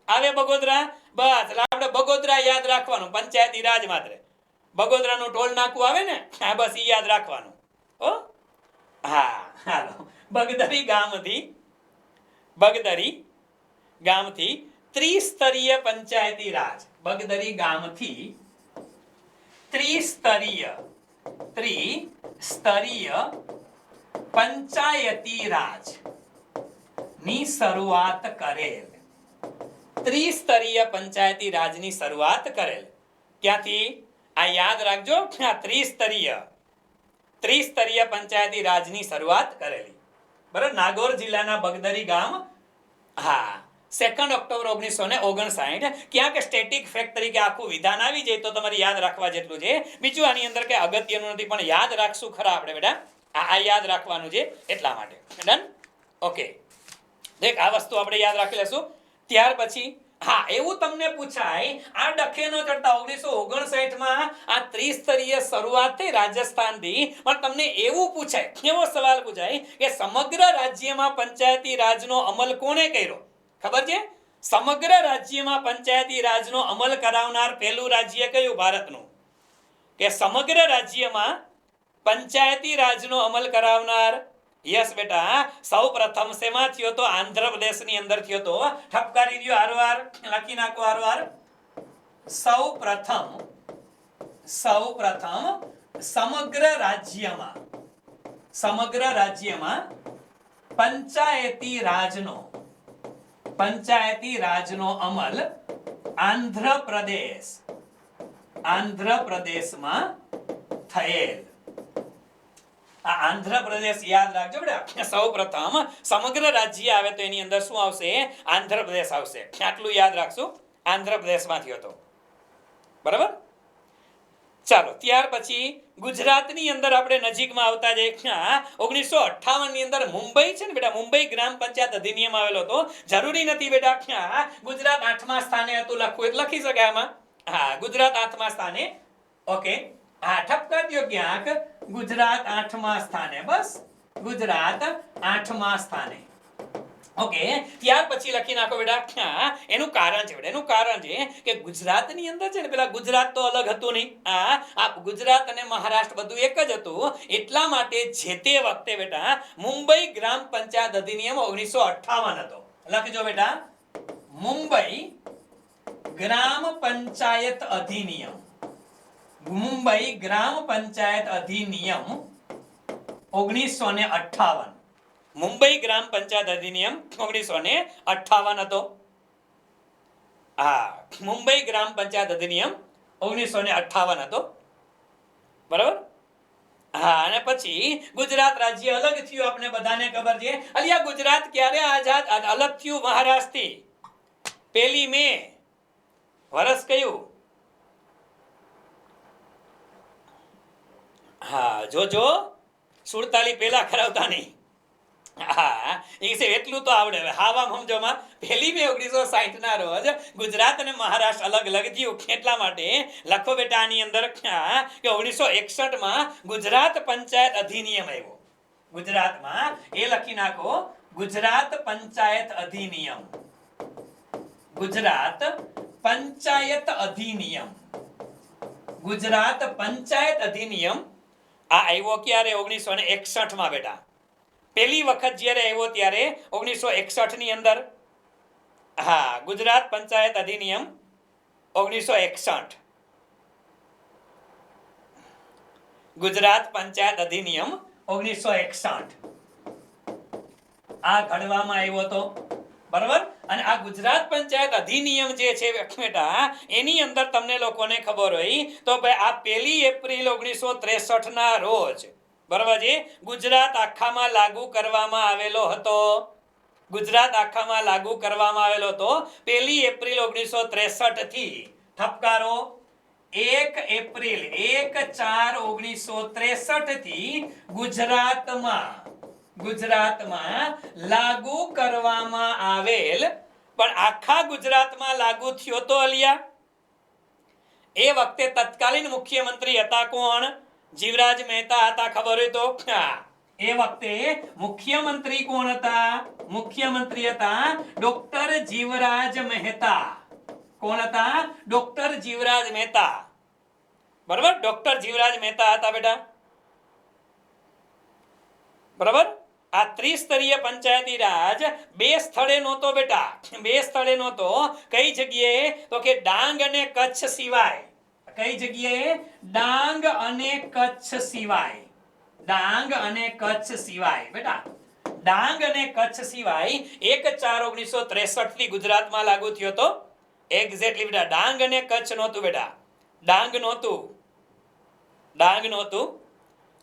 આવે બગોદરા, બસ. એટલે આપણે બગોદરા યાદ રાખવાનું. પંચાયતી રાજ માત્ર બગોદરાનું ટોલ નાકું આવે ને, બસ ઈ યાદ રાખવાનું. હા, હાલો. બગદરી ગામથી ત્રિસ્તરીય પંચાયતી રાજ, બગદરી ગામથી ત્રિસ્તરીય પંચાયતી રાજ ની શરૂઆત કરેલ. ત્રિસ્તરીય પંચાયતી રાજની શરૂઆત કરેલ. ક્યાંથી? આ યાદ રાખજો. ત્રિસ્તરીય પંચાયતી રાજની શરૂઆત કરેલી. બરાબર? નાગોર જિલ્લાના બગદરી ગામ. હા, 2 ઓક્ટોબર 1959. ક્યાંક સ્ટેટિક ફેક્ટ તરીકે આખું વિધાન આવી જાય તો તમારે યાદ રાખવા જેટલું છે. બીજું આની અંદર કે અગત્યનું નથી, પણ યાદ રાખશું ખરા આપણે બેટા. આ યાદ રાખવાનું છે એટલા માટે. ડન? ઓકે. દેખ, આ વસ્તુ આપણે યાદ રાખી લેશું. ત્યાર પછી હા, એવું તમને પૂછાય, આ ડખે નો ચડતા 1959 માં આ ત્રિસ્તરીય શરૂઆત થઈ રાજસ્થાનથી, પણ તમને એવું પૂછાય, એવો સવાલ પૂછાય કે સમગ્ર રાજ્યમાં પંચાયતી રાજનો અમલ કોણે કર્યો? ખબર છે? સમગ્ર રાજ્યમાં પંચાયતી રાજનો અમલ કરાવનાર પહેલું રાજ્ય કયું ભારતનું? કે સમગ્ર રાજ્યમાં પંચાયતી રાજનો અમલ કરાવનાર? યસ બેટા, સૌ પ્રથમ શેમાં થયો તો? આંધ્રપ્રદેશની અંદર થયો તો. ઠપકારી દો હારવાર, લખી નાખો હારવાર. સૌ પ્રથમ સમગ્ર રાજ્યમાં પંચાયતી રાજનો પંચાયતી રાજનો અમલ આંધ્રપ્રદેશમાં થયેલ. આ આંધ્રપ્રદેશ યાદ રાખજો બેટા. સૌપ્રથમ સમગ્ર રાજ્ય આવે તો એની અંદર શું આવશે? આંધ્રપ્રદેશ આવશે. આટલું યાદ રાખશું. આંધ્રપ્રદેશમાંથી હતો. બરાબર. ચાલો ત્યાર પછી ગુજરાતની અંદર આપણે નજીકમાં આવતા જઈએ. 1958 ની અંદર મુંબઈ છે ને બેટા, મુંબઈ ગ્રામ પંચાયત અધિનિયમ આવેલો હતો. જરૂરી નથી બેટા ગુજરાત 8મા સ્થાને હતું લખવું, એટલે લખી શકાય આમાં. હા, ગુજરાત 8મા સ્થાને. ઓકે, હા, ઠપકા દ્યો ક્યાંક. ગુજરાત 8મા સ્થાને. બસ, ગુજરાત 8મા સ્થાને. ઓકે, ત્યાર પછી લખી નાખો બેટા. એનું કારણ છે બેટા, એનું કારણ છે કે ગુજરાતની અંદર છે ને પેલા ગુજરાત તો અલગ હતું નહીં. આ ગુજરાત અને મહારાષ્ટ્ર બધું એક જ હતું. એટલા માટે જે તે વખતે બેટા મુંબઈ ગ્રામ પંચાયત અધિનિયમ 1958 હતો. લખજો બેટા, મુંબઈ ગ્રામ પંચાયત અધિનિયમ. મુંબઈ ગ્રામ પંચાયત અધિનિયમ 1958. મુંબઈ ગ્રામ પંચાયત અધિનિયમ 1958 હતો. હા, મુંબઈ ગ્રામ પંચાયત અધિનિયમ 1958 હતો. બરાબર. હા, અને પછી ગુજરાત રાજ્ય અલગ થયું, આપણે બધાને ખબર છે. અલિયા ગુજરાત ક્યારે આઝાદ અલગ થયું મહારાષ્ટ્રથી? 1 મે. વર્ષ કયું? હા, જોજો 47 પહેલા કરાવતા નહીં. હા, એ છે એટલું તો આવડે. હાવા સમજોમાં 1 મે 1960 ના રોજ ગુજરાત અને મહારાષ્ટ્ર અલગ અલગ થયું. એટલા માટે લખો બેટા આની અંદર કે 1961 માં ગુજરાત પંચાયત અધિનિયમ આવ્યો. ગુજરાતમાં એ લખી નાખો, ગુજરાત પંચાયત અધિનિયમ. ગુજરાત પંચાયત અધિનિયમ. ગુજરાત પંચાયત અધિનિયમ આ આવ્યો ક્યારે? 1961 માં બેટા. પહેલી વખત જ્યારે આવ્યો ત્યારે 1961 ની અંદર. હા, ગુજરાત પંચાયત અધિનિયમ 1961. ગુજરાત પંચાયત અધિનિયમ 1961 આ ઘડવામાં આવ્યો હતો. બરાબર. અને આ ગુજરાત પંચાયત અધિનિયમ જે છે બેટા, એની અંદર તમને લોકોને ખબર હોય તો ભાઈ આ 1 એપ્રિલ 1963 ના રોજ, બરાબર છે, ગુજરાત આખામાં લાગુ કરવામાં આવેલો હતો. ગુજરાત આખામાં લાગુ કરવામાં આવેલો હતો 1 એપ્રિલ 1963 થી. ઠપકારો 1 એપ્રિલ 1/4/1963 થી ગુજરાતમાં લાગુ કરવામાં આવેલ. પણ આખા ગુજરાતમાં લાગુ થયો તો અલિયા. એ વખતે તત્કાલીન મુખ્યમંત્રી હતા કોણ? જીવરાજ મહેતા હતા. ખબર હોય તો. એ વખતે મુખ્યમંત્રી કોણ હતા? મુખ્યમંત્રી હતા ડોક્ટર જીવરાજ મહેતા. કોણ હતા? ડોક્ટર જીવરાજ મહેતા. બરાબર, ડોક્ટર જીવરાજ મહેતા હતા બેટા. બરાબર. આ ત્રિસ્તરીય પંચાયતી રાજ 2 સ્થળે નહોતો બેટા. 2 સ્થળે નહોતો. કઈ જગ્યાએ? તો કે ડાંગ અને કચ્છ સિવાય. કઈ જગ્યાએ? ડાંગ અને કચ્છ સિવાય. ડાંગ અને કચ્છ સિવાય બેટા. ડાંગ અને કચ્છ સિવાય 1/4/1963 થી ગુજરાતમાં લાગુ થયો તો. એક્ઝેક્ટલી બેટા. ડાંગ અને કચ્છ નહોતું બેટા. ડાંગ નહોતું. ડાંગ નહોતું.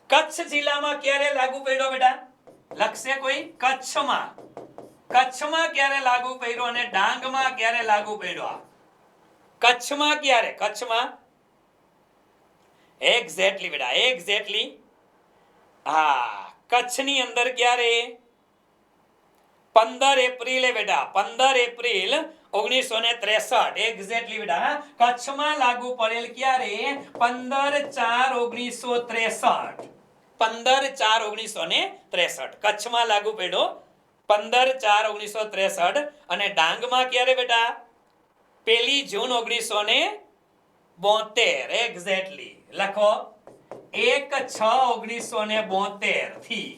કચ્છ જિલ્લામાં ક્યારે લાગુ પડ્યો બેટા? લખશે કોઈ? કચ્છમાં. કચ્છમાં ક્યારે લાગુ પડ્યો અને ડાંગમાં ક્યારે લાગુ પડ્યો? કચ્છમાં ક્યારે? કચ્છમાં. એક્ઝેક્ટલી બેટા, એક્ઝેક્ટલી. હા, કચ્છની અંદર ક્યારે? 15 એપ્રિલે બેટા. 15 એપ્રિલ 1963. એક્ઝેક્ટલી બેટા. કચ્છમાં લાગુ પડેલ ક્યારે? 15/4/1963. 15/4/1963 કચ્છમાં લાગુ પડ્યો. 15/4/1963. અને ડાંગમાં ક્યારે બેટા? 1 જૂન 1972. એક્ઝેક્ટલી. લખો 1/6/1972 થી.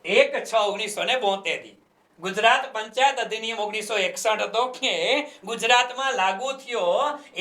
1/6/1972 થી. ગુજરાત પંચાયત અધિનિયમ 1961 હતો કે ગુજરાતમાં લાગુ થયો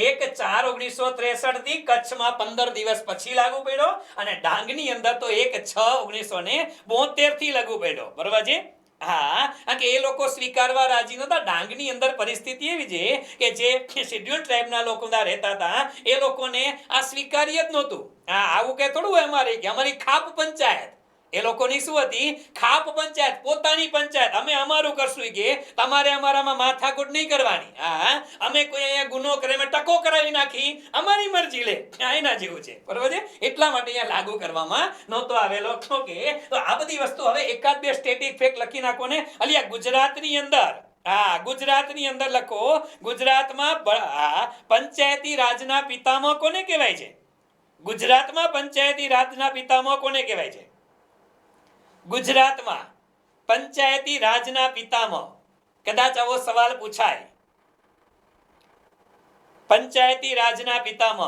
1/4/1963 થી. કચ્છમાં 15 દિવસ પછી લાગુ પડ્યો અને ડાંગની અંદર તો 1/6/1972 થી લાગુ પડ્યો. બરાબર છે. હા, કારણ કે એ લોકો સ્વીકારવા રાજી નહોતા. ડાંગની અંદર પરિસ્થિતિ એવી છે કે જે શેડ્યુલ ટ્રાઇબના લોકો ત્યાં રહેતા હતા એ લોકોને આ સ્વીકાર્ય જ નહોતું. હા, આવું કે થોડું હોય અમારી કે અમારી ખાપ પંચાયત, એ લોકોની શું હતી? ખાપ પંચાયત, પોતાની પંચાયત. અમે અમારું કરશું કે તમારે અમારામાં માથાકૂટ નહીં કરવાની. હા, અમે કોઈ અહીંયા ગુનો કરે અમે ટકો કરાવી નાખી, અમારી મરજી લે, એના જેવું છે. બરોબર છે? એટલા માટે અહીંયા લાગુ કરવામાં નહોતો આવેલો. કે તો આ બધી વસ્તુ હવે એકાદ બે સ્ટેટિક ફેક્ટ લખી નાખો ને. અલિયા ગુજરાતની અંદર, હા, ગુજરાતની અંદર લખો, ગુજરાતમાં પંચાયતી રાજના પિતામહ કોને કહેવાય છે? ગુજરાતમાં પંચાયતી રાજના પિતામહ કોને કહેવાય છે? ગુજરાતમાં પંચાયતી રાજના પિતામહ. કદાચ આવો સવાલ પૂછાય. પંચાયતી રાજના પિતામહ.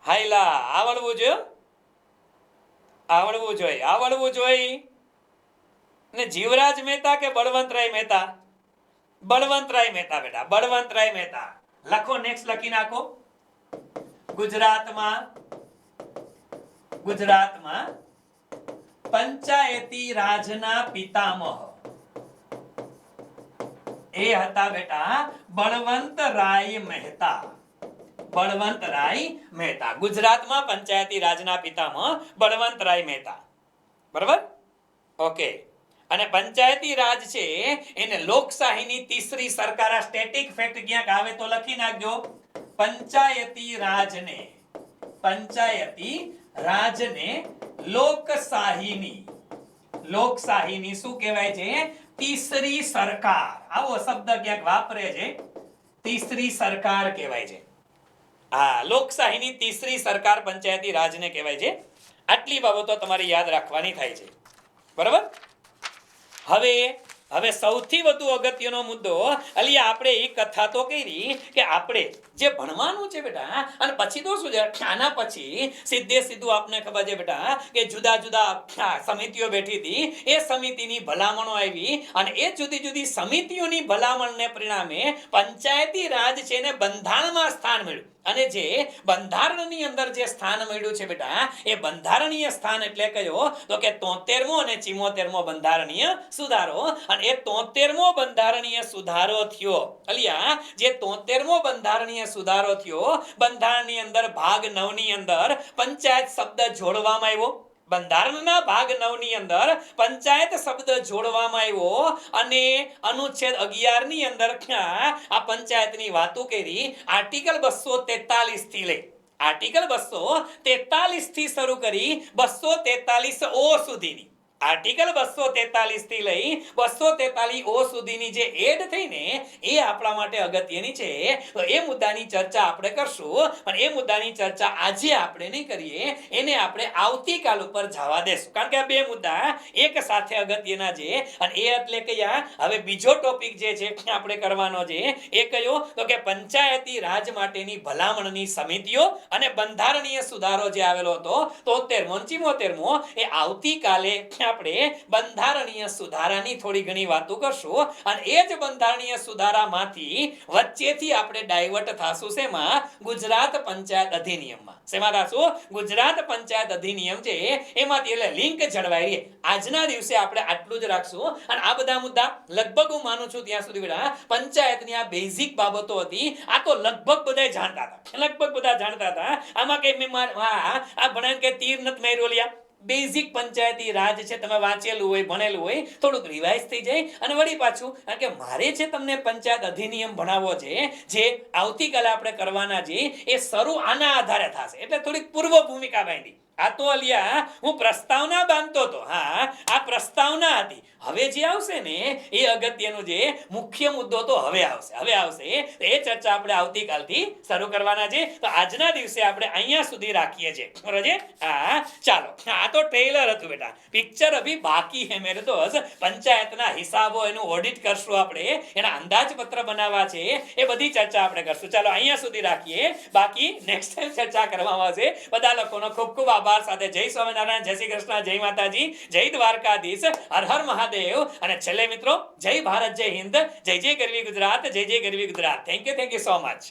હાયલા, આવડવું જોઈએ, આવડવું જોઈએ, આવડવું જોઈએ. ને જીવરાજ મહેતા કે બળવંતરાય મહેતા? બળવંતરાય મહેતા બેટા, બળવંતરાય મહેતા. લખો, નેક્સ્ટ લખી નાખો. ગુજરાતમાં પંચાયતી રાજના પિતામહ એ હતા બેટા બળવંતરાય મહેતા. બળવંતરાય મહેતા. ગુજરાતમાં પંચાયતી રાજના પિતામહ બળવંતરાય મહેતા. બરાબર? ઓકે. અને પંચાયતી રાજ છે એને લોકશાહીની તીસરી સરકાર. આ સ્ટેટિક ફેક્ટ ક્યાંક આવે તો લખી નાખજો. પંચાયતી રાજને લોકશાહીની શું કહેવાય છે? તીસરી સરકાર. આવો શબ્દ ક્યાંક વાપરે છે, તીસરી સરકાર કહેવાય છે. હા, લોકશાહીની તીસરી સરકાર પંચાયતી રાજને કહેવાય છે. આટલી બાબતો તમારે યાદ રાખવાની થાય છે. બરાબર? હવે સૌથી વધુ અગત્યનો મુદ્દો, અલિયા આપણે એ કથા તો કરી કે આપણે જે ભણવાનું છે બેટા, અને પછી તો શું છે, આના પછી સીધું આપને ખબર છે બેટા કે જુદા જુદા સમિતિઓ બેઠી હતી. એ સમિતિની ભલામણો આવી અને એ જુદી જુદી સમિતિઓની ભલામણને પરિણામે પંચાયતી રાજ છે એને બંધારણમાં સ્થાન મળ્યું. અને જે બંધારણની અંદર જે સ્થાન મળ્યું છે બેટા, એ બંધારણીય સ્થાન એટલે કયો? તો કે 73મો અને 74મો બંધારણીય સુધારો. અને એ 73મો બંધારણીય સુધારો થયો. અલિયા, જે 73મો બંધારણીય સુધારો થયો, બંધારણની અંદર ભાગ 9 ની અંદર પંચાયત શબ્દ જોડવામાં આવ્યો. બંધારણના ભાગ 9 ની અંદર પંચાયત શબ્દ જોડવામાં આવ્યો અને અનુચ્છેદ 11 ની અંદર આ પંચાયતની વાતો કરી. આર્ટિકલ 243 થી લઈ આર્ટિકલ 243 થી શરૂ કરી 243 ઓ સુધીની, આર્ટિકલ 243 થી લઈ 243 ઓ સુધીની જે એડ થઈ ને એ આપણા માટે અગત્યની છે. તો એ મુદ્દાની ચર્ચા આપણે કરશું, પણ એ મુદ્દાની ચર્ચા આજે આપણે નહીં કરીએ, એને આપણે આવતીકાલ ઉપર જવા દેશું. કારણ કે આ બે મુદ્દા એક સાથે અગત્યના છે. અને એ એટલે કયા? હવે બીજો ટોપિક જે છે આપણે કરવાનો છે એ કયો? તો કે પંચાયતી રાજ માટેની ભલામણની સમિતિઓ અને બંધારણીય સુધારો જે આવેલો હતો 73મો 74મો, એ આવતીકાલે આપણે બંધારણીય સુધારાની થોડી ઘણી વાતો કરશું. અને એ જ બંધારણીય સુધારામાંથી વચ્ચેથી આપણે ડાયવર્ટ થાશું શેમાં? ગુજરાત પંચાયત અધિનિયમમાં. શેમાં થાશું? ગુજરાત પંચાયત અધિનિયમ છે એમાંથી. એટલે લિંક જળવાઈ રહે. આજના દિવસે આપણે આટલું જ રાખશું. અને આ બધા મુદ્દા લગભગ હું માનું છું ત્યાં સુધી બેટા પંચાયતની આ બેઝિક બાબતો હતી, આ તો લગભગ બધા જાણતા હતા, લગભગ બધા જાણતા હતા. આમાં કઈ મેં આ ભણાય કે તીર નથી માર્યો લ્યા. બેઝિક પંચાયતી રાજ છે, તમે વાંચેલું હોય, ભણેલું હોય, થોડુંક રિવાઇઝ થઈ જાય. અને વળી પાછું, કારણ કે મારે છે તમને પંચાયત અધિનિયમ ભણાવવો છે, જે આવતીકાલે આપણે કરવાના છે, એ શરૂ આના આધારે થશે. એટલે થોડીક પૂર્વ ભૂમિકા બાંધી. આ તો અલિયા હું પ્રસ્તાવના બાંધતો હતો. હા, આ પ્રસ્તાવના હતી. હવે જે આવશે ને એ અગત્યનું જે મુખ્ય મુદ્દો તો હવે આવશે. એ ચર્ચા આપણે આવતીકાલથી શરૂ કરવાના છે. તો આજના દિવસે આપણે અહીંયા સુધી રાખીએ છીએ. બરોબર છે? હા, ચાલો. આ તો ટ્રેલર હતું બેટા, પિક્ચર અભી બાકી હે મેરે દોસ્ત. પંચાયતના હિસાબો એનું ઓડિટ કરશું આપણે, એના અંદાજપત્ર બનાવવા છે, એ બધી ચર્ચા આપણે કરશું. ચાલો અહીંયા સુધી રાખીએ, બાકી નેક્સ્ટ ટાઈમ ચર્ચા કરવામાં આવશે. બધા લોકોનો ખૂબ ખૂબ આભાર. સાથે જય સ્વામિનારાયણ, જય શ્રી કૃષ્ણ, જય માતાજી, જય દ્વારકાધીશ, હર હર મહાદેવ. અને છેલ્લે મિત્રો, જય ભારત, જય હિન્દ, જય જય ગરવી ગુજરાત, જય જય ગરવી Gujarat. Thank you so much.